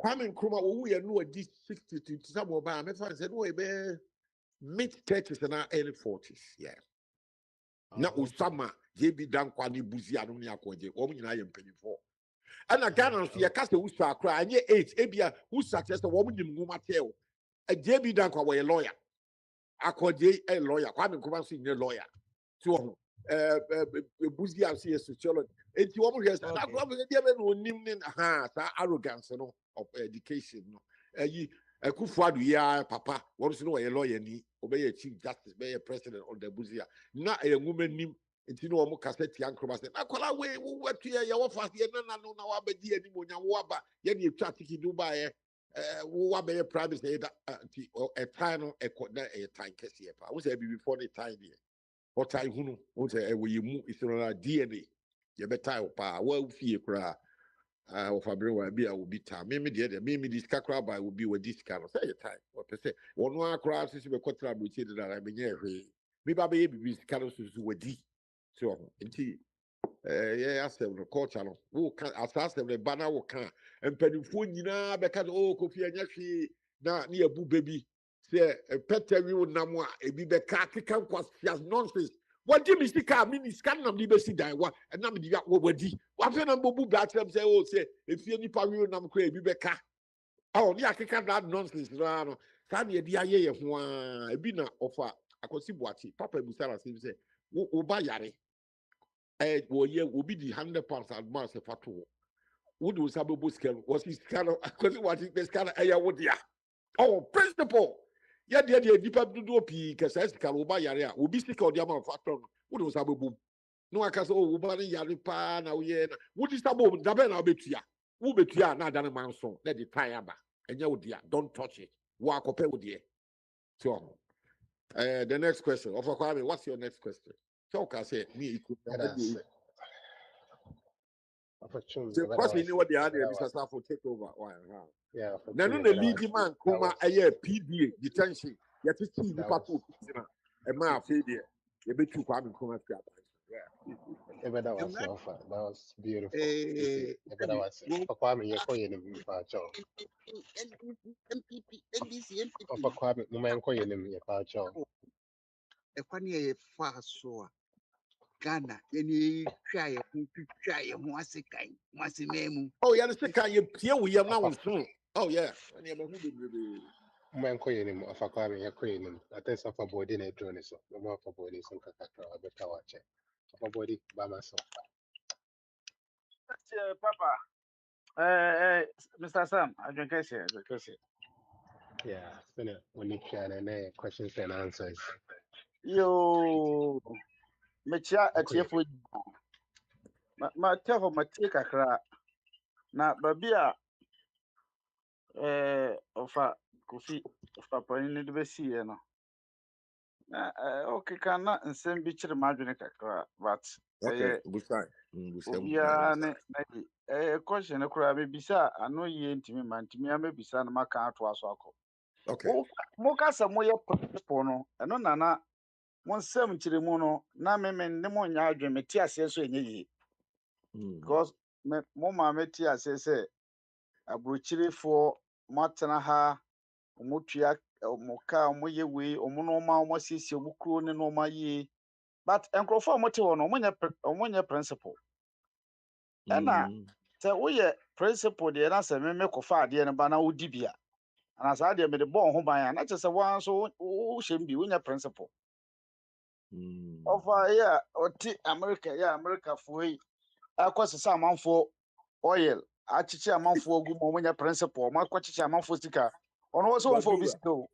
Kwame Nkrumah wo ye no adi 60 to some oba me fa said no be mid 30s and early 40s yeah na Osama JB Dankwa ni buzia no ni akoje wo nyina ye mpanifo ana Ghana so ye kase wusu akra anye 8 ebia wusu atese wo nim nguma teo JB Dankwa wo ye lawyer akoje a lawyer Kwame Nkrumah so nye lawyer so ho buzia so ye sociology enti wo mo hwe sa akwa be dia be no nim ni sa arrogance no of education no Akwantufuo ya papa wo so no wo ye lawyer ni obey chief justice be president of the buzia na enwuma nim enti no mo kaseti Nkrumah say akola we watu ye wo fa ye na wa bedi ani mo nya wo aba ye na etwa tiki Dubai wo wa be private say that a time no e time kese ye pa wo say be before the time there what time hunu wo say we mu isoro DNA ye be time pa wa fie kura of February be a will be time. Maybe this kakra by will be with this kind of say time. What to say? One crowd is a quarter which is that I mean, maybe be kind of with D. So, yeah, I said the culture. Who can assess the banner will can and Penifuna because Kofi and Yashi na near boo baby. Say a pet you namwa a be the kaki can cause nonsense. What do you mean? Is can of liberty die? What and now the what di? What number boo batch them say, if you any power, I'm crazy, be back. Oh, yeah, I can't that nonsense. Sani di aye ye ho a ebi na ofa akosi buachi papa busara say wo ba yare wo ye obi di 100 pounds advance fato wo do sabe bo scale was his scale akosi what is the scale aya wo dia oh principle ya dia dipa dudu opi kesa scale wo ba yare a obi sika odi ama fato wo do sabe bo no aka so wo ba yare pa na wo ye na wo di sabe da be na obetua wo betua na ada na manso na di time aba enya wo dia don't touch it wo akope wo dia. So, the next question. Of Kwame, what's your next question? So, can say me. The question you know what they are. Mr. Safo take over. Yeah. Now, the lead man come a year PDA detention. Yet it's see the patrol. A man failure. You bet you Kwame come at that. That was beautiful. That was Kwame, you're calling him Pacho. Kwame, no man calling him Pacho. Ekwani fa so a Ghana any try ho asekan mo asememu. Oh yeah, the can you hear we have now soon. Oh yeah. Man calling him Kwame, you're calling him. I think some for body in a drone so no more for body some kakra better watch it. For body by myself. Papa, Mr. Sam, I can catch it. Yeah, so when you share any questions and answers. Yo, Mecha at your foot. Ma tell my take a crack. Now, Babia, of a coffee, of a pony to be seen, you know. Okay, cannot and send bitch the margin but Okay, a question a crab bisa. I know ye ain't me, man. To me, I may be son of my car to us. Okay. Moka some way up pono, and no nana. 170 mono, na me nya adwen meti ase so enye yi. Because me mo ma meti ase se abrochirefo matena ha omotua omoka omoye we omono ma omosisi omukro ne no ma yi. But enkrofo omote wo no omonye principle. Ena se wo ye principle de na se me kofa ade ne ba na wodi bia. Ana sa ade me de bo ho ban na chese wan so wo hyem bi wo nya principle. Over here, America, America for akwasisa amanfo oil, achichi amanfo ogu mo principle, ma kwachichi amanfo sika. Ono so onfo obi sika o.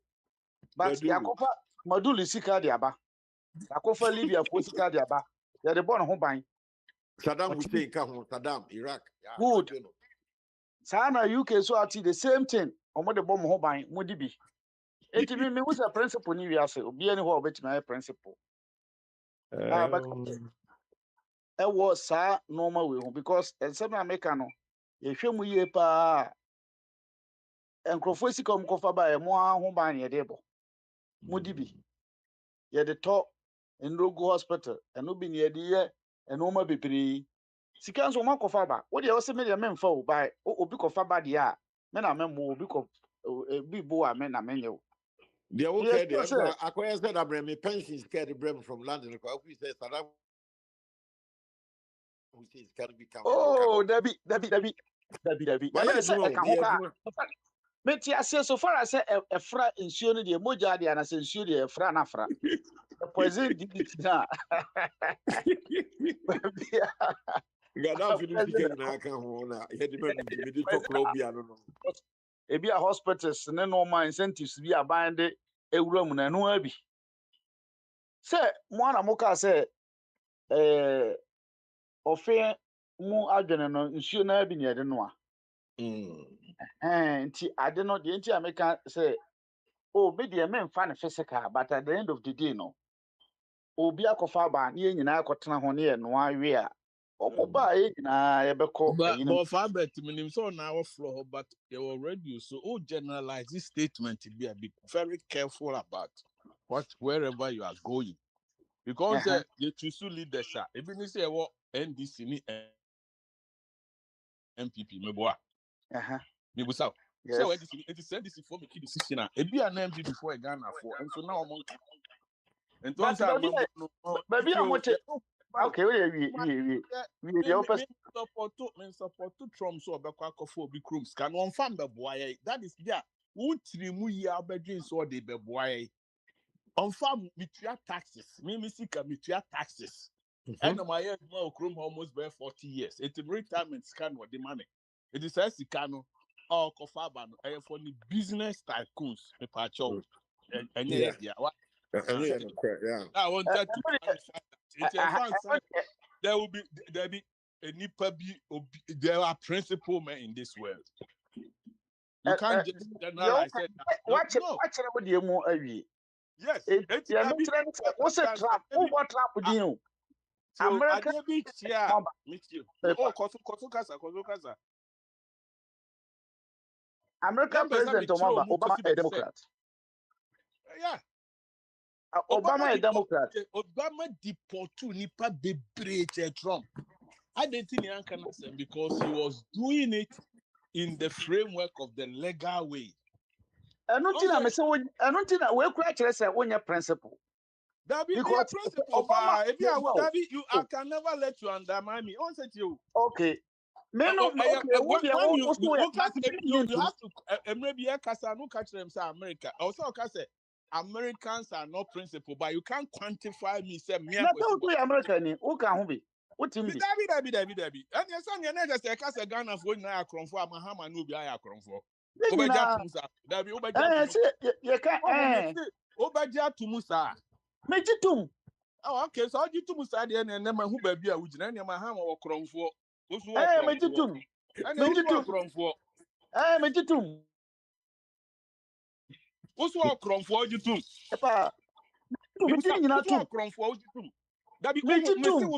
But yakofa maduli sika de aba. Yakofa Libya fo sika de aba. Ya de bon ho ban. Saddam Hussein ka ho Saddam Iraq. Good. Sana UK so ati the same thing. Omo de bom ho ban, mo di bi. Enti me who say principle ni wi ase, obi ani ho obeti na principle. But was normal way because some American no mu ye pa enkrofo sika omkofa ba e mo ho ban ye debo mo dibi ye de to enrogo hospital eno bi ne ye de ye eno ma bebiri sika nso ma kofa ba wo de wo se me de memfa o ba obi kofa ba de a me na me mo obi ko bi bo a me na me nye o they okay there akoya said that me pension scared the brem from London because we say Saddam Hussein can become Debbie. Meti ase so far as a fra nsuo no de moja de anase nsuo de fra na fra. The poison did na. Gada finish the na aka ho na he de me de to Colombia no. E bi a hospitals ne normal incentives bi aban de ewura mu na no abi. Se mo na mo ka se ofe mu adwene no nsuo na abi ne de no a. Nti ade no de nti America say be de me mfa ne physical but at the end of the day no obi akofa ba na nyina akotena ho ne no awe a omo ba nyina ye beko but for bet minim so na our floor but you already so generalize this statement to be very careful about wherever you are going because you choose leaders even if say what NDC ni MPP meboa mebusa so it is NDC for me decision e bia na MPP before Ghana for and so now among and don't say baby okay we support Trump so obekwa kofo obi krums can one fan be boy that is there Utrimu ya bedrin so de beboy. On farm mitua taxes. Me sika mitua taxes. And my head now chrome almost by 40 years. It's a retirement scan what the money. It is a sicano or cofaban for the business tycoons, the pacho. And yeah, what? Yeah. I wanted to clarify that. It's a fan. There be a nipa there are principal men in this world. You can't just generalize it. Watch what you more awi. Yes. Yeah, what's a trap? What trap would you? So America. Oh, Kosu. American President Obama a Democrat. Yeah. Obama a Democrat. Obama deported nipa bebree Trump. I didn't think because he was doing it in the framework of the legal way. I don't think we say when your principle. That be your principle. Obama, I can never let you undermine me. On you. Okay. You have to maybe catch them say America. Also, say Americans are not principle, but you can't quantify me. Say me. American. Who can be? What team? Dabi. And your son, you're just a cast of Ghana for now. Akwantufuo, Mahama, no be Akwantufuo. Obaja Tumusa. Dabi Obaja. You can't. Obaja Tumusa. Mejitum. Oh, okay. So you Tumusa there, and then my who baby a ujina, and Mahama or Akwantufuo. Mejitum. Mejitum. What's what Akwantufuo Jitum? Epa. Mejitum. Akwantufuo Jitum. Dabi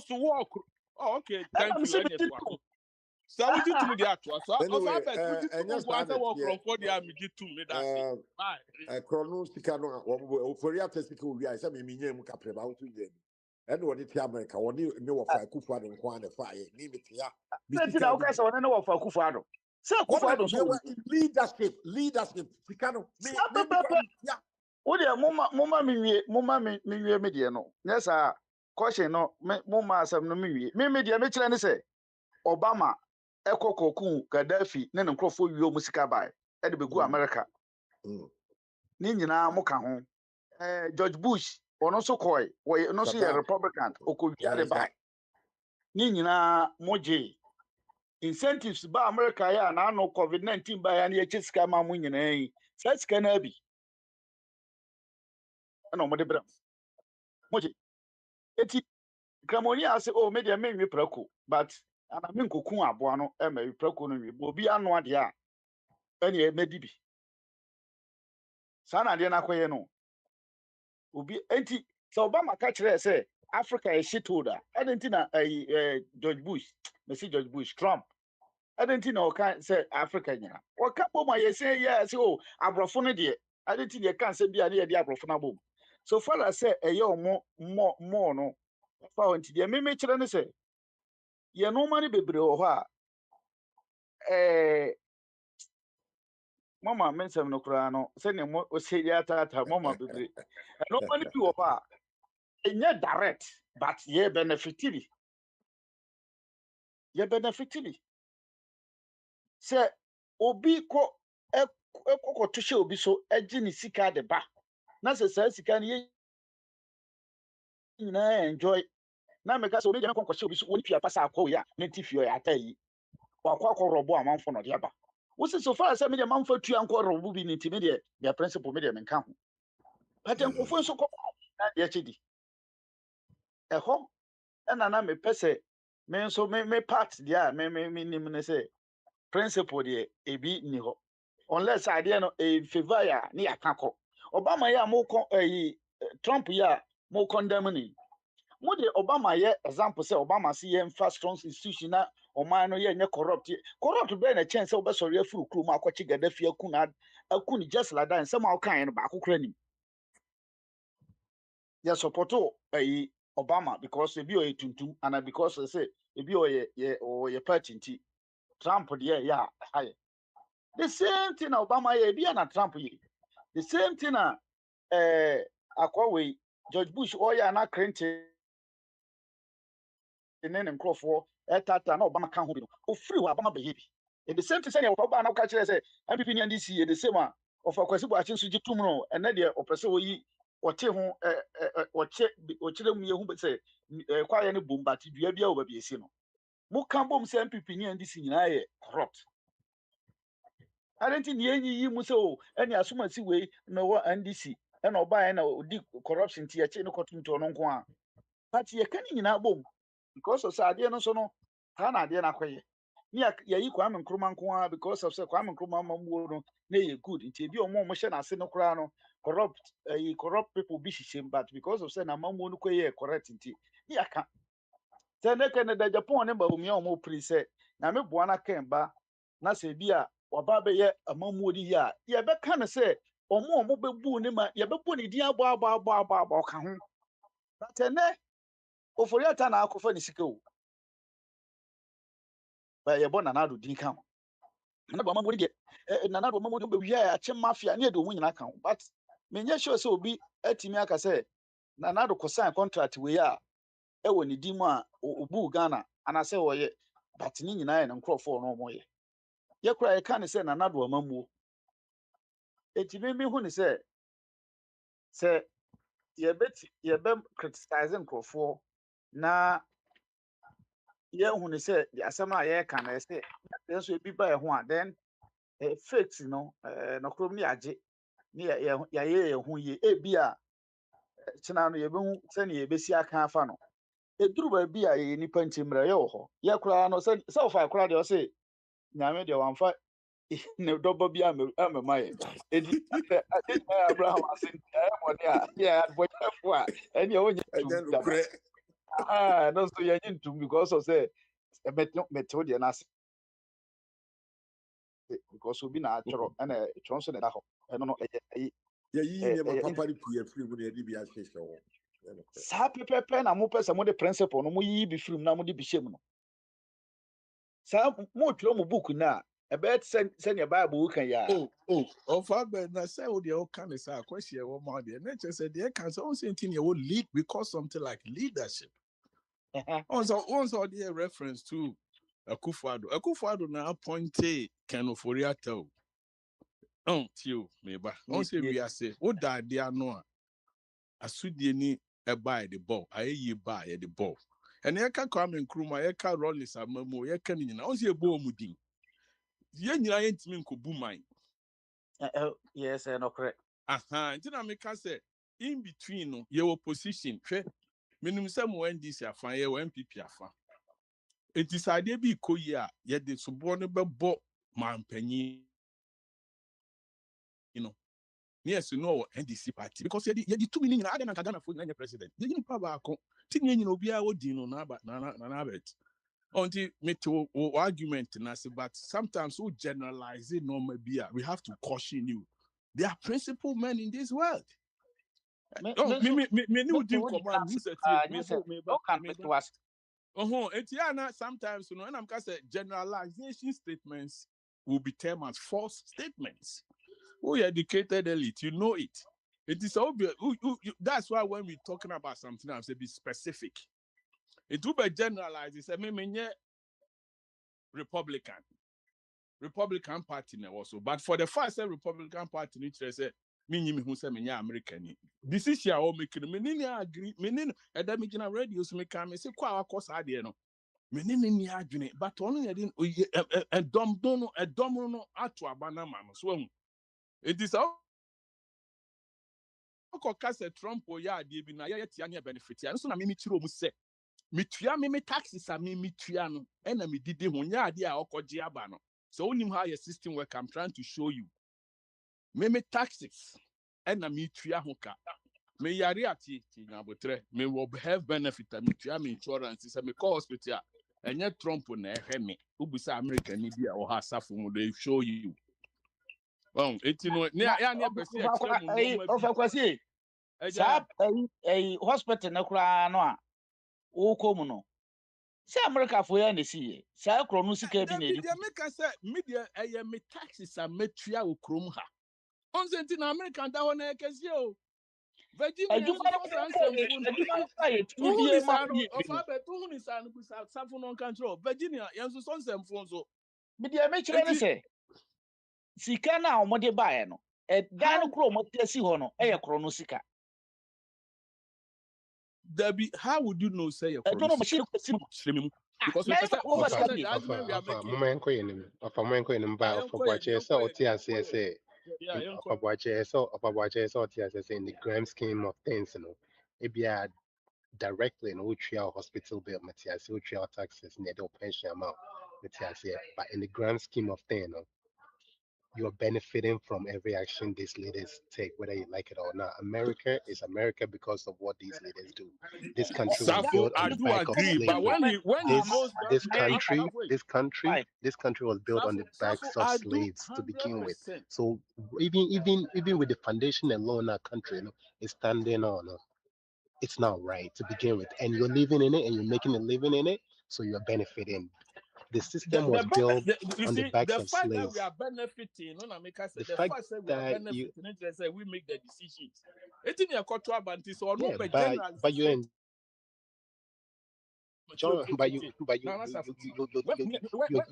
walk. Oh, okay. Thank you. So we do to me the actual. So anyway, Chrono Korea Testicle, we are some minimum capre about 2 years. And what it America, or no of Akufo and Kwan the fire, name it here. Leadership. What dear Mumma media no. Yes, sir. Caution no, Mumma some no me. Media Mitchell say Obama, Eko Koku, Gaddafi, Nen Crawford, you musica by Edibu America. Nina Moka George Bush, or no so coy, or no see a Republican, or could be by Nina Moji. Incentives by America, ya na no COVID-19 by any Chiska Mamun, eh? Such can be. No, Madame Moji. Eti Kramonia say, oh, media made me preco, but I mean Cocoon Abuano, Emma, preco, will be anwadia. Any medibi. Sana Diana Quayeno will be anti. So Obama catcher say Africa is shit holder. I didn't know George Bush, Mr. George Bush, Trump. I didn't know can't say Africa. Or couple my say, yes, oh, Abrophone. I didn't think you can't say be the Abrophonable. So far I say a year more no. Found the me children say, you no money be bro. Mama mention no crano, send him what was say tata, Mama be. No money be over. And yet direct, but ye benefitili. Ye benefitili. Say, Obi ko to show be so edging sika de ba. Nasa says he can ye enjoy. Now, because so many conquer show be so when you pass our call ya, native you at a or robo amount for no yaba. Was it so far as I made a man for 2 uncle robo being intermediate, their principal medium and count. But then for so called yachidi. A home and I may pese, men so may part, yeah, may say, principal de a be niho. Unless I dare not a favor near Kako. Obama ya more Trump ya more condemning. Mo de Obama ye example say Obama see ye first strong institution na o man no ye corrupt be na chance o be sorry afuru kru ma akwachi Gaddafi akuni just like that some how kan ba akukra nim ye support Obama because e bi o tuntum and because say e bi o ye party nti Trump de ya high the same thing Obama ye bi na Trump ye the same thing akwawe George Bush o ya na Clinton in and Crawford, Tata, no Obama can't hold it. Oh, free Obama baby. In the same thing, Obama catch say, I'm between this year, the same one, of a question watching Suji Tumno, and then the oppressor we watch him or check me who say quite any boom, but you be over be sino. Mukambom send people and this in corrupt. I don't think you must so any as soon as you way no NDC and or buy and corruption tea no cotton to non quan. But ye can in our boom because of Sadia no sono Hana Diana Quay. Near ye Kwame Nkrumah because of Sir Kwame Nkrumah Mamuno, nay good in TV or more motion as no crano corrupt people be shame, but because of Sena Mamuno Quay correct in tea. Yeah, can. Then they can the Japan number of me or more preset. Now me buana kemba na se bia waba be ye amamodi ya ye be kan say omo be bu ni ma ye be bu ni dia ba ka ho but ene oforiata na akofa ni sika o ba ye bo na do din kan na ba mamodi de na do mamodi be wi ya che mafia na de omu nyina kan but me nye sure say obi atimi aka say na do ko sign contract we ya e woni di mu a obu Ghana ana say wo ye but ni nyina ye na nkrofo no mo ye ye kura ye kan say na do amamuo etimi mi hu ni say ye be criticizing crofo na ye hu ni say the asama ye kan na say then so bi ba ye ho a then fakes no no krom ni age ni ye hu ye e bi a china no ye be hu say ye be si aka afa no eduru ba bi a ye nipa ntimra ye ho ye kura no say so fa kura de o say nyame de wanfa ne dobo bi amema ye edi Abraham asin mo dia yeah advocate a eni o nya Again, tum no so ye nya tum because of say meto de na because obi na atoro na chonso na da ho no no yeah, you never papa the free when you be as fish. sa pepepe na mo pese mo de principle no mo yi bi film na mo de bi shem no sa mo twero mo book na about send your Bible can ya. Of Albert, I say, oh, the old kind of say, question, what more the nature said, the can say, also in your lead because something like leadership. Also, the reference to Akufo-Addo now appointed Ken Ofori-Atta. Tio, maybe. Also, we are say, what that they are no. Asudie ni buy the ball. I buy the ball. And you can come in Nkrumah, you can run this amamo, you can in. Also, a ball mudin. You ain't mean ko boom mine. Yes, no correct. Until I make say in between your position, minimum some NDC afa, your MPP afa. It is idea be koya, yet the subordinate bo man penny, yes, you know, NDC party because you the 2 million I don't Ghana for the president. You didn't probably continue, be our dino na bet. Until me to argument, but sometimes we generalize it, no, maybe we have to caution you. There are principled men in this world. Me new dream command who said sometimes and I'm gonna say generalization statements will be termed as false statements. We educated elite, you know it. It is obvious. That's why when we're talking about something, I say be specific. It will be generalized. It's a Republican Party also. But for the first Republican Party, which they say, who say me American. This is your making me agree. Me and radio so me can say kwa course idea no. Me ni adwene but only didn't a dom no ato abana man so. It is all Kase Trump or ya de bi na ya tia benefit ya so na me chiro mu se metua me taxes a me metua no na me didi ho nya ade a okoje aba no so onim how your system work. I'm trying to show you me taxes na me tua ho ka me yare ati na botre me will have benefit me tua me insurance say me call hospital enye Trump na ehwe me ubusa America ni bi a o ha safo mo dey show you etino ne ya ne pese extra mu no ma bi Sab a hospital na kura no a wo komu no say America for ya na see say kro no sika bi na edi America say media me taxes a metua okrom ha on senti na America da ho na ekesi o Virginia so sanfo no control Virginia yenso so nsemfo so media me kire ne say sika na omode bae no dan no kro mo tiasi ho no e ye kro no sika. Debbie, how would you know say your No machine ko because na we say over the the argument we are Ofa, making. mama yanko yenim. Ofa, mama yanko yenim ba. Ofa buache so oti ase say. Yeah, Ofa buache so oti ase say in the grand scheme of things, you know. Ebia directly in Utria hospital bill, Matthias, Utria taxes, near the pension amount, Matthias, but in the grand scheme of things, you're benefiting from every action these leaders take, whether you like it or not. America is America because of what these leaders do. This country was Safo, built on I the do back of agree, but slavery. when he knows that, This country was built on the backs of I do slaves to begin with. 100%. So even with the foundation alone, our country, you know, is standing on. It's not right to begin with, and you're living in it, and you're making a living in it, so you're benefiting. The system was built You on the see, backs the of fact that slaves. we are benefiting, no, na make us say The the fact fact that we are that you, benefiting, it say we make the decisions. It's in your cultural banty, so no, yeah, but but generally, but you enjoy, but you when me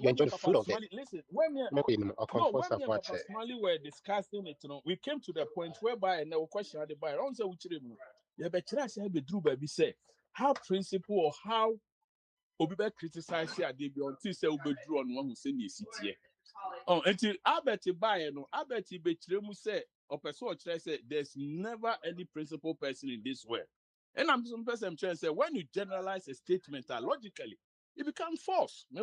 enjoy and the Papa fruit of it. Smiley, listen, when me no, when me and Papa Smiley were discussing it, you know, we came to the point whereby and the question had the buyer. I don't say which room. You bet you say be true, baby. Say how principle or how obi be criticize here they be until say we draw on one who say ni city. Oh, until Albert buy no, Albert be mu say or person or say there's never any principal person in this world. And I'm some person trying to say when you generalize a statement logically, it becomes false. I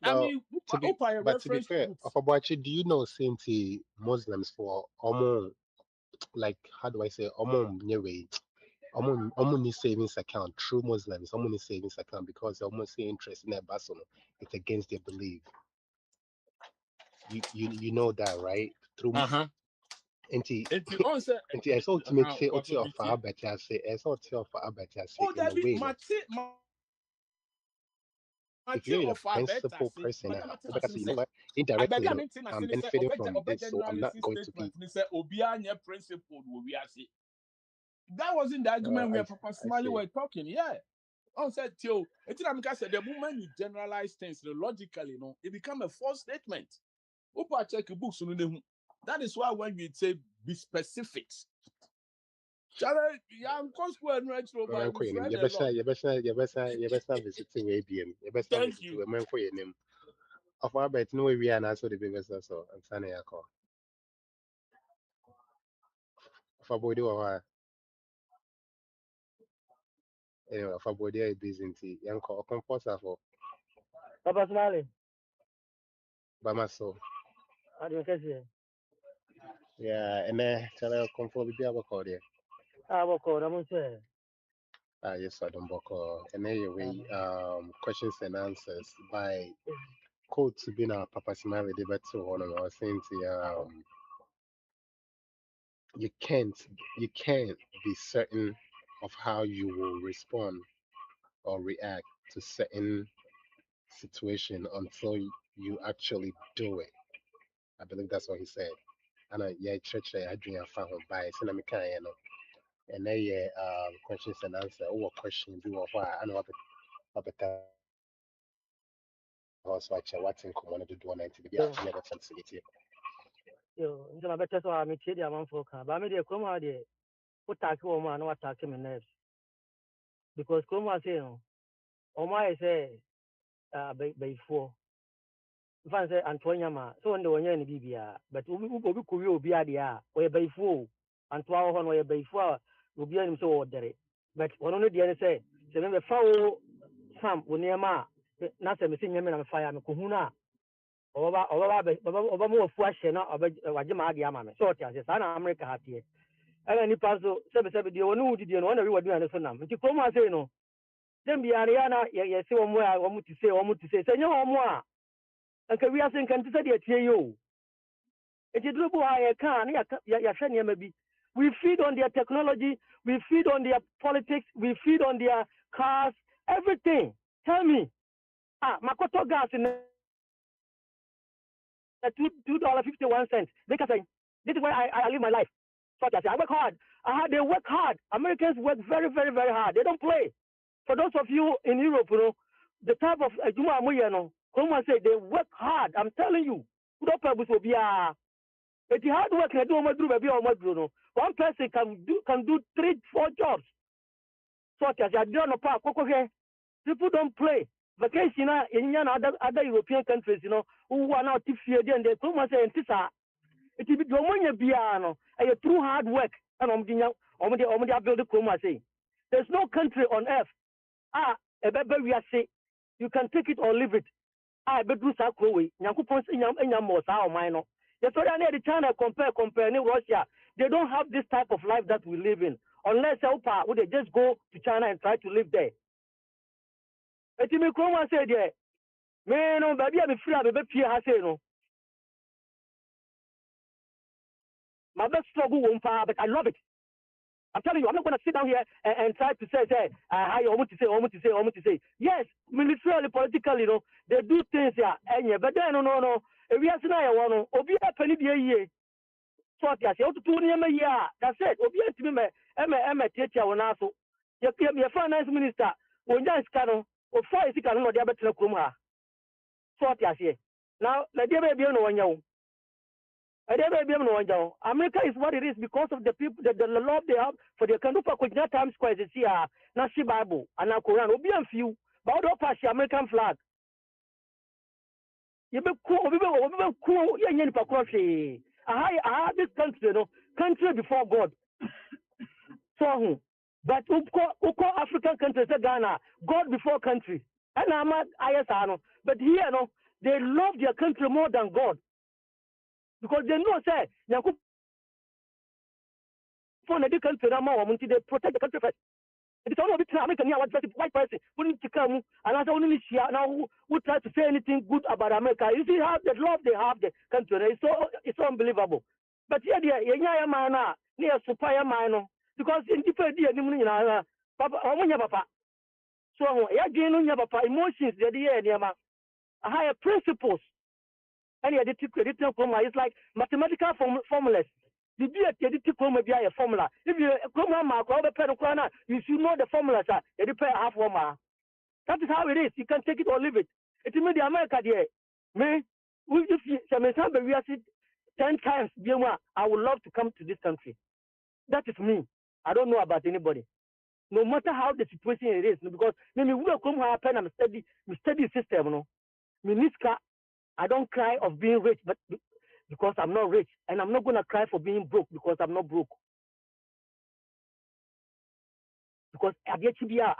Well, mean, to be reference fair, books. Afabuachi, do you know Sinti Muslims for like how do I say nyewe ni savings account, true Muslims, ni savings account because they almost see interest in their basono. It's against their belief. You know that, right? Through Inti Inti I saw ultimate say oti of Abati say I saw oti of Abati say Oh, in a that be way no. If you're a of our better principal say, person, but I'm because you know say, what, I bet indirectly, you I know, mean, I I'm say, benefiting from obey this, so I'm not generalist going to be. statement. They say, Obianya principle, we are see. That wasn't the argument where Papa I Smiley see. were talking. Yeah. On said, Tio, it's because the moment you generalize things logically, it become a false statement. Opa check books. That is why when we say be specific. Charlie, I'm consequent right over. You better visit ABM. You better Thank visit you. a man for your name. Of our bet, no way we are also the biggest so I'm saying I call. Of a body or anyway, of a body is busy in tea. Young call composer for Papa Smiley, Bamaso. how do you say? Yeah, and then tell her comfort with the other call there. Ah, what call? I'm say. Yes, I don't book. And anyway, questions and answers by quote to be now Papa Smiley debate to one of our saying you can't be certain of how you will respond or react to certain situation until you actually do it. I believe that's what he said. And yeah, church I drink a fan of bias and I'm kind of and then yeah questions and answer or question do of why I know what better also actually what's in common to do 90 be Yo, actually never facility. yo, nti na better so I'm tie dia manfo ka. Ba me dey krom ha dey. Wo take wo ma na wa take me nerves. Because krom ha say no. O ma say by four. Fan say Antonia ma. So on the wonya ni bibia. But obi ko wi obi ade a. O by four. Antoa ho no ye by four. Obi anim so wo dere. But wono no dey say se me fa wo sam wo niema na se me se nyame na me fa ya me ko hu na ọba mu ofu ahyɛ na wagye ma ade ama me sɛ ɔte ase saa na amerika ha teɛ ɛna nipa nso sɛbesɛbe deɛ wɔne wo didie no wɔna wi waduane so nam nti kurom asei no dɛm biara yɛ na yɛse wɔ mu a wɔm te sei sɛ nyɛ wɔ mu a nka wiase nka nte sɛ deɛ tie yi o nti duro bi ha yɛka a na yɛhwɛ nneɛma bi we feed on their technology we feed on their politics we feed on their cars everything tell me makɔtɔ gas no $2.51. Because this is where I live my life. So I work hard. They work hard. Americans work very, very, very hard. They don't play. For those of you in Europe, the type of come on say they work hard. I'm telling you. It's hard work na do almost do baby almost do no. One person can do 3-4 jobs. So as you do no park, people don't play. Vacation in other European countries, who are now feared and they come and say, it will be the piano, and through hard work, and build the Kuma say. There's no country on earth. A baby we are say, you can take it or leave it. But do Sakwe, Yakupons in Yamos, our minor. That's why I need to China compare Russia. They don't have this type of life that we live in. Unless would they just go to China and try to live there. Eti me Kuma said, yeah, man, no, baby, I'm free, I'm a no. My best struggle won't power, but I love it. I'm telling you, I'm not going to sit down here and try to say, how you want to say. Yes, militarily, politically, they do things here, but then, no. If we are saying, Obi a penny be a year. So I say, to 2 years a year. That's it. Obi a to me, I'm a teacher on also. Your finance minister, when you scan, or 5 6 no dia betena krom ha so what you say now na dia be no wanyawo America is what it is because of the people the love they have for their country for Kujina Times Square is here na shi Bible and Quran obi amfiu ba do pass the American flag you be cool you nyen pa cross this country country before God so but uko African countries Ghana God before country and I'm not ISR but here they love their country more than God because they know say Yakup for the country they protect the country first. It's all of it American white person who need to come and I don't now who try to say anything good about America. You see how the love they have the country. It's so unbelievable. But yeah, man near super man because in different papa. So yeah, papa emotions I higher principles. And yeah, it's like mathematical formulas. The formula. If you you should know the formulas. You half one. That is how it is. You can take it or leave it. It means the America there. Me, if you 10 times, I would love to come to this country. That is me. I don't know about anybody. No matter how the situation it is, because we will come here and study system. I don't cry of being rich, but because I'm not rich, and I'm not gonna cry for being broke because I'm not broke. Because I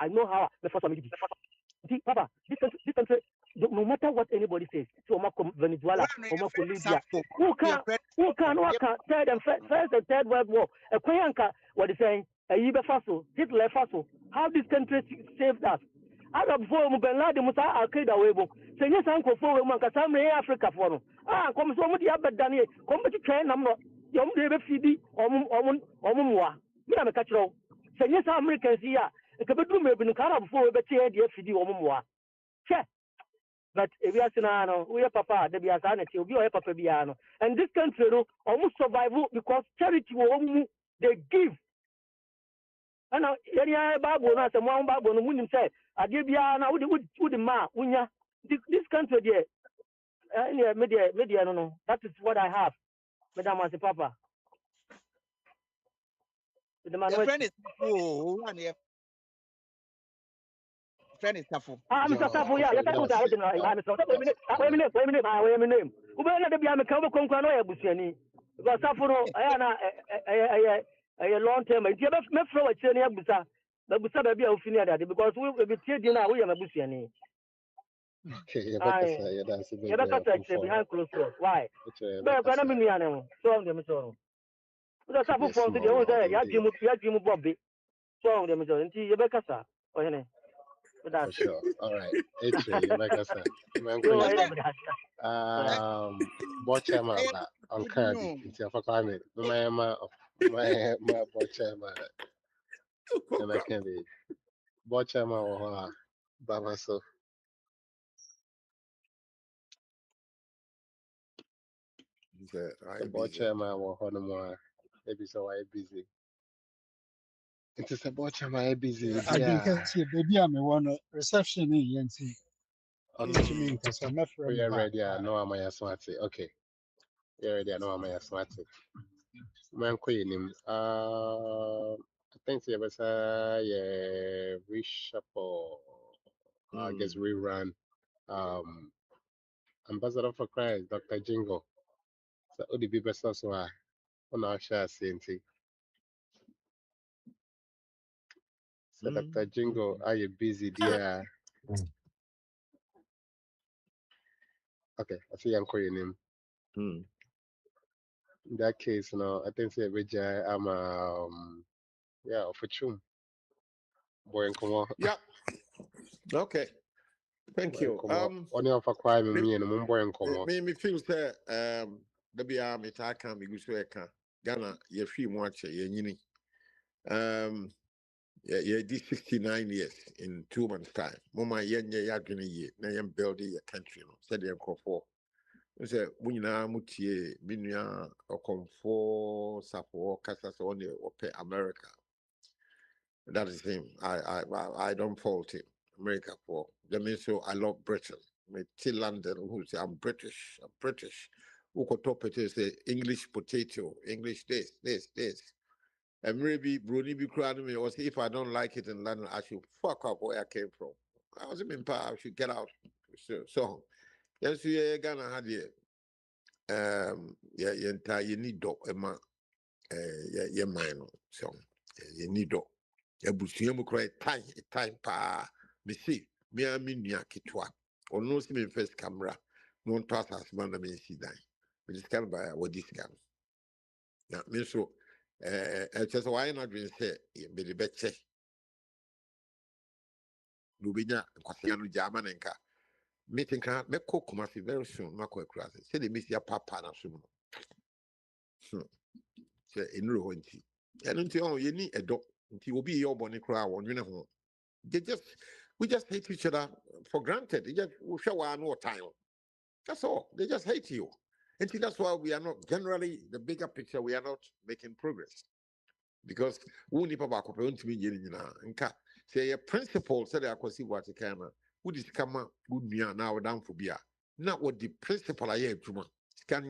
know how the first family. See, Papa, this country, no matter what anybody says, so Venezuela, Libya, who can tell them first and third world war, a Kwayanka, what they saying, a Yibe Faso, Hitler Faso, how this country saved us. Arab for Ben Laden Musa Al Qaeda Webo, Senior Sanko for Mankasam Africa for them. Come so much Abadani, come to China, Yom Debe Fidi, Omumwa, Mina Catro, Senior Americans here, a Kabadum Rebin Carab for Betia, the Fidi Omumwa. Check. But if you are we are Papa, the Biasanity, you are Papa Biano. And this country almost survival because charity they give. And now, Babu, not a one Babu, and William said, I give you now with the ma, this country there, media, no, that is what I have, Madam as a papa. The friend is friend is Tafu. Mr. Tafu, yeah, let us out in wait a minute. Who better be a Macabo Conquano, Busiani? Because Tafu, a long term, and you have met from a Chenia Busa, but Busa be a finale because we will be taking now. We are a Busiani. Okay, that's behind closed doors. Why? But I'm going to be an so them so. The Tafu from the old day, Yajimu Bobby. So them so, and you better, sir. For sure. All right. It's like I said. Bochema on Kirby. It's a family. My Bochema. And I can be Bochema or by myself. Bochema or Honor. Maybe so I busy. It's a Bochema busy. I can see baby I'm one reception in Yancy. Okay. We are ready. I know I'm a smart. Okay. Yeah, they are no my smart. Man, queen him. I think it was yeah, reshuffle. I guess rerun. Um, Ambassador for Christ, Dr. Jingo. So, all the people so on our share same thing. So, Dr. Jingo, are you busy, dear? Okay, I see I'm calling him. In that case, I think say I'm yeah, for chum. Boy, and come on. Yeah. Okay. Thank Boy, and you. come on. Only of a crime Me me and boy and come on. me feel say the be me ta kan me guso e kan Ghana ye free mo ache ye nyini. Yeah, did 69 years in 2 months' time. Mama yen ye adwene ye na yen build your country no. Said yen kofo. Say we nyina mutie me nua okomfo sapo kasa so on America. That is him. I don't fault him. America for that means so I love Britain. Me till London who say I'm British. I'm British. Who could top it say English potato, English this. And maybe Bruni be crying me or say if I don't like it in London, I should fuck up where I came from. I was in power, I should get out. So yes, yeah, Ghana had yeah, you need dog, yeah, man. So you need dog. Abusua mu kora time pa me see me a me nua ketwa ono si me first camera no nto asase man na me si dan me just can buy what this can na me so just why not dream say me the beche no benya kwasea no jama nenka me think me kokuma si very soon makwa kura say the me see papa na so no say enuro ho nti eno nti on ye ni edo nti obi ye obone kura wonwene ho we just hate each other for granted. They just show our no time. That's all. They just hate you. And see, that's why we are not generally the bigger picture. We are not making progress because we need to be nka say a principle said I could see what it can. Who is come good near now down for beer. Not what the principle I hear to scan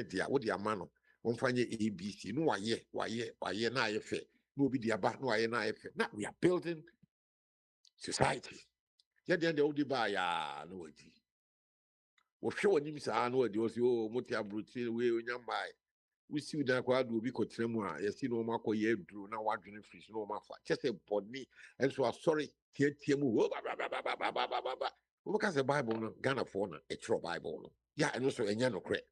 dia what the amano. One find ABC. No, why, na if no be the about no, na if not we are building society. Yeah, then the old buy no way. Well, sure, when you say, I know it was your motia brutal way when you buy. We see that quad will be cotremua. You see, no marco ye drew now one drink fish, no matter. Just a body, and so I'm sorry. Tiemu, because the Bible, Ghana for a true Bible. Yeah, and also a yano crack.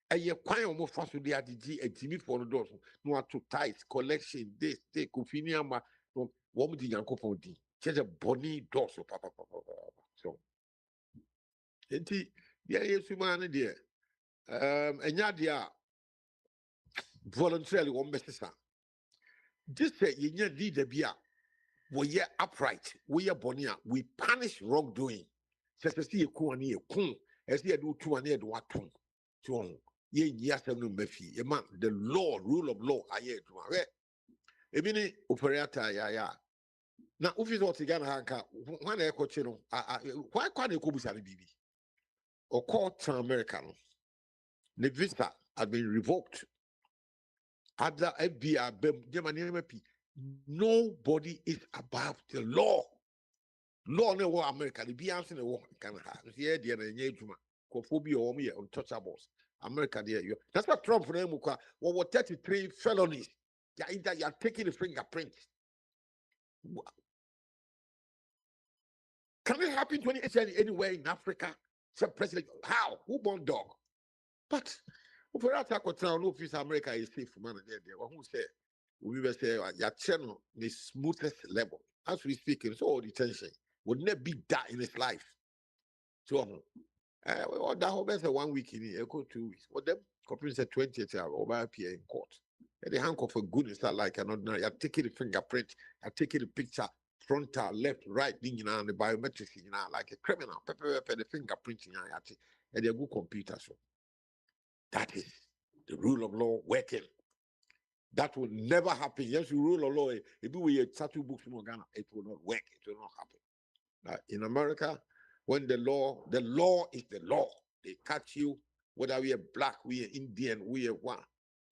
A year quite almost fast with the ADG, a TV for the doors. No, to ties, collection, this, take, Kufiniama, no, what would the Yanko for D? Just a body doors, papa. So. Enti dia yesu man dia enya dia voluntarily won besesa this say yenya leader bia we are upright we are bonia we punish wrongdoing say see eku ani ekun ese ye do tu ani e do aton so ye nyi asem no mafi e man the law rule of law aye do we ebi ni operator ya na office what Ghana hanka when e ko chi no why kwa na ko busa ni bibi o court America no the visa had been revoked. Other FBI, nobody is above the law. Law no war America, the Beyonce in the war can have. Here, the Juma, Kophobia or me untouchables. America, there you. That's what Trump for them. What 33 felonies. You're taking the fingerprint. Can it happen 28 anywhere in Africa? Some president, how? Who born dog? But for that, I could tell no office America is safe man there. Who said we were say your channel the smoothest level. As we speak, it's all detention. Would never be that in his life. So that whole best 1 week in here, go 2 weeks. What them company said 20th over appear in court. And the handcuff for goodness are like an ordinary. You're taking the fingerprint, you're taking the picture, frontal, left, right, you know, and the biometrics, you know, like a criminal. The fingerprint, you know, and they're good computer. So that is the rule of law working. That will never happen. Yes, you rule of law. If we had tattoo books from Ghana, it will not work. It will not happen. In America, when the law is the law. They catch you, Whether we are black, we are Indian, we are what,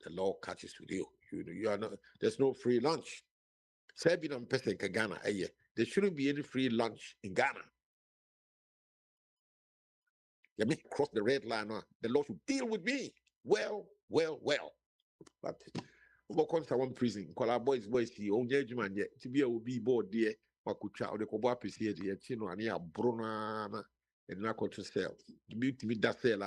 the law catches with you. You are not. There's no free lunch. Serbian person in Ghana, there shouldn't be any free lunch in Ghana. You may cross the red line. The law should deal with me. Well. But over constant one prison, call our boys, see, own judgment yet to be a be board dear, Makucha or the Kobapi here, the Chino, and yeah, Bruna, and Nako to sell. To me, that sell,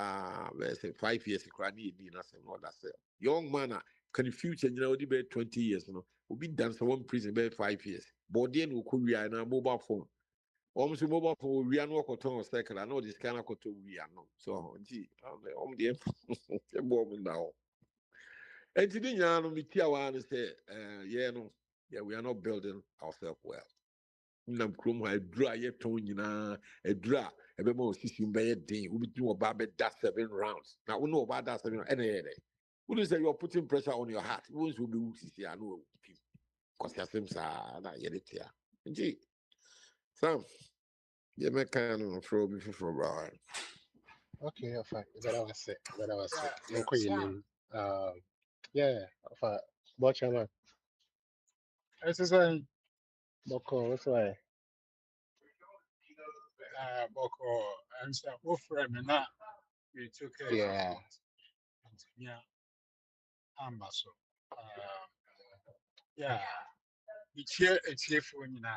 say 5 years, I need nothing, not that sell. Young man, can the future, you know, debate 20 years, you know, will be done for one prison, about 5 years. Bodian will could be a mobile phone. Almost a mobile phone, we are no cotton cycle. I know this kind of cotton we are not. So, gee, I'm the woman now. And today, you know, me say, we are not building ourselves well. Nam krom ha dra ye ton nyina edra ebe ma osisi mbe ye din we be do about that 7 rounds. Now we know about that 7 rounds. We say you're putting pressure on your heart. We will be usisi anu because ya seems na ye it here. Nji Sam, ye me kan throw me for bra. Okay, fine. That was it. Yeah, Okay, Sam. yeah, fine. Watch out, man. This is a Boko, what's why? Boko and so what frame and we took a Yeah. yeah, ambaso. Yeah, it's here for you now.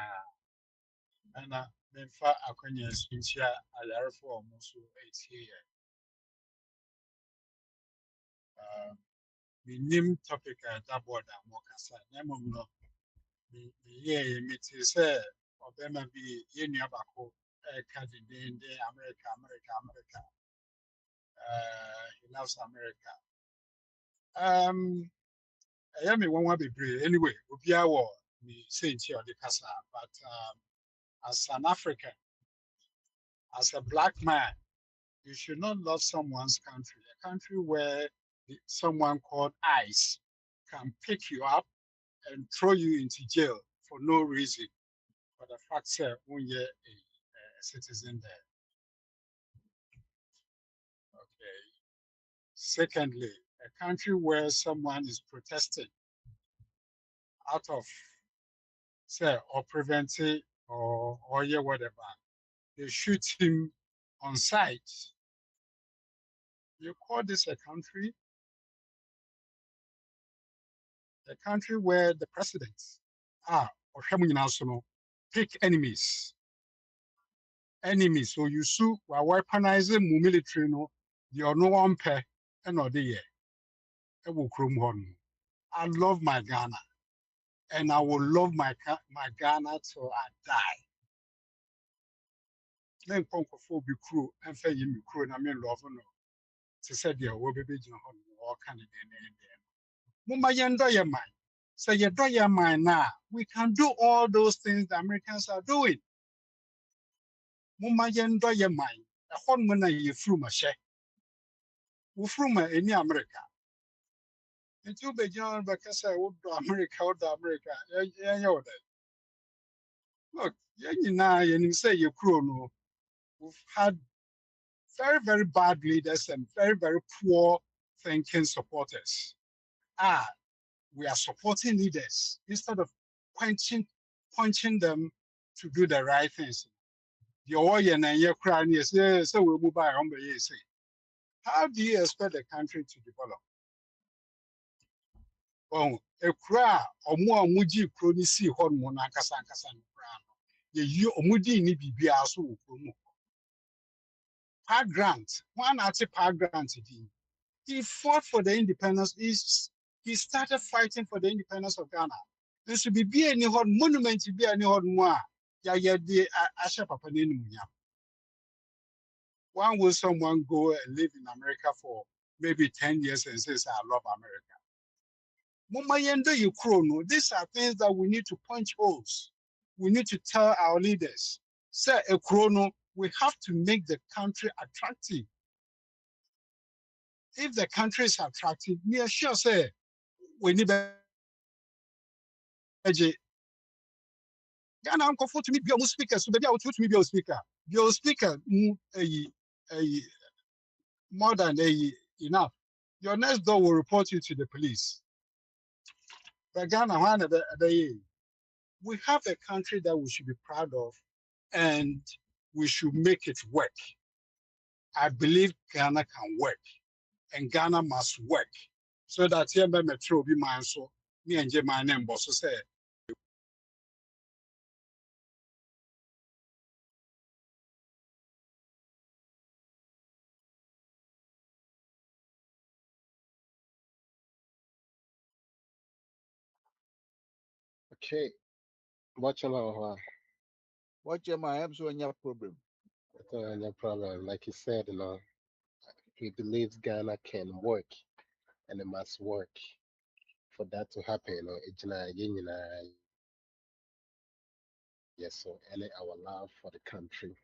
And then for Aquanians, in here, I love for almost 8 years. The name topic at that board and work aside. Name of no, the year it is or there may be any abaco, candidate in America. He loves America. I am a one be brave anyway, will be our Saint here the Casa, but as an African, as a black man, you should not love someone's country, a country where someone called ICE can pick you up and throw you into jail for no reason, for the fact that when you're a citizen there. Okay. Secondly, a country where someone is protesting out of, say, or preventing or yeah, whatever, they shoot him on sight. You call this a country? A country where the presidents are or pick enemies. So you sue while weaponizing military no, you're no one pair and or the year. I love my Ghana and I will love my Ghana till I die. Then Konkofo be crew and fair you crew and I mean love no. To say there will be all kind of Mumma yendo your mind. So you draw your mind now. We can do all those things the Americans are doing. Mumma yendo your mind. A hon when you flew my share. We flew my any America. And you be John because I would do America. Look, you say you crew no. We've had very, very bad leaders and very, very poor thinking supporters. We are supporting leaders instead of punching them to do the right things. The oil and your crown is so we move by on the say. How do you expect the country to develop? Oh, a cry or more muji cronisi hormone and casan. You omudi ni bibi aso promo. Park Grant, one Park Grant. He fought for the independence. He started fighting for the independence of Ghana. There should be any hot monument to be any hot more. The Asha Papa Nimuya. When will someone go and live in America for maybe 10 years and says, I love America? Mumayendo you chrono. These are things that we need to punch holes. We need to tell our leaders. Say a chrono, we have to make the country attractive. If the country is attractive, we are sure say we need Ghana comfort to me be a speaker, so maybe I will to me be a speaker. Be a speaker, more than enough. Your next door will report you to the police. But Ghana, we have a country that we should be proud of, and we should make it work. I believe Ghana can work, and Ghana must work, so that here by Metro be my so me and my name boss say. Okay, watch my Watch my help so any problem. no problem. Like he said, he believes Ghana can work and it must work for that to happen. Yes, so any our love for the country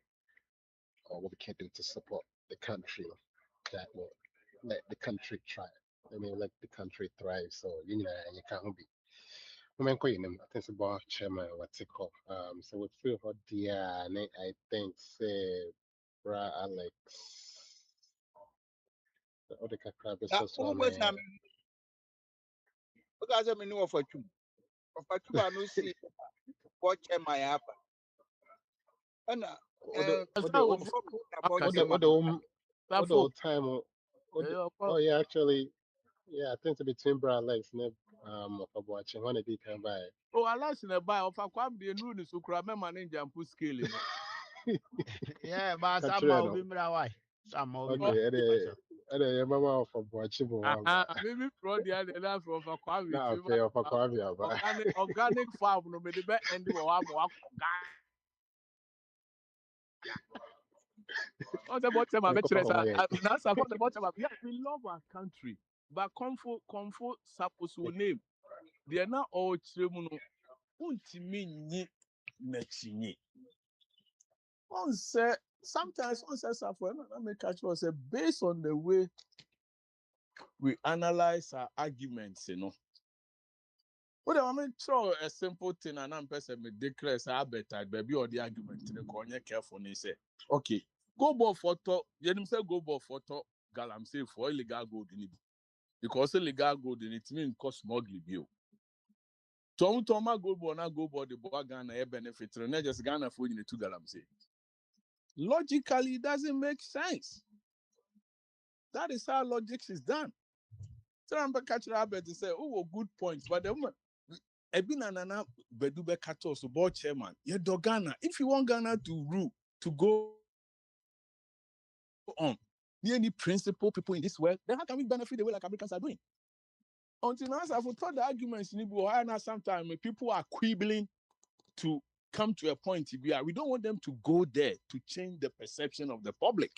or what we can do to support the country that will let the country try. I mean, let the country thrive. So you can't be. I think it's about chairman what's it called. So we feel for the I think say Bra Alex. The other crab is Now, also who on was because I mean no for two. For two, I no see watch my app. And what the old time oh yeah, actually yeah, I think it's between Bra Alex and of watching one of the can buy. Oh, alas in a buy of a quam the new Sukra man jump scale. Yeah, but some Katrina, will be why. Some will be okay, and mama of watching Maybe from the other enough of a quam now pay of a quavia, but organic farm no be the best end of our on the bottom of it. That's about the bottom of yeah, we love our country, but comfort suppose we name. They are not all children. Untimi nechinyi. On say sometimes on say suffer. I make catch was based on the way we analyze our arguments, What I mean, throw a simple thing and I'm person me declare say better baby or the argument to the corner careful say okay go ball photo you say go ball photo galam say for illegal gold in it because illegal gold in it mean cost smuggling bill. Toma go ball na go ball the boy Ghana a benefit not just Ghana for you to galam say logically it doesn't make sense. That is how logic is done. So I'm catching up to say oh good points but the woman Ebina Nana Bedube Katos, board chairman. Yeah, do Ghana. If you want Ghana to rule, to go on, any principal people in this world, then how can we benefit the way like Americans are doing? Until now, I've thought the arguments in Ibu, sometimes people are quibbling to come to a point where we don't want them to go there to change the perception of the public.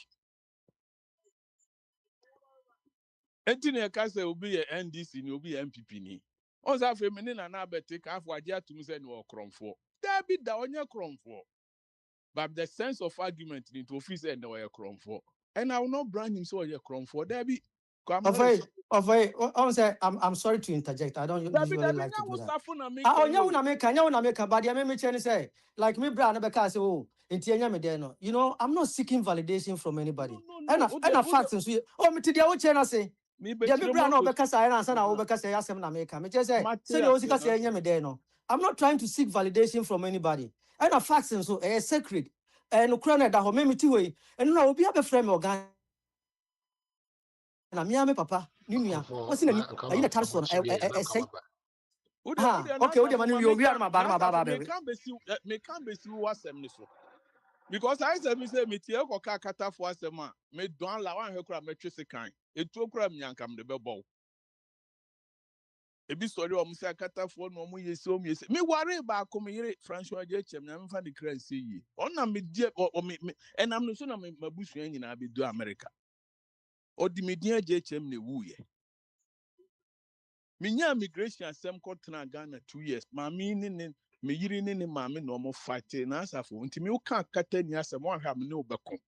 Anything I can say will be an NDC, will be MPP. Also, feminine and take half what you have to say no crom for. There be the on your crom for. But the sense of argument into office and the crom for. And I will not brand him so a crom for. There be I'm sorry to interject. I don't usually like to do that. But the say, like me, brand because oh, you know, I'm not seeking validation from anybody. And a fact is, oh, me to the old channel say, I'm not trying to seek validation from anybody. And a fact is so a sacred and crowned that me to way, and no, be a friend organ. Na me papa ninia what's in a tarson say okay what man you are my baba me can be wasem ni so because I said me say me tie ko kata fo asem a me don la wan hekura me twese kan etu okura mnyankam de bebo ebi sori o say kata fo no mo yesi o me ware ba ko me yire François Jechem na me fa de kran say yi ona me die o me enam no so na me mabusu nyina be do America o di me die Jechem ne wuye. Minya immigration asem kotena Ghana 2 years. Mami ni me yiri ni mami no mo fight na asafo. Nti me uka kata ni asem wan ha me ne obekon.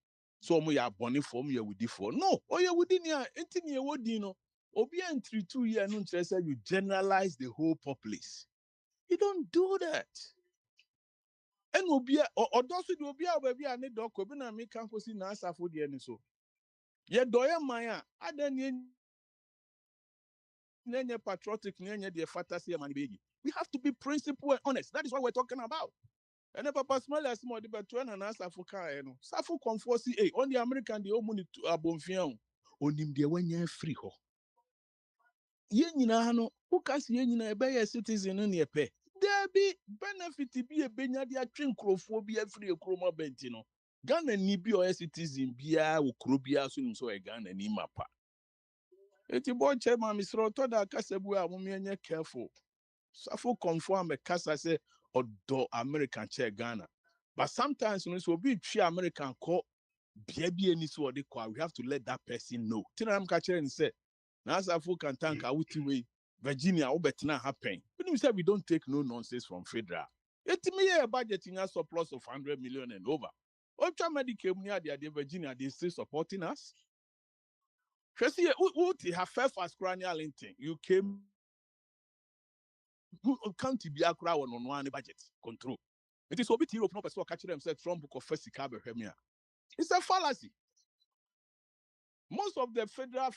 So mo ya boni for mo ya wudi for. No, o ya wudi ni a enti ni e wodi no. Obi entry 2 years no ntre say you generalize the whole populace. You don't do that. And obi odosu di obi a baby a ne doko bi na me kan kosi na asafo de ni so. Ye doya maya. Aden ye patriotic nye the fantasy man baby. We have to be principled and honest. That is what we're talking about. And if Papa smell as more the between and as Africa, Safu conforsi on the American the omuni to abonfion. On him the when ye free ho. Ye nyina no who kas ye nyina be a citizen in ye pay. There be benefit be a benya dia twin crofobia free a chroma bentino. Ghana ni bi or citizen bia wo krobia so a Ghana ni mapa. Eti boy chairman Mr. Otoda Kasebu a mummy careful. Safo conform a casa say or do American chair Ghana. But sometimes when so be tree American call baby any so they call we have to let that person know. Tinam catcher and say now Safo can tank out way Virginia or better happen. When we say we don't take no nonsense from federal. It me a budget in a surplus of 100 million and over. Ultra Medicaid near the Virginia, they still supporting us. Tracy, who have fast cranial thing? You came county be a crowd on one budget control. It is a bit Europe, no person catch themselves Trump or first caber. It's a fallacy. Most of the federal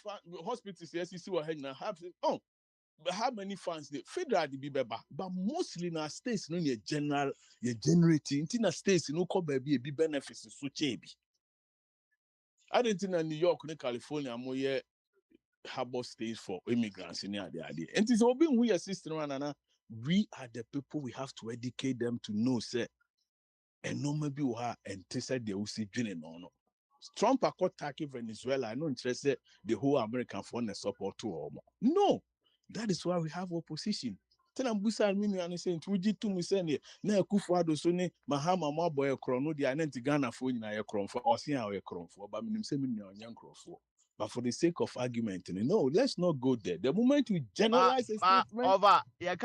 hospitals, the SEC or have how many funds the federal be better, but mostly in our states, no general, you generating in our states, no come be benefits so cheap. I didn't think in New York, in California, more harbor states for immigrants in the idea. And it's all been we assist we are the people we have to educate them to know, say, and no maybe we are and they said they will see drilling on. Trump attack Venezuela. I know interested the whole American foreign support to all. No, that is why we have opposition. Tell them Busa Mini and saying to G2 Museni, na Kufuado Sone, Mahama Maboy Chrono, the Anenti Ghana for in a cron for or see how a cron for, but Minim young for. But for the sake of argument, no, let's not go there. The moment we generalize a statement over, yeah,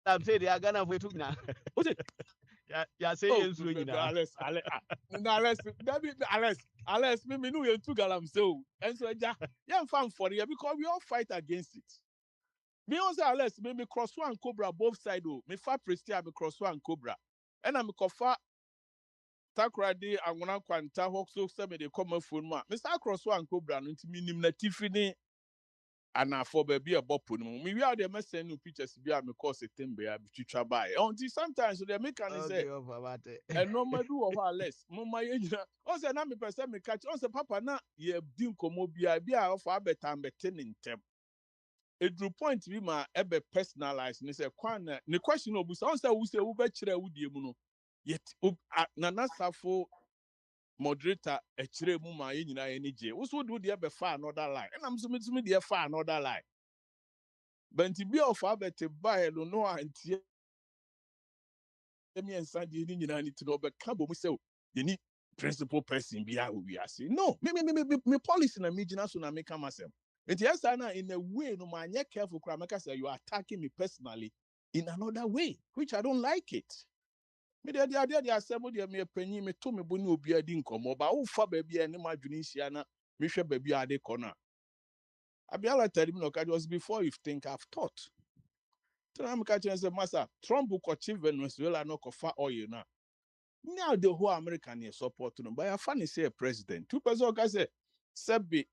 I'm saying they are gonna wait to now. Yeah, say yes, Alex, me know you two galam so, and so yeah, fan for you because we all fight against it. Me also Alex, me cross one cobra both sides. Me fa prestia me cross one cobra, and I'm kofa takradi and one kwanta hawk so me the common phone ma. Me start cross one cobra no nti minim na tifini and for baby a bopun. Me we are the send you pictures be me cause a thing be twitwa buy. Until sometimes so they make an say and no ma do or less. Mama yenya. O say na me person me catch. O say papa na ye dim komo bia of abeta mbeten ntem. A drew point be my ebe personalized. And say kwan the question no busa. O say we say we be kire wo die mu no. Yet na safo moderator a chire mu ma nyina ye nije. Wo so do the be fa another line. And I'm so me the fa another line. But to be of abete buy no antie me and di nyina ni to no be ka bo mu say you need principal person be how we are saying. No, me policy na me gina so na me come asem. It yes na in a way no man careful cry make say you are attacking me personally in another way, which I don't like it. Me the assemble the me penny me to me bu ni obi adi nkomo ba wo fa ba bia ne madwini hia na me hwe ba bia ade kona. Abiala tell me no ka just before you think I've thought. Tell me ka say master Trump ko chief Venezuela no ko fa oil na. Now the whole American is support them, but I funny say a president. 2 person can say, Sebi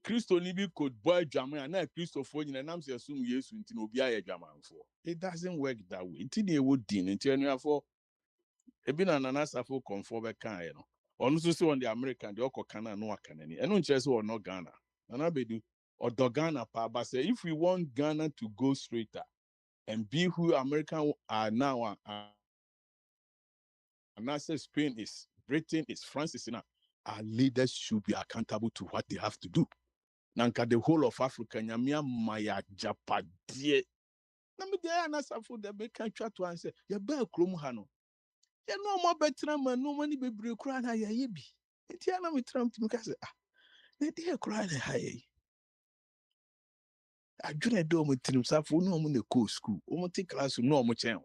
Christo Nibi could boy German and now Christopher and I'm assume yes into no be a German for. It doesn't work that way. Until they would din until you have for a been an answer for conform a kind, you know. Also so on the American, the Oko Kana no can and no chess or no Ghana. And I be or Ghana pa but say if we want Ghana to go straighter and be who American are now and I say Spain is, Britain is, France is, our leaders should be accountable to what they have to do. Nanka the whole of Africa, Nyamia Maya Japadie. Nami there and as for the make try to answer. Ya bear Kromhano. Ya no more better man, no money be break cry na ya yebi. Etiana me Trump to me say, they dear cry na high. I joined do me trim safo no mo ne co school. O mo take class no mo chen.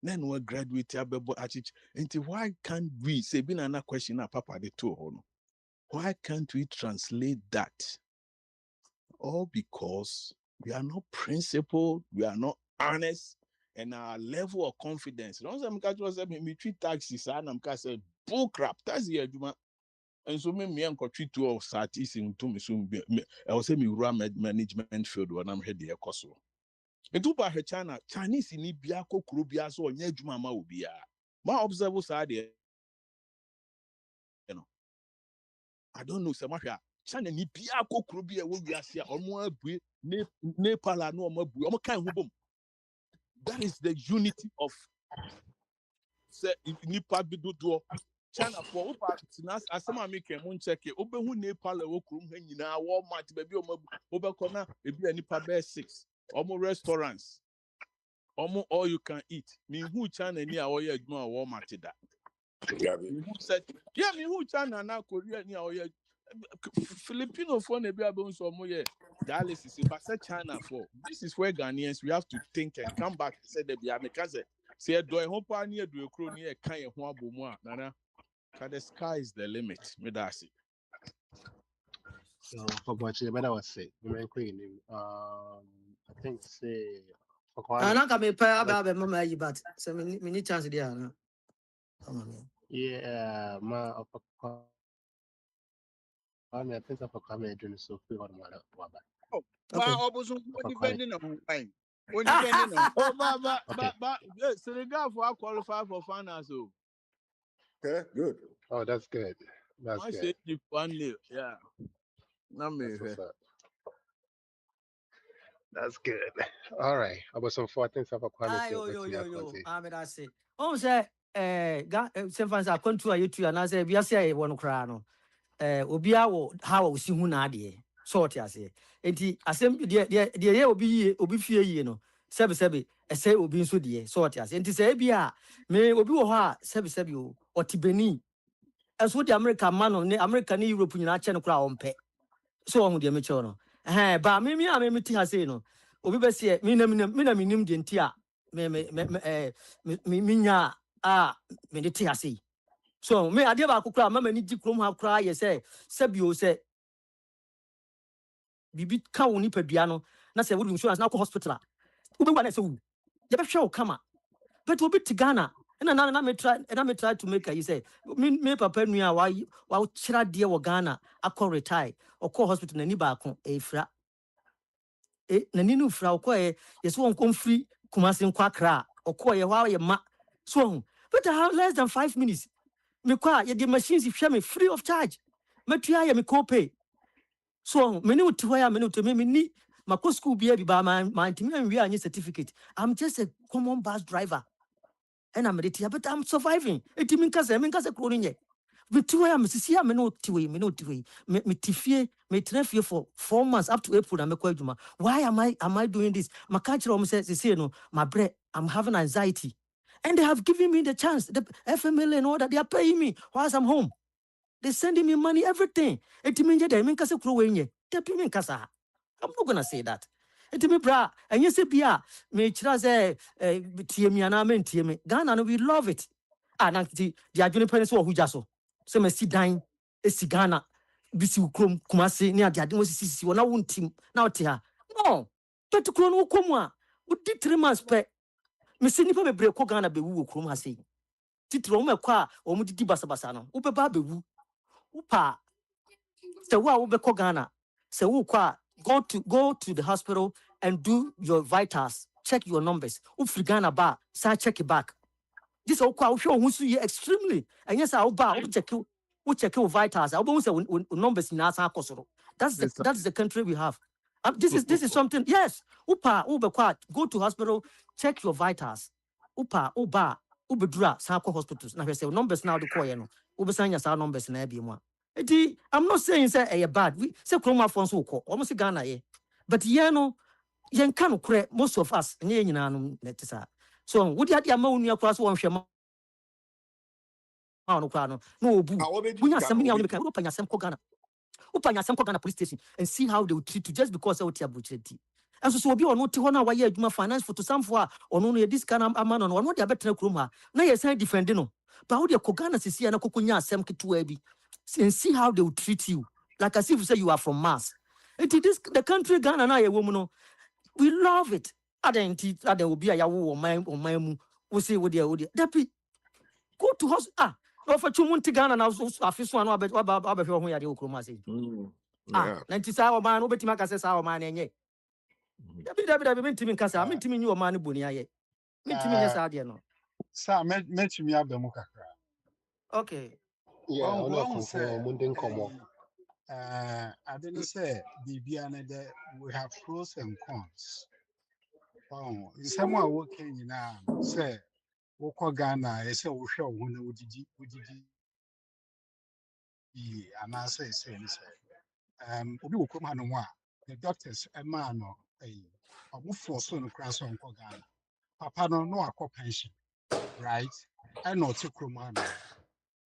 Then we graduate abebo achich. Until why can't we say been another question na papa de two hono? Why can't we translate that? All because we are not principled, we are not honest, and our level of confidence. Don't say me treat taxis and I'm say bull crap. That's the argument. And so me and treat two of Satis into me soon. I will say me run management field when I'm head the Koso. And to buy China, Chinese in Biako Krubia so near Jumama will be my observer side. You know, I don't know so much. China ni Biako Krubia will be as or more Nepal no more kind of boom. That is the unity of say Nipa Bidu China for as some make a moon check it. Open who Nepal or Krum Hena, Walmart, baby, Obacona, maybe a Nipa Bear 6, almost restaurants, almost all you can eat. Me who China near all your Walmart that. Who said, yeah, me who China now Korea near all your Filipino phone a beer bones or more dialysis, but say China for this is where Ghanaians we have to think and come back and say that be American. Say, do I hope I near do a crony a kind of one boom, Nana? The sky is the limit, me that's it. So for what you better was say, the queen. I think say for I Kwame. not me pay about mama you but so me need chance there. Yeah, ma for Kwame. I think for Kwame doing so free on my waba. Oh, Okay. but opposite depending on time. When depending on. Oh, but Senegal for qualify for finals. Okay, good. Oh, that's good. That's I good. say you only, yeah. Not me. That's good. All right. I was on 14th of Kwame. Yo. I mean, I say. Oh, say, some fans are going to a YouTube and I say, we are saying one crown. Obia how we see who na de. Sort ya say. Enti asem de ye obi fie yi no. Sebi say obi nso de. Sort ya say. Enti say bia me obi wo ha sebi o otibeni. Eso the American man no America ni Europe nyina che no kra ompe. So ohun de me che no. Ba me ti ha say no. Obi be say me na minim de nti a me nya a me de ti ha say. So me ade ba kokra mama ni di krom ha kra ye say sebio say bibi ka woni padua no na say wo insurance na ko hospital wo be wa na say wo ye be hwe wo kama but obi ti Ghana na me try to make you say me papa nua wa kira de wo Ghana akọ retire okọ hospital na ni ba ko efra na ni no fra okọ ye so won kom free Kumasi nkwa kra okọ ye wa ye ma so but I have less than 5 minutes me kwa ye the machines hwe me free of charge matua ye me co-pay so me ni uti hoya me ni uti me ni mako school bi ba my ntimi anwi anye certificate. I'm just a common bus driver and I'm ready but I'm surviving enti me nkase kro nye me ti hoya me sisi ya me no uti we me tifie me trafie for 4 months up to April na me kwa adwuma. Why am I doing this? Maka kire o me say no my bre I'm having anxiety. And they have given me the chance, the FMLA and all that, they are paying me whilst I'm home. They're sending me money, everything. I'm not gonna say that. Bra, and you say, me Ghana, we love it. And the Adjunct Parents who just so me see dying, a Ghana, Bisu Kumasi, near the Adjunct one, I won't team now. No, but to Chrono Kumwa, would did 3 months pay. Me se nipa me break ko Ghana be wu krom ha sei titro me kwa o mu didi basabasa no wo be ba be wu upa se wo be ko Ghana se wo kwa go to the hospital and do your vitals, check your numbers. Free Ghana ba sa check it back. This all kwa wo hwe ho su ye extremely and yes I wo check your vitals I wo say numbers na sa akosoro. That's the country we have. This is something. Yes, upa go to hospital, check your vitals. Upa ubedura sako hospitals. Now say numbers now the call no. Ubesanya sa numbers na ebi mu. I'm not saying say bad. We say chroma phones wo ko. Almost Ghana ye. But no yen kan kure most of us nye nyina no netisa. So wo dia dia ma onua kwa so won hwe ma no kwa no. No obu. Bunya sam nya wo be kan wo panya sam ko Ghana. Upanya some Ghana police station and see how they will treat you just because of your budget. And so be on what Tihona why you finance for to some for or no this kind of man on what they are better kroma. Now you say defending no. But how the Kogana see and Kokunya Sam Kituebi and see how they will treat you. Like as if you say you are from Mars. It is the country Ghana na a woman. We love it. Aden will be a yawu or my mu. We say with the Depi. Go to hospital. No for 2 months Ghana now. I feel one about your home at the Okromasi. Yeah. 90 hour man, Obeti Macas, our man, and yet. Debbie, meant to me, Casa, I mean to me, you are man, Bunia. Meant to me, yes, I did not. Sir, met me up the Mukakra. Okay. Yeah, Well, ono one konko say, munden komo. I didn't say, Bibiana, we have pros and cons. Oh, someone working now, say, Woko Ghana, I say, we show when would you, and I say, Obi Wokom Hanwa, the doctors, a man or a move for son cross on Ghana. Papa no akɔ pension, right? And not to Kromano.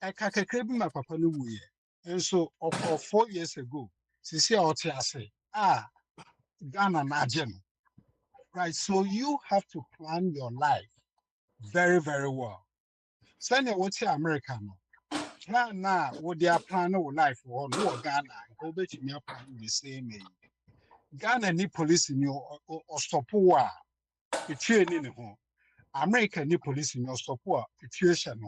I can't my papa no way. And so, of 4 years ago, Sisi Otiase, Ghana Najem, right? So you have to plan your life very, very well. Send you what's American. Plan now, what they are planning life or no Ghana, go back to me plan the same. Ghana need police in your or stop war. The training home. America need police in your support situation.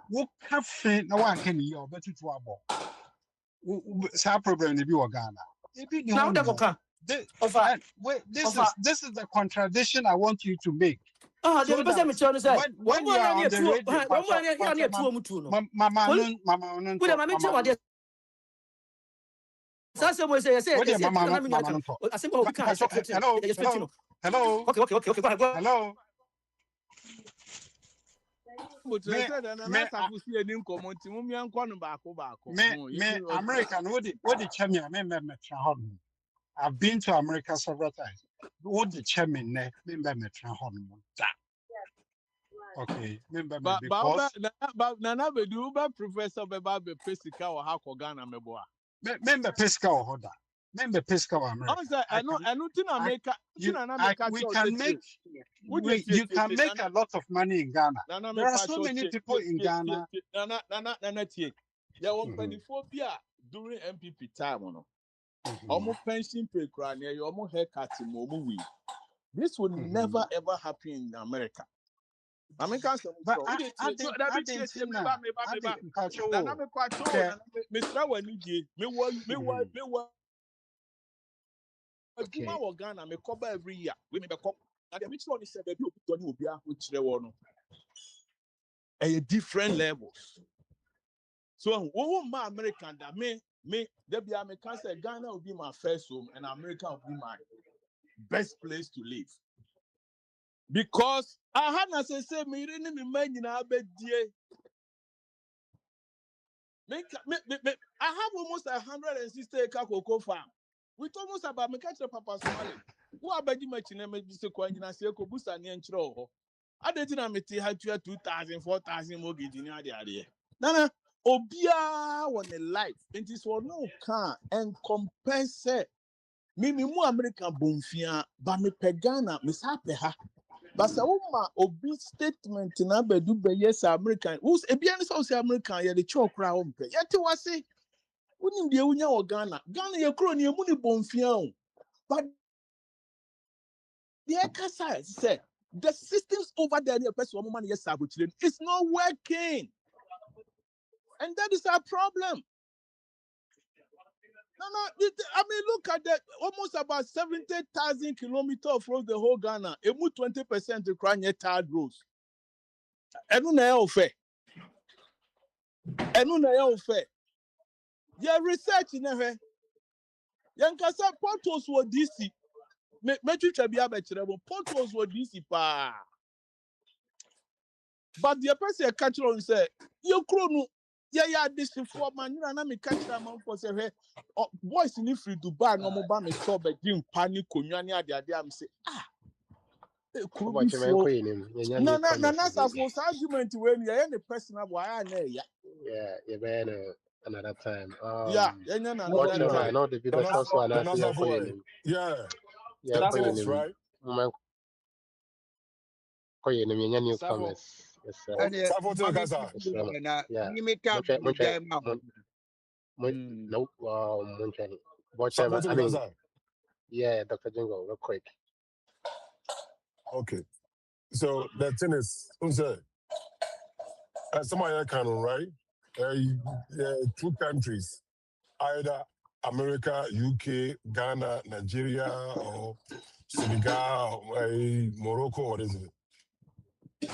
What cafe no one can hear but it trouble. Some problem in the Ghana. Now, the offer. This is the contradiction I want you to make. The person me tell say When you are on the radio, Mama, with a mammy tell what Sasa say hello. But American, what the chairman, I've been to America several times. What the chairman, okay, remember because Nana Bedu, Professor Beba Pesca or Hako Ghana Meboa. Member Pesca or Hoda. Member Pesca or America. I know America. You can make a lot of money in Ghana. There are so many people in Ghana. Nana, there were 24 during MPP time. Almost pension pay cry near your almost haircut in Momu. This would never ever happen in America. America, but Ghana me cover every year. We may be cop. And the mixture only 7 people will be which they want at different levels. So, my American that me, there be American say Ghana will be my first home and America will be my best place to live. Because I had not say me in man in our bed, dear. I have almost 160 acre cocoa farm. We almost about me catch Papa Somali. Who are by the much in a coin and say Kobusa and Tro. I didn't make it had 2,000, 4,000 mortgage in the idea. Nana, Obia on a life. It is for no car and compensate. Mimi mu American Bonfia, but me pegana, Miss Happy. But Sauma obi statement na bedu be yes American. Who's a bien South American, ya the choke round. Yet was say, wouldn't be unya or Ghana. Ghana, your crony, money bonfian. But the exercise said the systems over there, the person woman, yes, it's not working. And that is our problem. No, I mean, look at that. Almost about 70,000 kilometers across the whole Ghana. It moved 20% to cry tarred roads. And no fair. And no fair. Your research in a way. Yankasa portals were DC. Metric be a better. Portals were DC. But the person catch on say, you chrono. Yeah, this is for man. You know, me catch a man for say, boys in free Dubai, no more me chop a dream panic, kunyani at the idea. I'm say, no, that's a false argument when you're any person of why I know. Yeah, you another time. Yeah, I know the people also yeah, that's right. Newcomers. Nope. Yeah, Dr. Jingle, real quick. Okay. So the thing is, somebody can, right? Two countries, either America, UK, Ghana, Nigeria, or Senegal, or Morocco, what is it?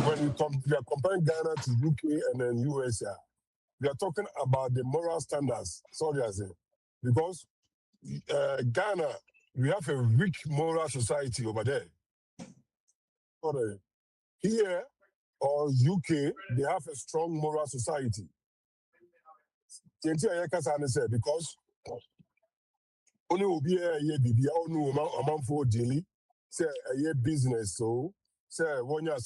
When we are comparing Ghana to UK and then US, we are talking about the moral standards. Sorry, I say, because Ghana, we have a weak moral society over there. Sorry. Here or UK, they have a strong moral society. Because only will be a year BB, only a month for daily, say a year business. So, say, 1 year,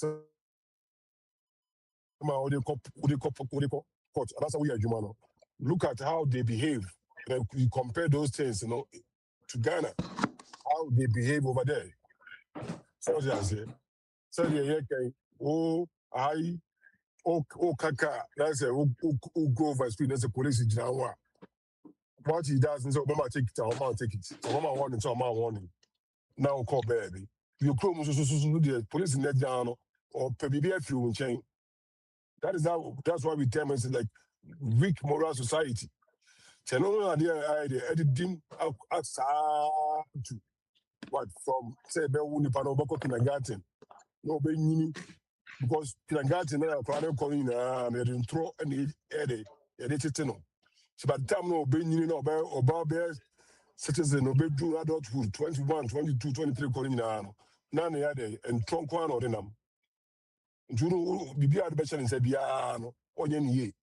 look at how they behave. You compare those things, to Ghana, how they behave over there. So, I say, so kaka, that's a go over speed, that's a police in what he does is Obama take it, Obama take it. Obama warning, so Obama warning. Now call baby. You come the police in that down or PBB fuel chain. That's why we tell it's like weak moral society. Tell idea editing outside to what from say Bewuni Panoboko kindergarten. No be because kindergarten now calling and they didn't throw any edit. So by the time no be about citizen no be do adulthood 21, 22, 23 calling now. None yade and trunk one or them. Juru bibi adbechen in Sebia no onye ye.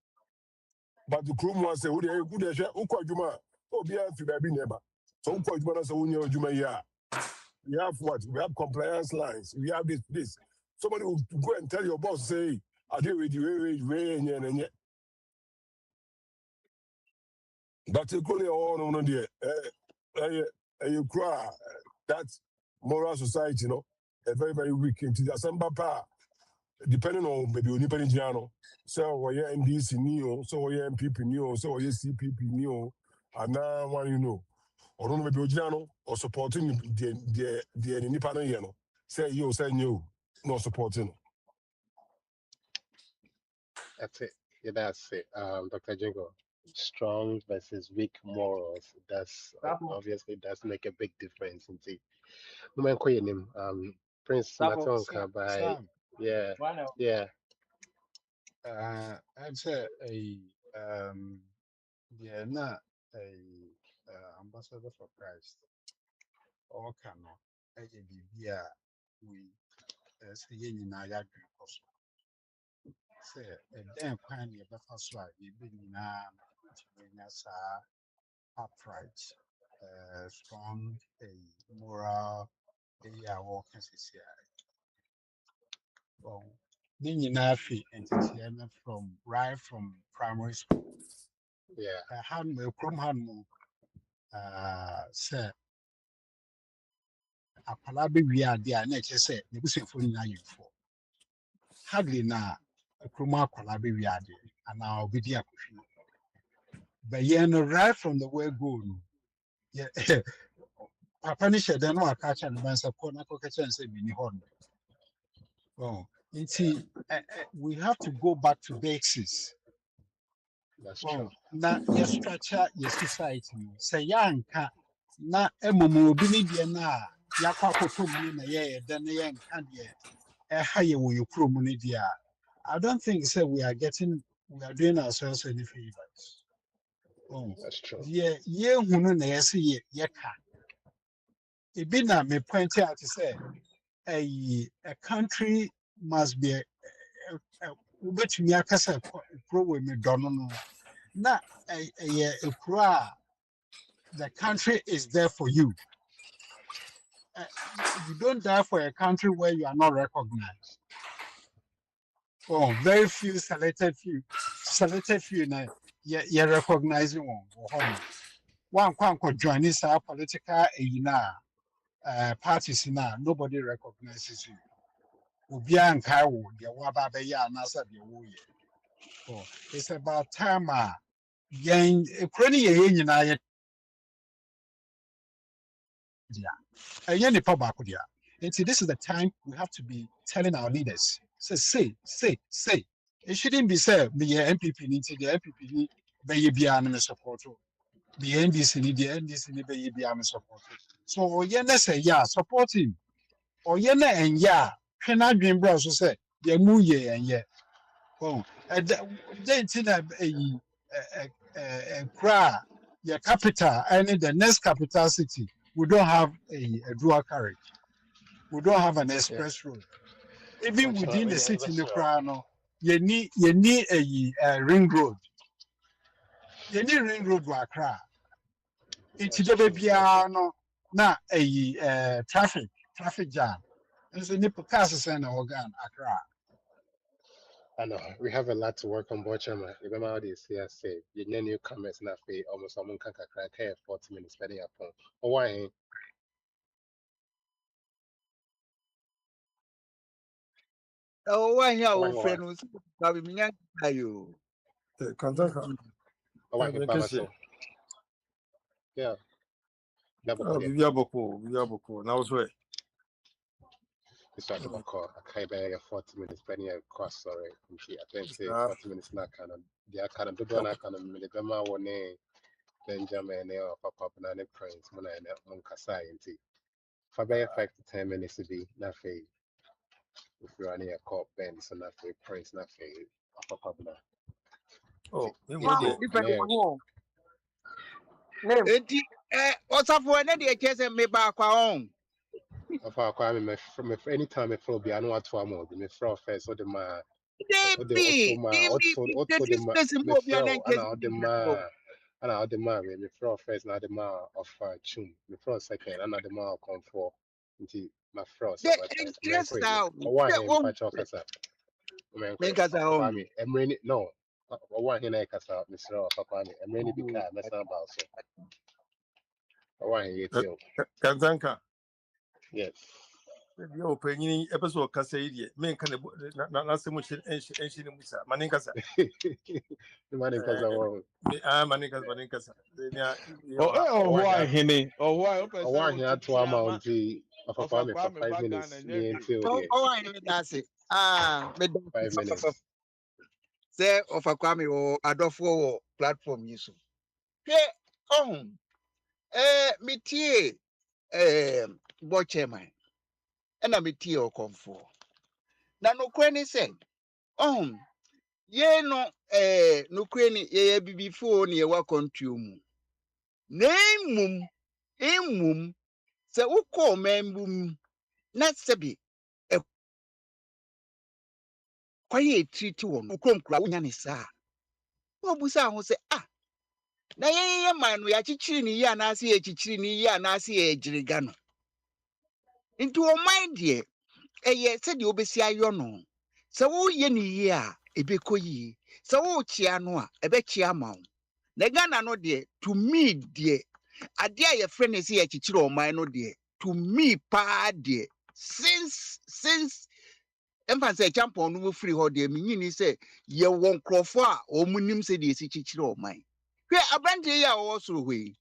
But the crew was say who they share ukwa oh be a baby neighbor. So ukwa juma so unye juma ya. We have what? We have compliance lines. We have this. Somebody will go and tell your boss, say, I deal with you, but equally all on the you cry that moral society, a very, very weak into the Samba, depending on maybe Unipendiano. So we are NDC Neo, so we are MPP Neo, so we are CPP Neo, and now one or don't maybe Ojano or supporting the independent, say you say you no supporting. That's it. Yeah, that's it. Dr. Jingo, strong versus weak morals. That's obviously does make a big difference indeed. Prince Matonka by Sam, yeah, yeah. I'd say yeah, not a ambassador for Christ or cannot a BBA we say in Naya say a damn pioneer before swag, you been in upright, strong, a moral, a walking CCI. Well, Ninafi entertainment from right from primary school. Yeah. Had me from Hanmu, say, a palabi we are there, nature said, the Busy for for. Hardly now, a chroma palabi we are there, and now be dear. But yeah, no, right from the way go. Yeah, Papa Nisha, then no, I catch and advance upon a cockatch and say, Mini Horn. Oh, you see, we have to go back to basics. That's true. Na your structure, your society. Say young cat, na emumu binidi na yakwa kotomu na ye then young can ye a higher when you promunidia. I don't think so we are doing ourselves any favors. Oh, that's true. Yeah, ye hunu na yesi ye ka. Ibina me point out to say a country must be a ubetumi akasa pro we me dono no na a the country is there for you. You don't die for a country where you are not recognized. Oh, very few selected few na you're recognizing one. One can join this political parties na nobody recognizes you. Ubia nkai wo de waba be ya na sa de wo ye. Oh, it's about time yen ekroni ye nyina ye dia. Eye nipa ba ko dia. And see, this is the time we have to be telling our leaders, say. It shouldn't be said, the MPP needs the MPP be an support. The NDC need the NDC be an support. So, say, yeah, support him. Or and yeah, can I dream bros who say, yeah, and yeah. Oh, and then a cry, your capital, and in the next capital city, we don't have a dual carriage. We don't have an express road. Even within the city in the crown, you need a ring road. You need ring road to Accra. It's the baby na a traffic jam. And so nipo cars and organ Accra. I know we have a lot to work on, Bochama. Remember how they say, you need newcomers na fe almost someone can crack 40 minutes spending upon. Oh, why? Oh, why your Why? old friend was coming you? Kantaka. Oh, why? Pamaso. Yeah. Bibiaboko. Now where? This was about call. I can't bear 40 minutes spending a cost. Sorry, I think say 40 minutes not kind of. They are kind of do not kind of milligama one name. Benjamin or Papa Banana Prince, Mona and Moncasai. If I bear 5 to 10 minutes to be not fair. If you're running a cop, Ben, so not fair. Prince not fair. Papa Banana. Oh, What's up for any case and me back on? Of our crime, from any time I flow be I know what to amount. Me throw first or the man. Debbie, and the man, me throw first, now the man of Chum, me throw second, and the man come for into my frost. Just now, why him patch off as a man, no. Why he like us out, Mr. Papa, and many be car, mess about so. Why he too? Kazanka. Yes. The opening episode Cassadia, men can not so much ancient Maninkasa. Maninkasa. Maninkasa. Why, Henny? Or why he had to amount of a family for 5 minutes. That's it. 5 minutes. Say of a Kwame or Adolfo platform use. Hey, me tea, Bocheman. And I'm a tea or comfort. Now, no cranny say, ye no, no cranny, ye be before near walk on to you. Name mum, say, who call man boom, not sabi, a quiet treat one, who come crowding his sa. No, Busa who say, na ye man, we are chichini ya nasi a chichini ya nasi a jirigano. Into a mind ye. Ye said you be see no. So ye ni ya ebeko yi. So chianoa ebechi amount. Negana no de to me de. Adia ye friend is here chichiro my no de. To me pa de. Since emphasis say champion no free ho de me say ye won crofo a omunim say de si chichiro my. Hwe abante ya wo soro hwe.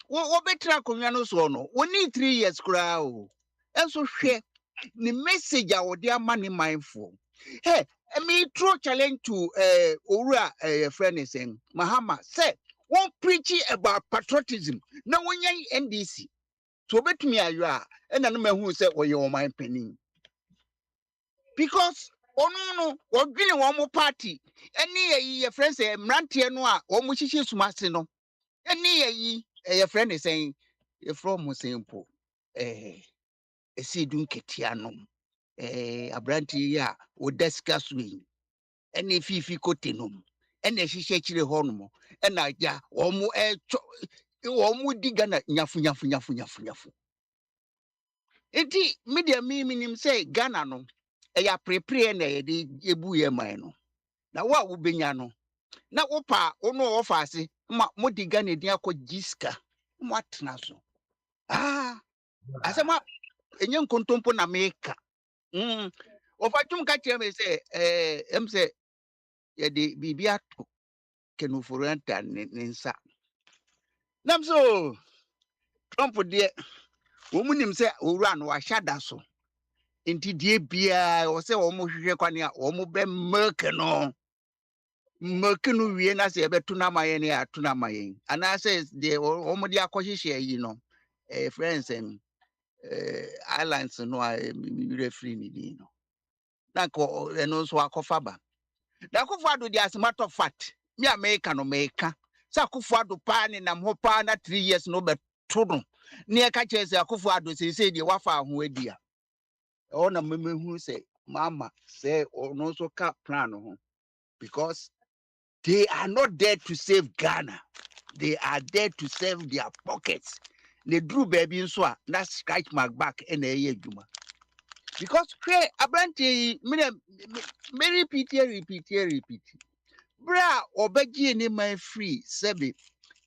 Wo betra konwa no so no. Wo need 3 years kra o. Enso hwe the message I would dear money mindful. Hey, me throw challenge to Ura friend is saying Mahama said one preaching about patriotism. No one NDC. So bet me you are and I know who said well you're my penny. Because no, what green one more party. Any your friends say Mrantia noa or Mushishi Sumasino. Any your friend is saying you're from Musimpo. Esi dun ketiano abranti ya o discuss we ene fifi kotenum ene hihye kire honom ena ja omo omo diga na nyafu enti media minim say Ghana no ya prepare na ye de ebu ye man no na wo benya no na wo pa ono ofa ase mo diga na din akọ mo atena so asema enye nkontompo na meka ofachum ka kire me say em say ye de bibia to kenufuranta nensa nam so Trump de wo munim say owura no wa hyada so Inti die bia o se o mo hwehwe kwane a o mo be milk no wie na se be tuna mayen ya tuna mayen ana se de o mo dia akohwehwe yi no friends islands no a referee ni di no na ko eno so akofa ba na Akufo-Addo di as a matter of fact me America no meka sa Akufo-Addo pa ne nam ho pa na 3 years no be to no ne e ka kire se Akufo-Addo se de wafa ho adi a na memehu se mama say no so ka plan ho because they are not there to save Ghana. They are there to save their pockets. They drew baby in so that scratch my back and a year juma. Because abranti me repeat. Bra obeji ni my free sebi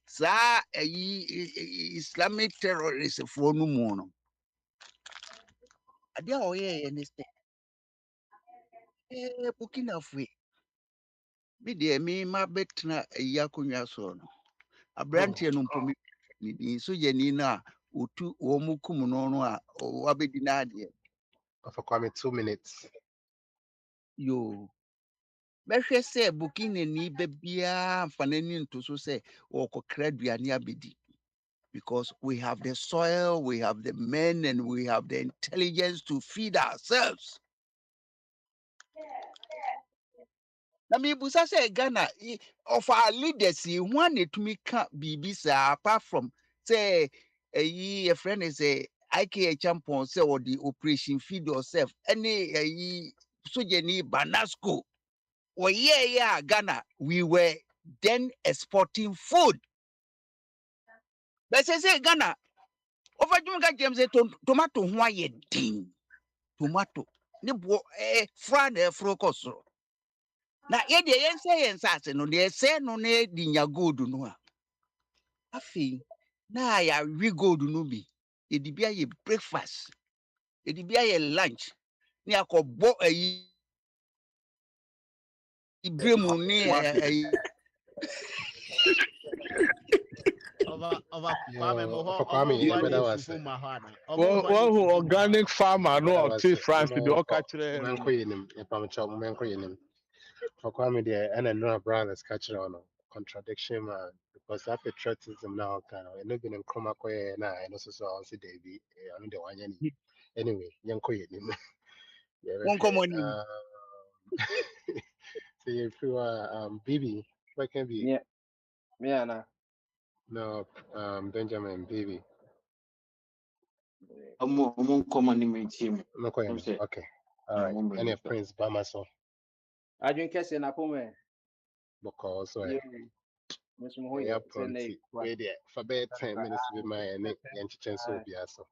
sa Islamic terrorists for no more. Adia oye understand. Burkina Faso. Me de me ma betna yakunya so no. Abranti no mpomi ni so ye ni na otu wo mukum no a wabedi na ade. For Kwame 2 minutes. Yo. Behwe se Burkina ni bebia mfanani nto so se okokra duane abedi. Because we have the soil, we have the men, and we have the intelligence to feed ourselves. Na me busa say Ghana of our leaders, one it me can't be apart from say a friend is a IK champion say or the operation feed yourself. Any sojeni banasco. Or yeah, Ghana, we were then exporting food. But say Ghana, over Jumga James tomato why ding. Tomato. Ne bo fra na frokosro. Na ye de yen say yen sase no de say no na di nya gold no a. Afi na ya wi gold no bi. E di bia ye breakfast. E di bia ye lunch. Ni akobo ayi ibremu ni For Kwame, I bet that was One who organic farmer but I no was to France to the catcher. For Kwame there and another brothers catching on contradiction man because that patriotism now kind of no been in chroma na and also so I'll say Davy I know the one anyway yanko yenim yeah One common so if you are Bibi what can be Me no Benjamin Bibi omo nkɔmmɔ ne me team. no okay all right and a Prince Bamaso Adwene kɛseɛ na pɔmɛ. because Mesmo ho yeah, yɛ sɛ na wait there for about 10 minutes to be my and so be so.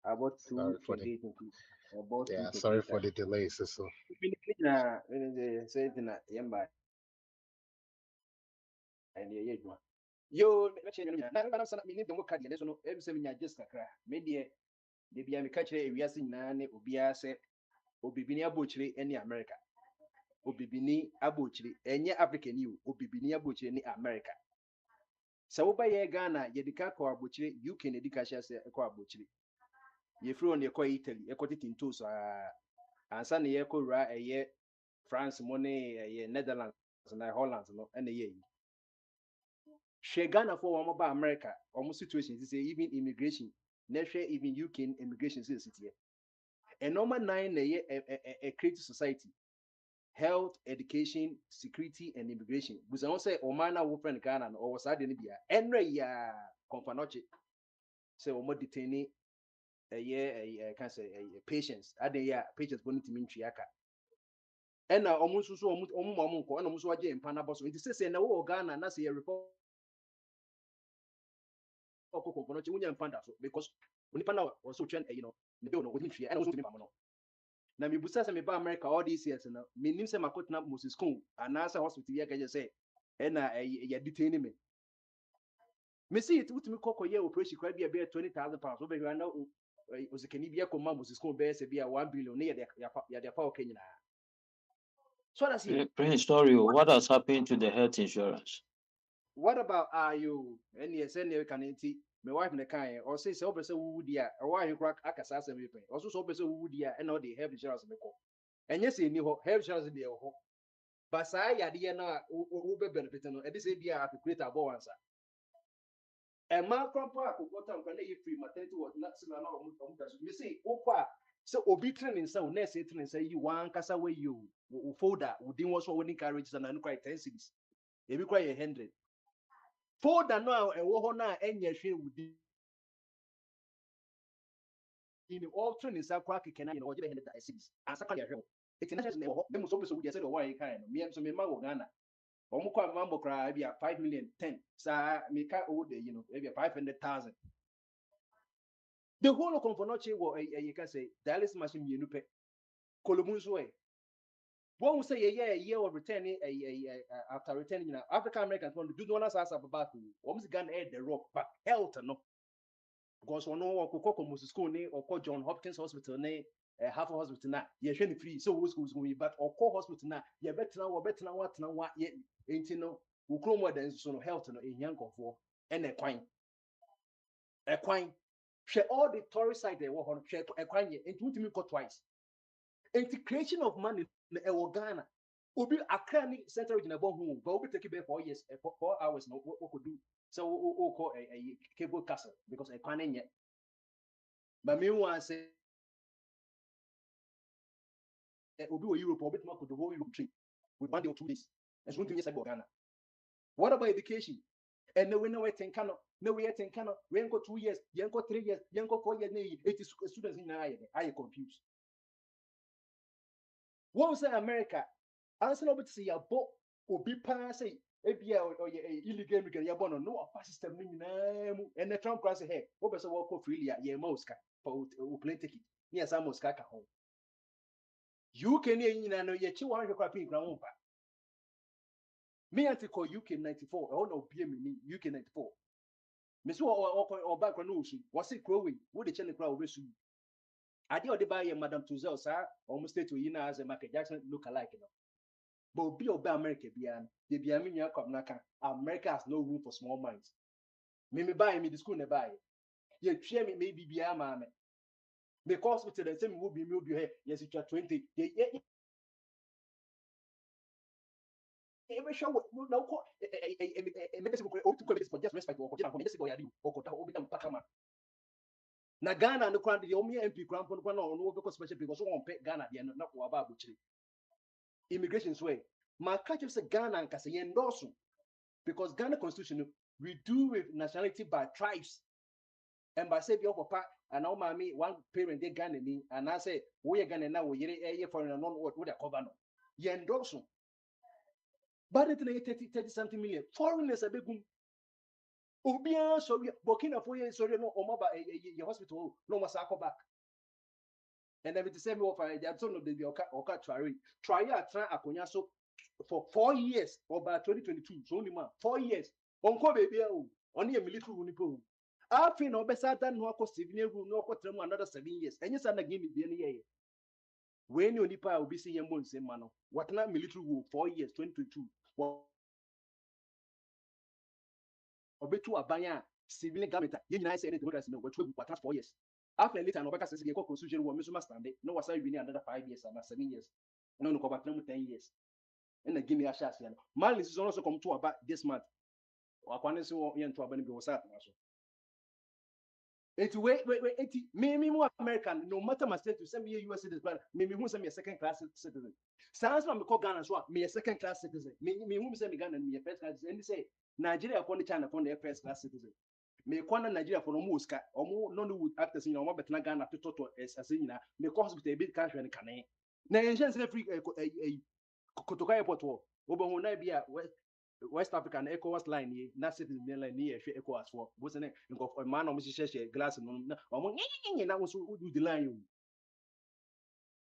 about Sorry for the 2:28 about yeah, sorry for the delay, so. na sɛ na yɛmba ɛne yɛ adwuma. Yo, mekyɛ no na sana me ne demo card yɛ so no ɛm sɛ menya just kakra. Me deɛ de bia me ka kyerɛ ewiase nyinaa ne obiara sɛ obibini abɔkyire ne America. Obibini abɔkyire ɛnyɛ Africa ni o obibini abɔkyire ne America. Sɛ wobɛyɛ Ghana yɛdika kɔ abɔkyire UK na edika hyɛ sɛ ɛkɔ abɔkyire. Yɛfiri on yɛkɔ Italy ɛkɔ titinto so ansa na yɛkɔ wura ɛyɛ France mo ne ɛyɛ Netherlands na Holland no ɛna yɛ yi. Hwɛ Ghana for wɔn ba America wɔn situation is even immigration na hwɛ even UK immigration sɛ sitie. Ɛnɔɔma nine na ɛyɛ a creative society. Health, education, security, and immigration. But I say, Omana wo friend Ghana or was I didn't be a ya confanoche. Say, Omo detainee a year, can say a patience. I dey ya patience bonnet to mean triaka. And now almost so almost and almost what in Panabos. It says, no Ghana, and that's a report. Because when Pana was so trained, the bill within 3 and also na me busa se me ba America all these years na me nim se makotna Moses Kun anasa hospital ya kaje say e na ya detain me see it utimi kokoye operation kwa bia be 20,000 pounds wo be hwa na osikani bia ko ma Moses Kun be se bia 1 billion ne ya de fa Kenya na so that's it. Prince, sorry, what has happened to the health insurance? What about you and yes and you can my wife in the kind or say so person who dia or why you crack akasasa me pay also so person who dia and all the health insurance me ko and yes ni ho health insurance dey ho but say ya dey na who be benefit no e dey say bia to create a bonanza and man crop ko tam kan e free maternity was not similar na o mu me say o kwa so obi training say o nurse training say you wan kasa we you folder within was what encourage and no quite 10 cities e be quite 100 folder no e wo ho na enya hwe within in all training sa kwa kekena you know je be 100 cities asa kwa ya hwe international ne wo dem so be so we say the one kind no me so me ma wo Ghana omo kwa mambo kra bia 5 million 10 sa me ka o de you know bia 500,000 the whole of Konfonoche wo you can say dialysis machine mienu pe kolomun so e won say a year of returning after returning na African Americans want do no na sa back o mo Ghana the rock back health no because one no ko Moses school ni or John Hopkins Hospital ni half hospital na ye hwe ni free so wo schools go but or hospital na ye betena wa ye enti no wo kro mo den so no health no ehia nkofo ene kwan hwe all the tourist site they wo ho hwe ekwan ye enti mutimi ko twice enti creation of money na e wo Ghana obi Accra ni central region ebo hu but obi take be 4 years 4 hours no what could do so o call a cable castle because ekwan nye but me wan say obi wo Europe obi tuma could the whole Europe trip with 1 day or 2 days and so ntumi say Ghana. What about education? And no we know it in Kano, no we in Kano, we ain't got 2 years, you ain't got 3 years, you ain't got 4 years, 80 students in I confused. What was America? Answer no to see a book or be pass say ABL or illegal immigrant, you born no system and the Trump cross ahead. What was a walk of freely at your Mosca for plane ticket? Yes, I'm Mosca home. You can know your 200 crappy ground. Me anti call UK 94, or no PM UK 94. Miss or background was it growing? What the channel crowd will soon. I did buy Madame Tuzel, sir, almost stay to Yina as a Michael Jackson look alike. But be obey America beyond the Biaminia Naka. America has no room for small minds. Me buy me the school never buy. Ye share me maybe be a man. Because with the same will be moved your head, yes, it's 20. Every show no for just respect or na Ghana no kwand the only MP kwan pon no because special because one pay Ghana the na ko aba abuchiri immigration's way ma catch say Ghana and say endorse because Ghana constitution we do with nationality by tribes and by say your papa and now mommy one parent they Ghana ni and I say we Ghana now we ye foreign non what would cover no ye endorse but it 30 something million foreigners a begum Obia sorry Burkina Faso sorry no omaba your hospital no masako back. And then it's the same of I don't know the oka try Akonya so for 4 years or by 2022 so only man 4 years onko baby on your military unipo after no better than no cost no another 7 years and yes and give me the year when you nipa will be seeing your same man what not military 4 years 2022 obetu abanya civilian government you know I said democracy no what 4 years after later no because say constitution wo meso stand no was we need another 5 years and 7 years no no cover 10 years and give me a chance here man is also come to about this month akwane se wo yen to abani be wasa so it wait it me more American no matter my status send me US citizen me who send me a second class citizen sounds like me call Ghana so me a second class citizen me who send me Ghana me a first class citizen and say Nigeria upon the China upon the first class citizen me kwana Nigeria for no muska omo Nollywood actors you know betna Ghana to as you know me cause with a big country and can na engine say free Kotoka airport wo obo na bia West Africa na ECOWAS line ye na citizen line ni ye hwe ECOWAS for bo se ne nko man no mo hye glass no na omo nyenyenye na wo so do the line you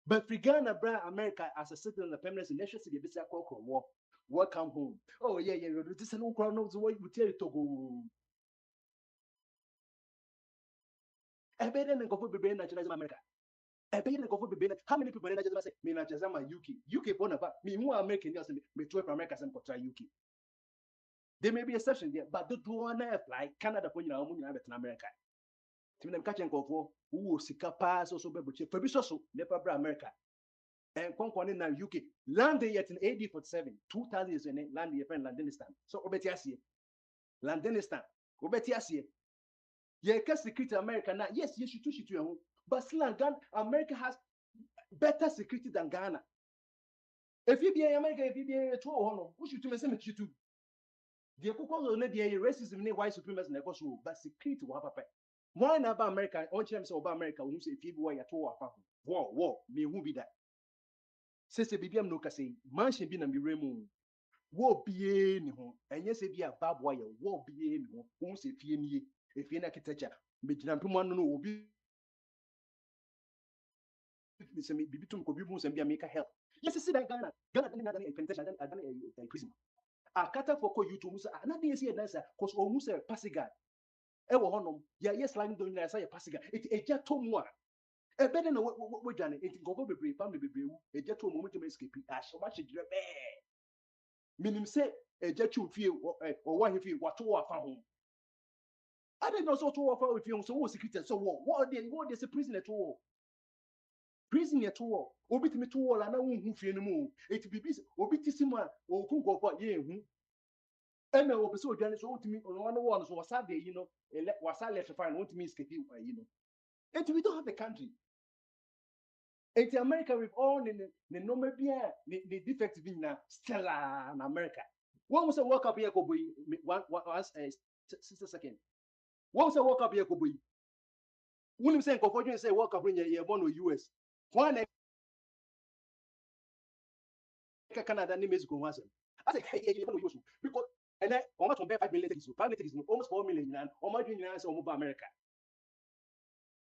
but free Ghana bra America as a citizen of permanent nation city be say akoko wo welcome home oh yeah this no crowd no so what you tell to go better than go for be nationalism America better than go for be how many people nationalism say me nationalism UK for na me who American me to America some for UK There may be exceptions there, but the one like Canada for you know in America. To them catching for who sika pass also be butcher for so never America. And Conquering now UK landed yet in AD 47, 2000 years in land your friend Landenistan. So Obetiasi Landenistan, Obetiasi. Yeah, security America now. Yes, you should to but still America has better security than Ghana. If you be America, if you be a true honor, who should to me to the racism in white supremacy negotiable, but security will have why not about America? On terms of America, who say if you were at war, me who be that. Says the BBM no say, mansion be na me remu. War be any home, and yes, it be a bad wire, war be any home, who say if you architecture, but Jampuman no will be. Bibitum could be most and be a maker help. Yes, see that Ghana a penitentiary, a prison. A kata for you to Musa, another is here, because almost a passigat. Ewo honum, yes, lying doing as I a passigat. It a jet to moi. A better than what we're done. It go over family be a jet to a moment to escape. I shall watch it. Minim say a jet to feel or why if you what to home. I didn't know so to offer if you so secret so what is a prison at all. Prison at all. Obit me to all and I won't feel no more. It be busy. Obitisima or who go for ye. And no episode Janice wrote to me on one so Saturday, you know, was I left to find what to me escape, you know. And we don't have the country. And America with all the normal beer, the defective in Stella in America. What was a walk up here, Kobe? Once a 60 second. What was a walk up here, Kobe? William saying, Kofojo say, walk up in your one US. One Canada name is Gomasan. I say, because and then almost 5 million is almost 4 million and almost in America.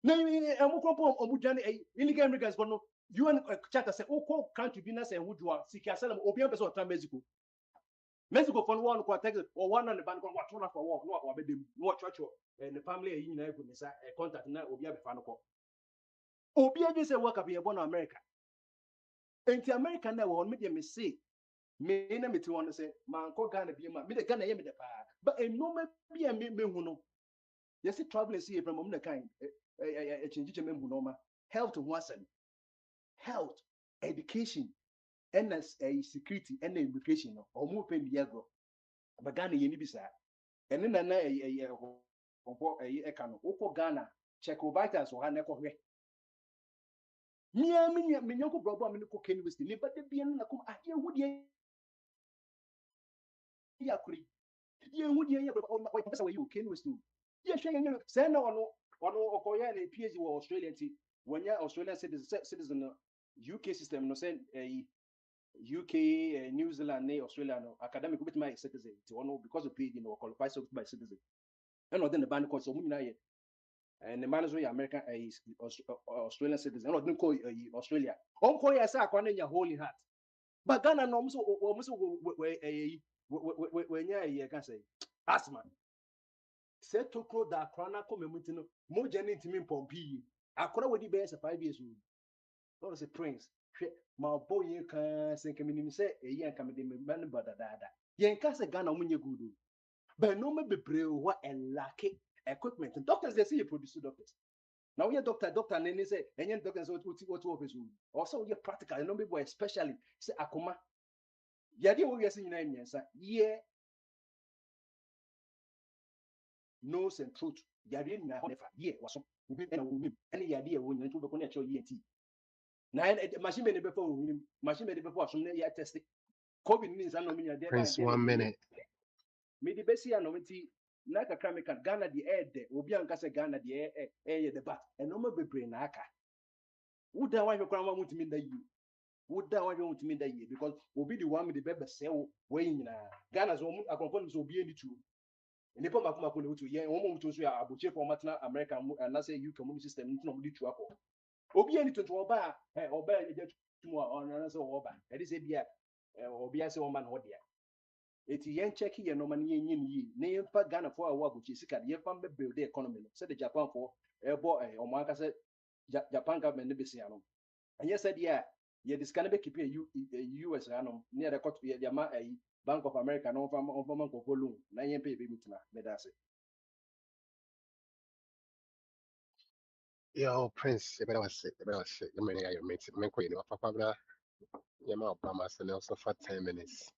Now, illegal immigrants, but no, UN charter say, oh, country be nice and would you seek asylum or be a person of Mexico. Mexico for one Texas or one on the bank for war, no, what church and the family in a contact now will be a fanaco. Obia just a work up here, one America. And the American now will make me say, me na me to want to say, man, call Ghana be me the Ghana, me the power, but a no be a me who know. Yes, it traveling see from the kind, a change who know, health to Watson, health, education, and a security and education, or more pen the ago. But Ghana, you need and then a can Ghana, Czechobacters or Hanako. Me, Minoko Brabo, Minoko Ken was the but the Bian Nakum, I hear would ye. You would hear what you came with. Yes, send on Okoya and PhD or Australian tea. When you're Australian citizen, UK system, no send a UK, New Zealand, Australia, academic with my citizen to one because of paid, qualified by citizen. And then the band calls Omuna and the manager American Australian citizen, and call Australia. Uncle, I say, I your holy heart. But Ghana almost when you can say asthma. Set to call that crana community more genuine to me Pompi. I could already bear 5 years old. That was a prince. My boy, you can say, community say, a young comedy man, but that. Yanka say Ghana when you good. But no me be brave what a lucky equipment. Doctors they say you produce doctors. Now we are doctor and then they say, and then doctors what office. Also, you're practical, and no people especially say Akuma. Yadi wo yesi nyina nyansa ye knows and truth yadi nyina nefa ye waso obi na wonim ene yadi e wo nyina to be ko na cho ye ti na machine be ne be for wonim machine be ne be for asom na ya test covid ni nsa no me nyade ba Prince 1 minute. me di besi ya no meti na ka chemical Ghana di de obi anka se Ghana di ye the bat eno ma bebre na aka wuda wa hwekwa ma mutimi da yi would down want to mean that year because we'll be the one with the baby sell weighing Ghana's home. I confirm so be any true. And the Poma to ye almost to say about cheap for Matna America and I say you community system no be true. Obi any to oba or bear tomorrow on another oba. That is a beer or be as a woman what dear. It's yen check here no money ye name for Ghana for a walk which is cut ye from build the economy. Said the Japan for a boy or Marcus said Japan government. And yes, said yeah. ye this can be keep a US anom near the court ye ma Bank of America no from Bank of loan na yen pay be mitna me da say. Yo, Prince, you better say, you may have your mates, make way, Papa, Yama Obama, and also for 10 minutes.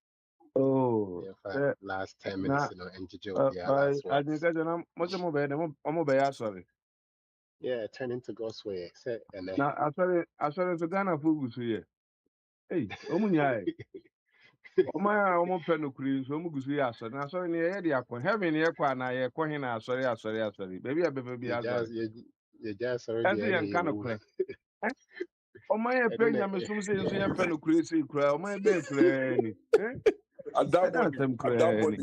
Oh, Yeah, for last 10 na minutes, and Jojo, yeah, last I words. think I don't much more better. I'm better, sorry. Yeah, turn into God's way, say, and then. Na asọrọ nso Ghana fo gu so yɛ. Ei, ɔmo nyaa ɛ. Ɔmo a ɔmo pɛ no kuri nso ɔmo gu so yɛ asɔre. Na asɔre no yɛ de akɔ. Heaven yɛ kɔ ana yɛ kɔ he na asɔre. Baabi a bɛbɛ bi asɔre. You just already Ɛnso yɛ any nka no you. korɛ. Ɔmo yɛ I don't pɛ know. nyame som sɛ nso yɛ pɛ no kuri si kura. Ɔmo yɛ bɛn kura ni. Ɛda asɛm kura ni.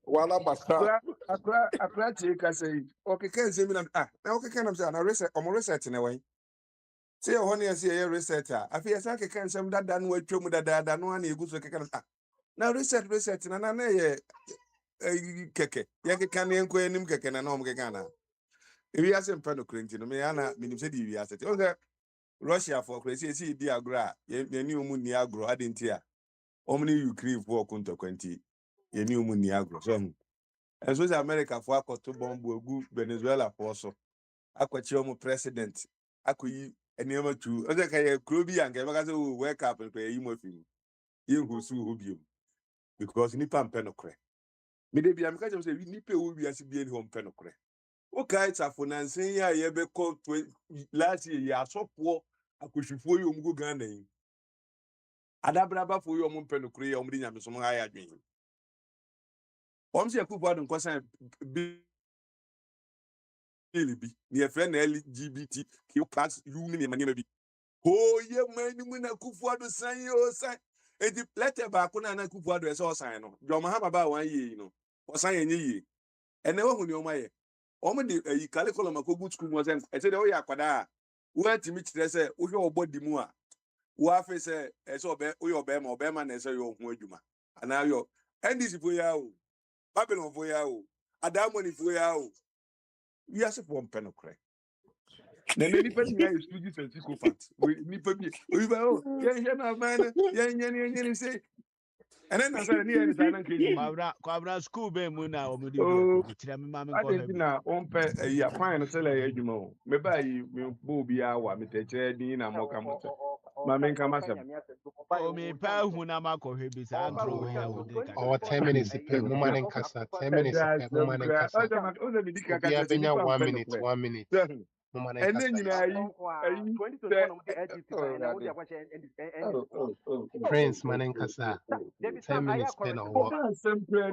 Wala basa. Akora tie kasa yi. Ɔkeka nsɛm na na ɔkeka nam sɛ na research ɔmo research na wɔn. Sɛ ɛhɔ ne yɛsɛ yɛyɛ research a afei yɛsan keka nsɛm dada no atwa mu dadaada no ana yɛgu so keka no na research na na yɛ kɛkɛ yɛkeka ne yɛnkɔ anim kɛkɛ na ɔm keka na ewiase mpɛ no kora nti no meyɛ na menim sɛ de ewiase te ɔsɛ Russiafoɔ kora sɛ ɛsi di agorɔ a yɛne ɔmu nni agorɔ ade nti a ɔm ne Ukrainefoɔ ɔko ntɔkwa nti yɛne ɔmu nni agorɔ so hu ɛnso sɛ Americafoɔ akɔto bɔmbo agu Venezuelafoɔ so akɔkye ɔmo president akɔyi nneɛma tu ɔsɛ ka yɛ kuro bi a nka yɛbɛka sɛ o wake up nkɔ yɛyi mu afi mu yɛnhu so hɔ biom because nipa mpɛ no korɛ mede bia meka kyerɛ sɛ nipa ɛwɔ wiase bia ni hɔ mpɛ no korɛ wokae safo nansen yi a yɛbɛkɔ last year yɛ asɔfoɔ akɔhwifoɔ yi ɔmo gu Ghana yi adabrabafoɔ yi ɔmo mpɛ no korɛ yi ɔmo de nyamesom ha yɛ adwene ɔmo sɛ Akufo Addo nkɔsan bill bi ne yɛfrɛ na LGBTQ+ U ne nneɛma bi oh ye man mu na Akufo Addo san yo san edi letter baako na Akufo Addo ɛsɛ ɔsan no John Mahama ba wan ye no ɔsan ye nye ene wo hu ne ɔma ye ɔmo de ayi curriculum akogu school mo sɛ ɛsɛ de wo yɛ akwada a wo atimi kyerɛ sɛ wo hwɛ ɔbɔ di mu a wo afi sɛ ɛsɛ ɔbɛ wo yɛ ɔbɛma na ɛsɛ yɛ ɔho adwuma ana yɔ NDC fo ya o Babylon fo ya o Adamoni fo ya o wi ase fo mpɛ no korɛ na nipa bi ya study psychopath we nipa bi we ba o ye na man ye say ene na say ni ye say na nkeji kwabra school be mu na o mu di bi tire me ma me I ko didn't na on pe ya fine say la ye adwuma o me ba yi me bo bi a wa me teche din na mo ka mo se ma me nka ma sem o me pa hu na ma ko hwe bi sa antro we ya wo de ka Our 10 minutes, Muma and Kasa, 10 minutes, Muma and Kasa. We have been 1 minute, 1 minute. Muma and and then you know Prince Manen Kasa. 10 minutes, pen or what?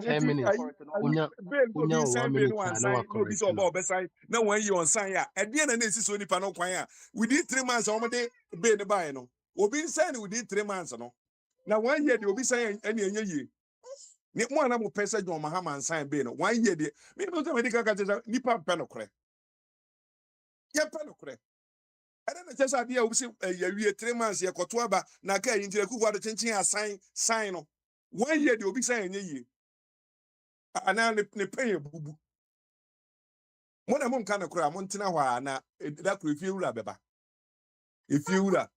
10 minutes. Unya 1 minute, I know correct. No one you on sign ya. At the end of this only panel choir. We did 3 months on day be the buy no. We been saying we did 3 months no. Now 1 year they will be saying any year. Ni mo na mo pesa John Mahama and sign be no 1 year dey. Me no say medical ka nipa penokre. Ye penokre. And then the just idea we say ye 3 months ye koto aba na ka yin tire Akufo Addo chinchin sign no. 1 year they will be saying ye. Ana ne pay bubu. Mo na mo nka na kura mo ntena hwa na da kura fie wura beba. Ifie wura.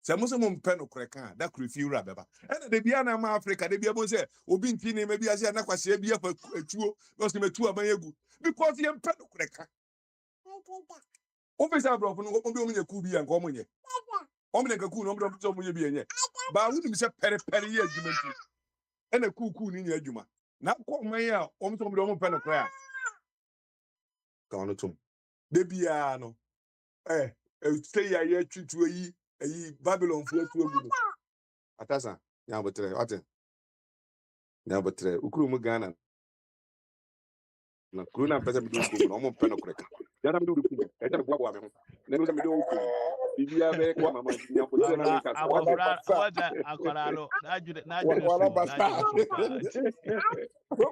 Se mo se mo mpe no kura kan da kura fie wura beba. And de bia na ma Africa de bia mo se obi nti ne ma bia se na kwase bia fa atuo. No se metu aban egu because ye mpe no kura kan. Officer bro no obi omunye ku bia nko omunye. Omunye ka ku no omunye so omunye bia nye. Ba wudi mi se pere ye adwuma nti. E na ku ni nya adwuma. Na ko man ya omunye omunye mpe no kura. Ka ono tum. De bia no stay ya tutu yi Babylon fu atu ogu atasa nya botre ate nya botre ukuru mu Ghana na kuru na pesa bi do ku no mo pe no koreka ya na mi do ku e ta gwa me ho na no se mi do ku bibia be kwa mama nya botre na me ka abofra wada akwara lo na jude wala basa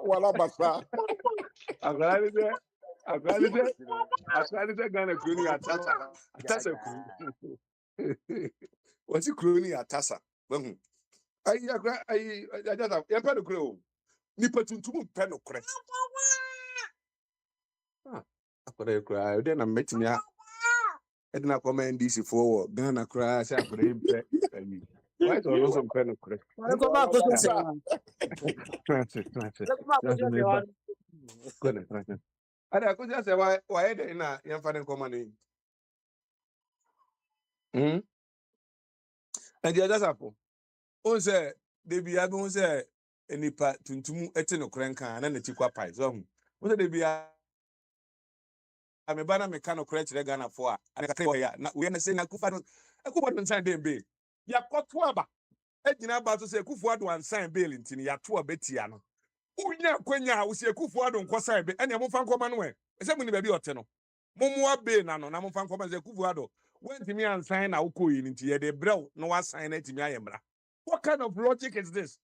wala basa akwara de Ghana kuru ni atasa kuru what's kuru ni atasa wahu ai ajata ya pe no kure o ni patuntum pe no kure akwara kure ai de na metimi a Edna comment this for Ghana crash after him. Why do also pen of credit? Wale kwa ba koso se Sir. wa. Transit. Wale kwa ba koso se wa. Goodness. I could just say why they na young fan company. And the other apple. On say they be able say any part to etino cranka and then the chiqua pie. So, what they be a banner mechanical credit Ghana for and I say, we are saying I could find sign them bill. Ya caught waba. Ejina about to say Kufuado and sign bill in ya to a betiano. Unya kwenya usi Kufuado and Kwasa be and your fan common way. Except when baby oteno. Momo be nano na fan common say Kufuado. When to me and sign a uko into ye de bro no one sign it to me ayemra. What kind of logic is this?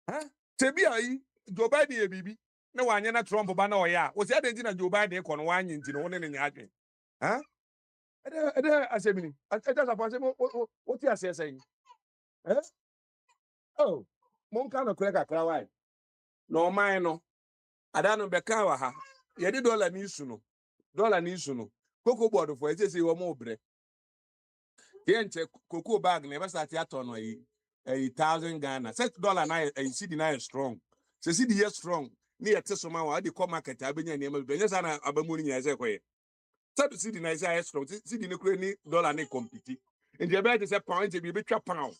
Huh? Tebi ayi Joe Biden ye bibi. No one yana Trump ba na oya. O se adentina Joe Biden kon wan yin no ne ne adwen. Huh? Ede asebini. Ede sa fanse what you are saying? Eh? Oh, monka no kreka krawai. No man no. Ada no beka wa ha. Ye di dollar ni su no. Dollar ni su no. Cocoa board for say wo mo bre. Ye nche cocoa bag na be start ato no yi 1,000 Ghana. Set dollar na CD na strong. Se CD ye strong. Ni ye te so ma wa dey come market abenya ni be nya sana abamu ni nya se koye. Set CD na say strong. CD ni kure ni dollar ni compete. Nje be te say pound e bi twa pound.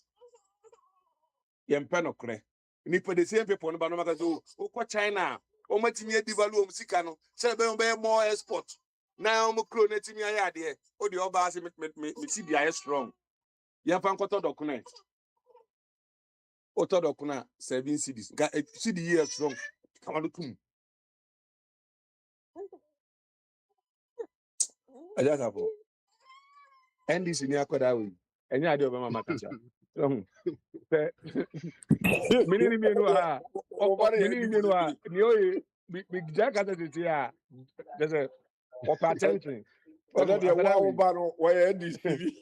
Yempe no kure. Ni for the same people no ba no maka so ko China o matimi devalue sika no say be more export na o kro na timi aya de o de oba se me see dia strong yemfa nkoto dokuna o to dokuna 7 cities ga city year strong kamado tum aja ka po NDC ni akoda we enya ade obama makasa minini mienu ha minini mienu ha ni oye big jack at the there's a attention. And then the wow battle where NDC.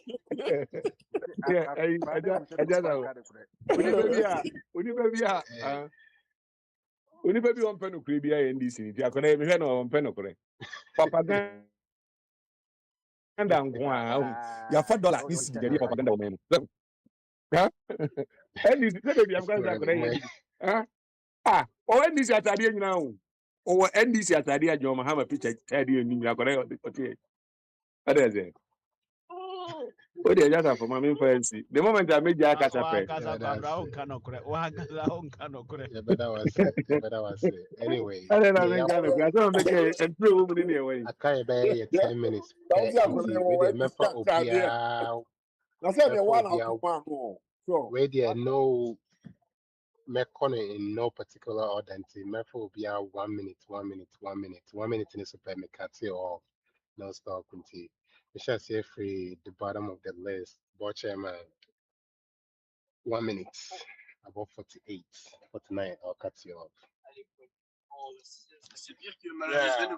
Yeah, I just Uni baby on pen ukuri bia NDC ti akona me hwe na on pen ukuri propaganda ngwa ya $4 is the propaganda women ha NDC se be am kan akona NDC o NDC atade nyina o NDC atade ajo Mahama picture atade ni akona o adeze o de just for my fancy the moment I made ya kasa pe Yeah, but that was it. Anyway, I don't make and through women anyway. I can't bear 10 minutes. With the member Obia, where there no mekone in no particular order. Member Obia 1 minute, 1 minute, 1 minute, 1 minute in the supermarket or no stock. We shall say free the bottom of the list. Board chairman, 1 minute, about 48, 49. I'll cut you off. Yeah.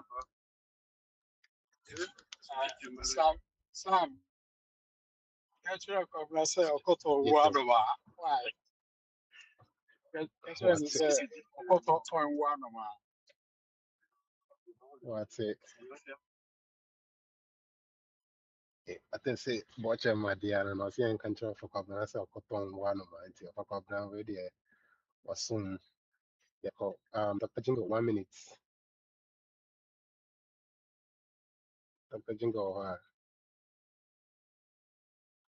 Sam. Catch your cover, say, or cut or water. Why? Catch your say, or cut or one. What's it? I think say watch my dear and I see in control for couple I say cotton one of my dear for couple already was soon. Yeah, Dr. Jingo 1 minute. Dr. Jingo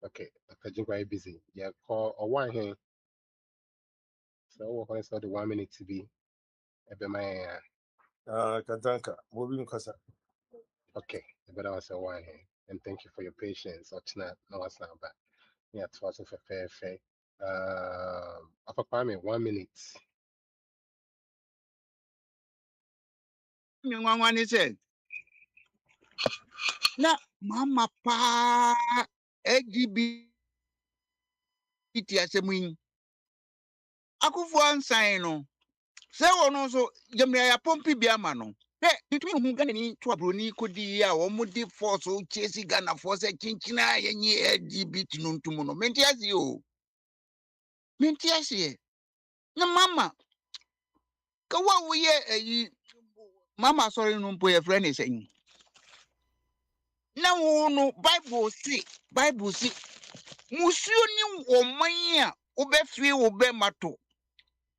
okay, Dr. Jingo are busy. Yeah, call or one here. So what is the 1 minute to be my Katanka, moving Kasa. okay, but I was a one here. And thank you for your patience. Or not, no, it's not bad. Yeah, it was a fair. Upper Kwame 1 minute. Ngwangwani said, na mama pa LGBT asɛm Akufo ansan no sɛ wɔn so yɛmmerɛ ya pɔmpi bi ama no hɛ ntumi hu Ghana ni to abroni kodi a wɔn de force o chesi Ghana force kinkyina a yɛnye LGBT no ntum no menti ase o menti ase na mama ka wo yɛ ayi mama sorry no mpo yɛ frɛ ne sɛn na wo no Bible say musuo ni wo man a obefie wo be mato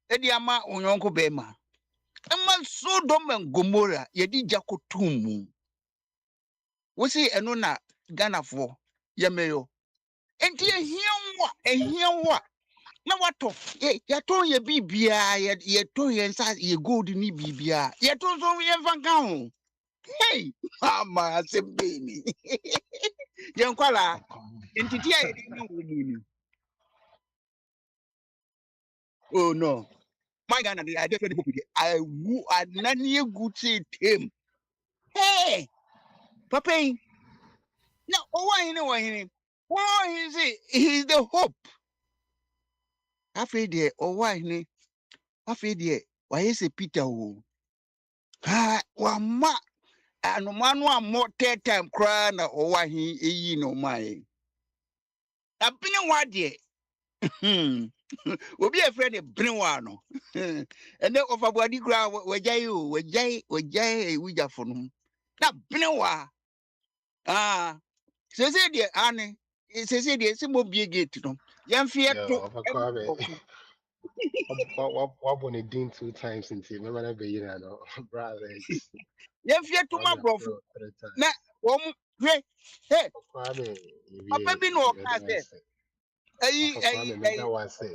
e di ama onyonko be ma ama Sodom and Gomorrah ye di jakotum wo si eno na Ghana fo ye meyo enti ehianwa na wato ye ton ye bibia ye ton ye nsa ye gold ni bibia ye ton so ye mfanka ho hey mama sembeni ye nkwala entity a ye di na wo mu ni oh no my Ghana I just ready people I woo anani good him hey papa no oh he's the hope after there oh why after there why is Peter oh ha wama anomano a more time cry na owa hi eyi no mai abene wa de obi e friend e bene wa no ene ofa body cry wajai wujafo no na bene wa se de ane se de se mo bie gate no yemfie to Yo, what on a dean 2 times in team? Remember that be no, bro, Alex. yemfie to ma brofo 3 times. na wo hey Kwame, papa bi no ka se Kwame, meda was say.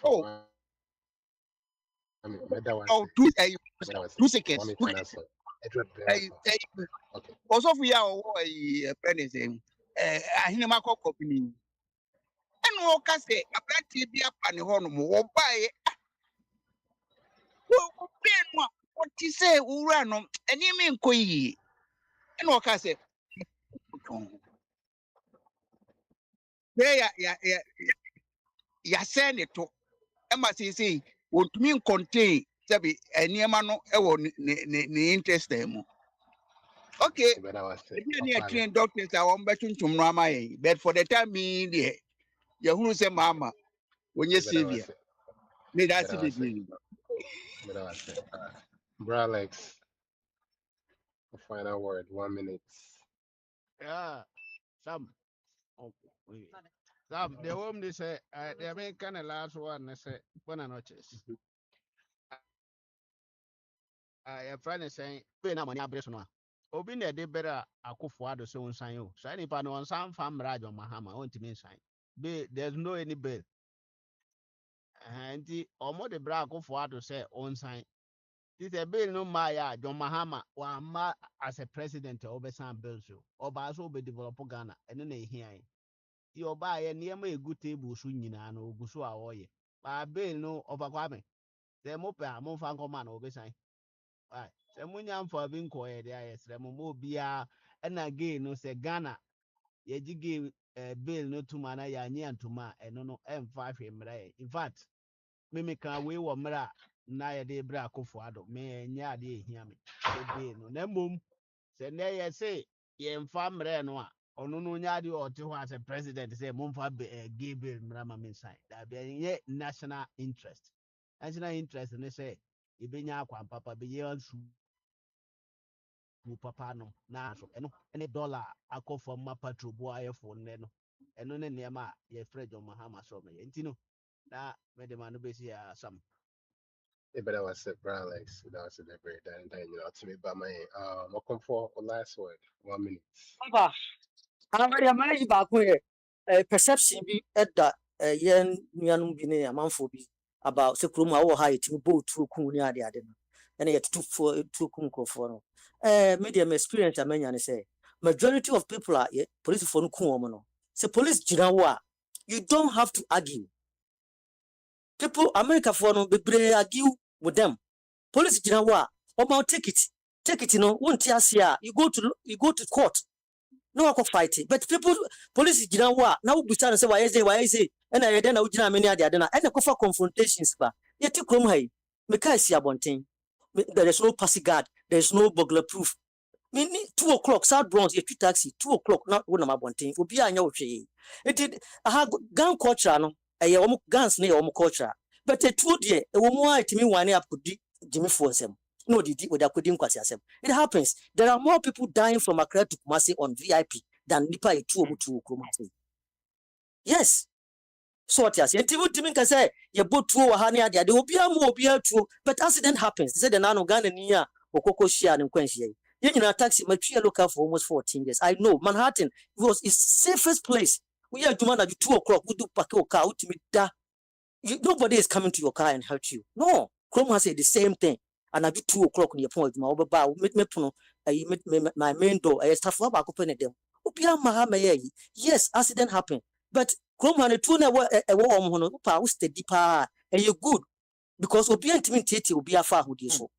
oh Meda was oh say. 2 seconds Okay. Also for ya penny ahine makoko ni enu o ka se abranti bi apa ne ho no mo wo bae wo be no o ti se wura no eni me nkoyi enu o ka se ya se ne to e ma se wontumi contain sabi eniema no e wo ne interest mu okay any train doctors are on betuntum no amaye but for the time being there you say mama when you savior me that's it baby Meda was say. Bro, Alex, a final word, 1 minute. Yeah, some. Okay. Some, the woman they say, the American last one, they say, buenas noches. A friend is saying, pay no money, abrasion. Obi na de better Akwantufuo so unsign you. So any pan on some farm raj on Mahama, on to me sign. There's no any bill. And the omo de bra Akwantufuo say on sign. This a bill no Maya, John Mahama, or ma as a president over some bills. Or by so be develop Ghana, and then they hear. You buy a near me good table soon, you know, go so away. By bill no overcoming. The mope, a more fanco man over sign. Right. So when I'm for being quiet, there is the Mobia, and again, no say Ghana, ye give a bill no to mana ya near to ma, and no M5 him. In fact, Mimi can we were mera, na de bra Akwantufuo, me and ya de hear me. The bill no, Nemum, say, nay, say, ye and famre no. Ono no nyadi or to as a president say mumfa gay bill mrama inside that be national interest and they say ibinya kwa papa be year papa no na so eno any dollar akọ for ma patrol boy for ne no eno ne niam ye fred on mahama so me enti no na me de man be see some But I was say, bro, Alex, that was a great time, you know, to me by my welcome for last word, 1 minute. Papa, anabɛde ama yi baako yɛ perception bi ɛda yɛn nuanom bi ne amanfoɔ bi about sɛ kurom a wɔwɔ ha yɛtumi bɔ otuo kum ne ade no ɛna yɛtotofoɔ tuo kum nkurɔfoɔ no me deɛ ma experience a manya ne sɛ majority of people a polisifoɔ no kum wɔn no sɛ police gyina wo a you don't have to argue people Americafoɔ no bebree argue with them police gyina wo a ɔma take it no wonte ase a you go to court no one fight it. But people, police, you know what? Now we start to say, why is it? And I then I would many other and I go for confrontations. But yet, you come here, make I see a bonting. There is no passy guard, there is no burglar proof. 2 o'clock, South Bronx, a taxi, 2 o'clock, not one of my bonting, will be a new tree. It did I have gun culture, no, a guns near culture. But a 2 year, a woman to me 1 year could Jimmy Forsem. No, with their coding kwasi asem. It happens. There are more people dying from Accra to Kumasi on VIP than Nipa to Kumasi. Yes. So what you say? Timing can say you both two or honey, there will be a more true, but accident happens. They said the Nano Ghana near Okoko Shia and Quenchi. You know, taxi my peer local for almost 14 years. I know Manhattan was its safest place. We are doing at 2 o'clock. We do pack your car to meet that. Nobody is coming to your car and help you. No, Chrome has said the same thing. And I do 2 o'clock in your point. My main door. I start for back open them. Yes, accident happened. But Chrome had a 2 hour steady pa and you're good because we'll be intimidated, will be a far with you. So,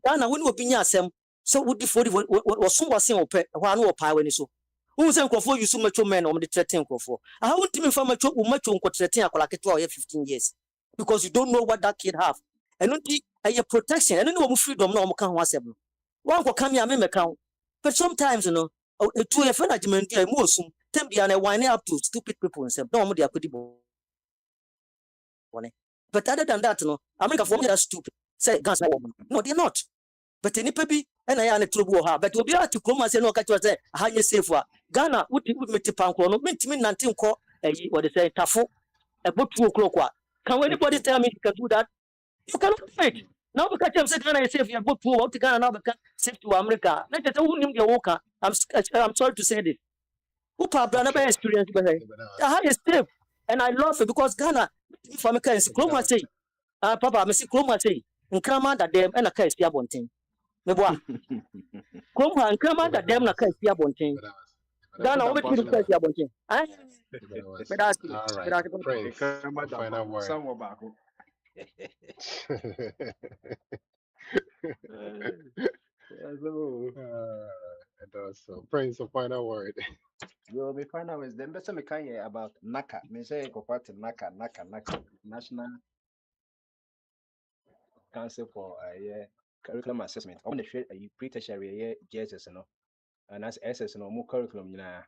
Dana, when we'll be near some, so would the 40 was so was saying, one or pie when you so. Who's uncle for you so much men on the 13 for? I won't even find much on 13 like 15 years because you don't know what that kid have. And don't your protection and no freedom no can was seven. One will come here, account. But sometimes, you know, to a friend, I demand the emotion, tempt and wine up to stupid people and say, no, they are good. But other than that, no, America for me that's stupid. Say, guns, no, they're not. But any baby, and I am a trouble her, but we'll be able to come and say, no, catch was there, how you say for Ghana, would make the panko, no, meant to mean nothing call what they say, Tafu, a book 2 o'clock. Can anybody tell me you can do that? You cannot do it. Now, because I'm saying, Ghana, say, if you're book 2 to Ghana, now, safe to America. Let us own your walker. I'm sorry to say this. Who probably never experienced the highest step. And I love it because Ghana, if I'm a case, Chroma say, Papa, I'm a Chroma say, and come out that them and a case, the abonting. Meboa. Chroma and come out that them and a case, the abonting. Ghana, over to the case, the abonting. But that's all right. Prince, final word. So Prince, a final word. Yo, me final words. Then better me can about NACA. Me say go part NACA, National Council for Curriculum Assessment. On the share pre-tertiary JSS no, and as SS no more curriculum na.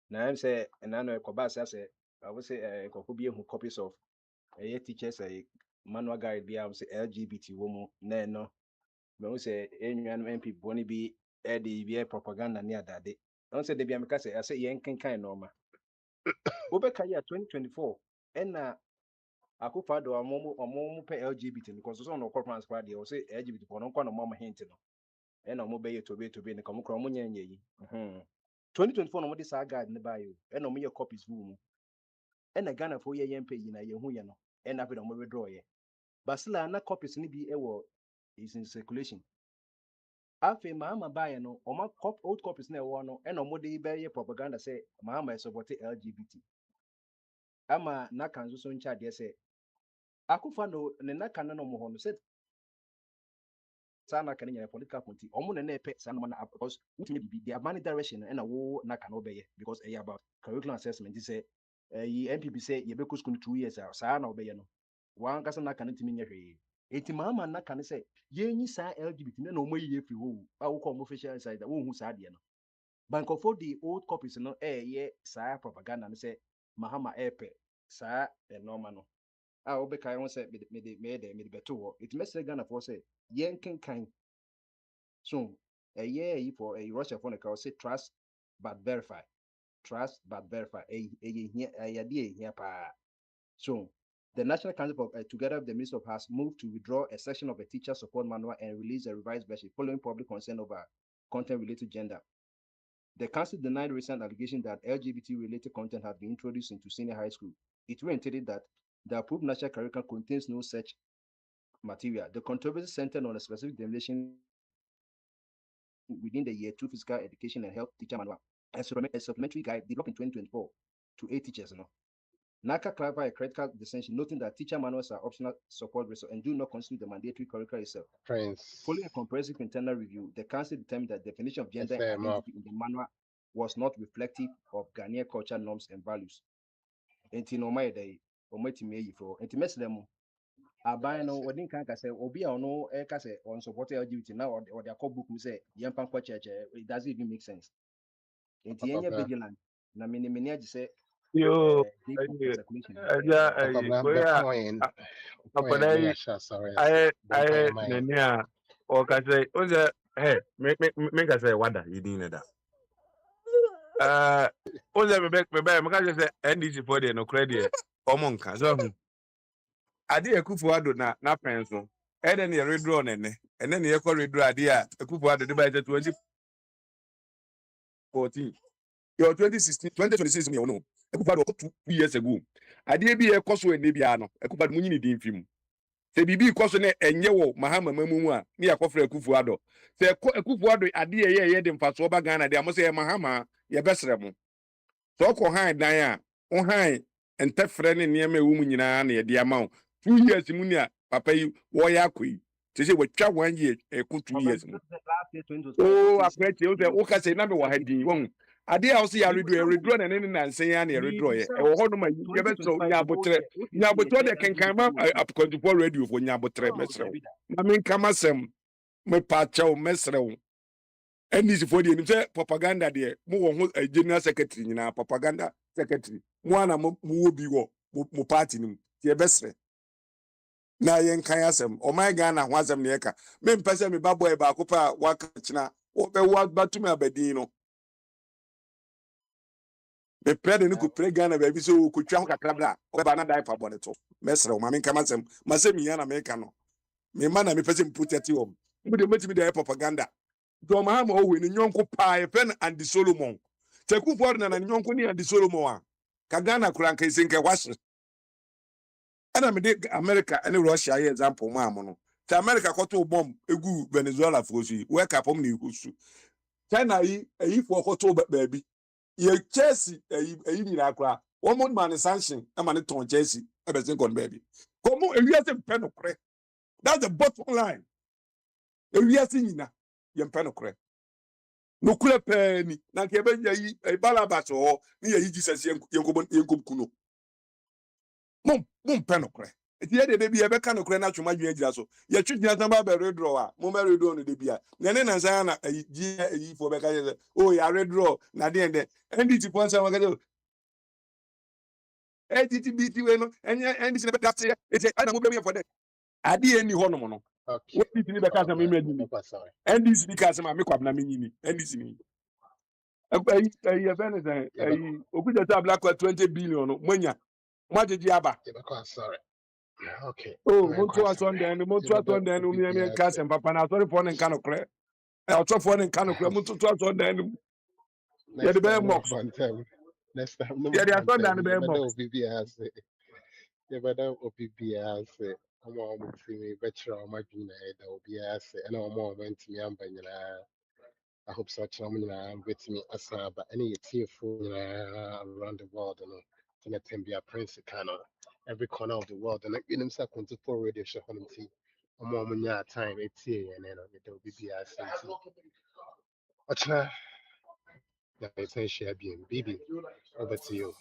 Now I'm say and I know Kobasa say I would say who copies of teachers manual guide be I say LGBT woman no. Me say anyone MP boni be the propaganda near that day. I say they be I say yen kind normal. Obeka year 2024 and Akufado or pay LGBT because so no corporate squad they say LGBT for no kind of mama hint no and no be to be in the come from 2024 no this guide in the bio and no me your copies room and a Ghana for ye pay na ye hu ye no and after no withdraw ye but still na copies ni be is in circulation afi mama buy no o ma old copies na no and no dey be propaganda say mama support LGBT ama na kan so ncha de say Akufado ne na kan no mo ho no say sana kan nya political party omo na epe sana na because we be their money direction and wo na kan obeye because about curriculum assessment say MPP say ye be ku school 2 years sa na obeye no wan kasa na kan timi nya hwe enti mama na kan say ye nyi sa LGBT na omo ye free wo wo ko official inside wo hu sa de no bank of the old copies no ye sa propaganda no say mahama epe sa normal no obeka won say me beto it message Ghana for say yen kan so for a Russia for the say trust but verify here so the National Council of together with the Minister of has moved to withdraw a section of a teacher support manual and release a revised version following public concern over content related gender. The council denied recent allegations that LGBT-related content had been introduced into senior high school. It reiterated that the approved national curriculum contains no such material. The controversy centered on a specific definition within the Year 2 Physical Education and Health Teacher Manual, a supplementary guide developed in 2024 to 8 teachers. NACA clarified a critical distinction, noting that teacher manuals are optional support resources and do not constitute the mandatory curriculum itself. Following a comprehensive internal review, the council determined that the definition of gender identity in the manual was not reflective of Ghanaian culture norms and values. Aban no wodi kan ka say obi a no e ka say on support LGBT now or their book say yempa kwa church it doesn't even make sense. Enti yenya vigilant na meni agi say yo Sorry. nania ka say o say hey me ka say wada you need that o say me ka say NDC for the no credit omo nka so ade Akufo Addo na penso e de ne redraw nene ene ne yekọ redraw ade a Akufo Addo de ba 2014 your 2016 2026 me no Akufo Addo 2 years ago ade bi e koso ene bia no Akufo Addo munyi ne din fim se bibi koso ne enye wo mahama mamu a ne yakofra Akufo Addo se Akufo Addo ade ye de mfaso ba Ghana de amose ye mahama ye besre mu so ko han dan a o han entefre ne niam e wo mu nyina na ye de ama 2 years mu ni a papa yi wo ya koi te se watwa 1 year e ku 2 years mu last year 2025 oh aprete o se o ka se na me wa hadin won ade a o se ya redraw na ne nansen ya na redraw ye e wo ho no ma ye be so nya abotre de kenkan ma Akwantufuo radio fo nya abotre mesrew na men kamasem me pa chaw mesrew NDC for the say propaganda there mo wo general secretary nyina propaganda secretary mo ana mo wo bi wo mo party nim ye besre na ye nkan asem o my Ghana ho asem ne yeka me mpese me baboy ba ko pa waka kina wo be wa batumi abadin no me pede ni ko pre Ghana ba bi so ko twa kakra bla o ba na dai fa bone to mesre o ma me nkama asem ma se mi yana me ka no me ma na me pese me protect wo mo de metimi dey propaganda do mahama o we ni nyonko pa e pen and Solomon Akufo Addo na nyonko ni and Solomon a ka Ghana kura nka isenke wahye ana me de America and Russia ye example ma am no te America koto bomb egu Venezuela fosi we ka pom na ikusu China yi fo koto baabi ye Chelsea yi ni na kura wo mo man sanction e ma ne ton Chelsea e be sen kon baabi ko mo ewiase pen no kure that's the bottom line ewiase nyina ye pen no kure no kure pani na ke be yi balabas ho ni yi Jesus yenkob kuno mum pen no kure eti ye de bia be ka no kure na twoma dwen agira so ye twigina tan ba be redraw a mo be redraw no de bia na ne nan san na yi fo be ka ye oh ya redraw na de ende nditi pon san wa ka ATTBT we no enye nditi be ka se eti ana mo be me for that ade eni ho no mo no Okay. we nditi ni be ka san me imagine Sorry. ndc bi ka san ma me kwabna me nyini ndc ni Benson, Okuja Black 20 billion, Munya, Majiji Aba. Sorry. Okay. Oh, Montua Sunday, and Montua Sunday, and Cass and Papa, now sorry for an cano crack. I'll talk for an cano crack, Montua Sunday, yeah, the bear mocks. Next time, no Yeah, they are more Sunday and the bear mocks. Yeah, but that will be BS. I'm on me, better on my junior, that will be as and no more went to me. I hope such I'm with me as but any tearful around the world and can attend be a prince kind of every corner of the world and like in himself going to forward the show him tea. A moment time it's here and then it will be BS. What's that? Yeah, it's a share being BB. Over to you.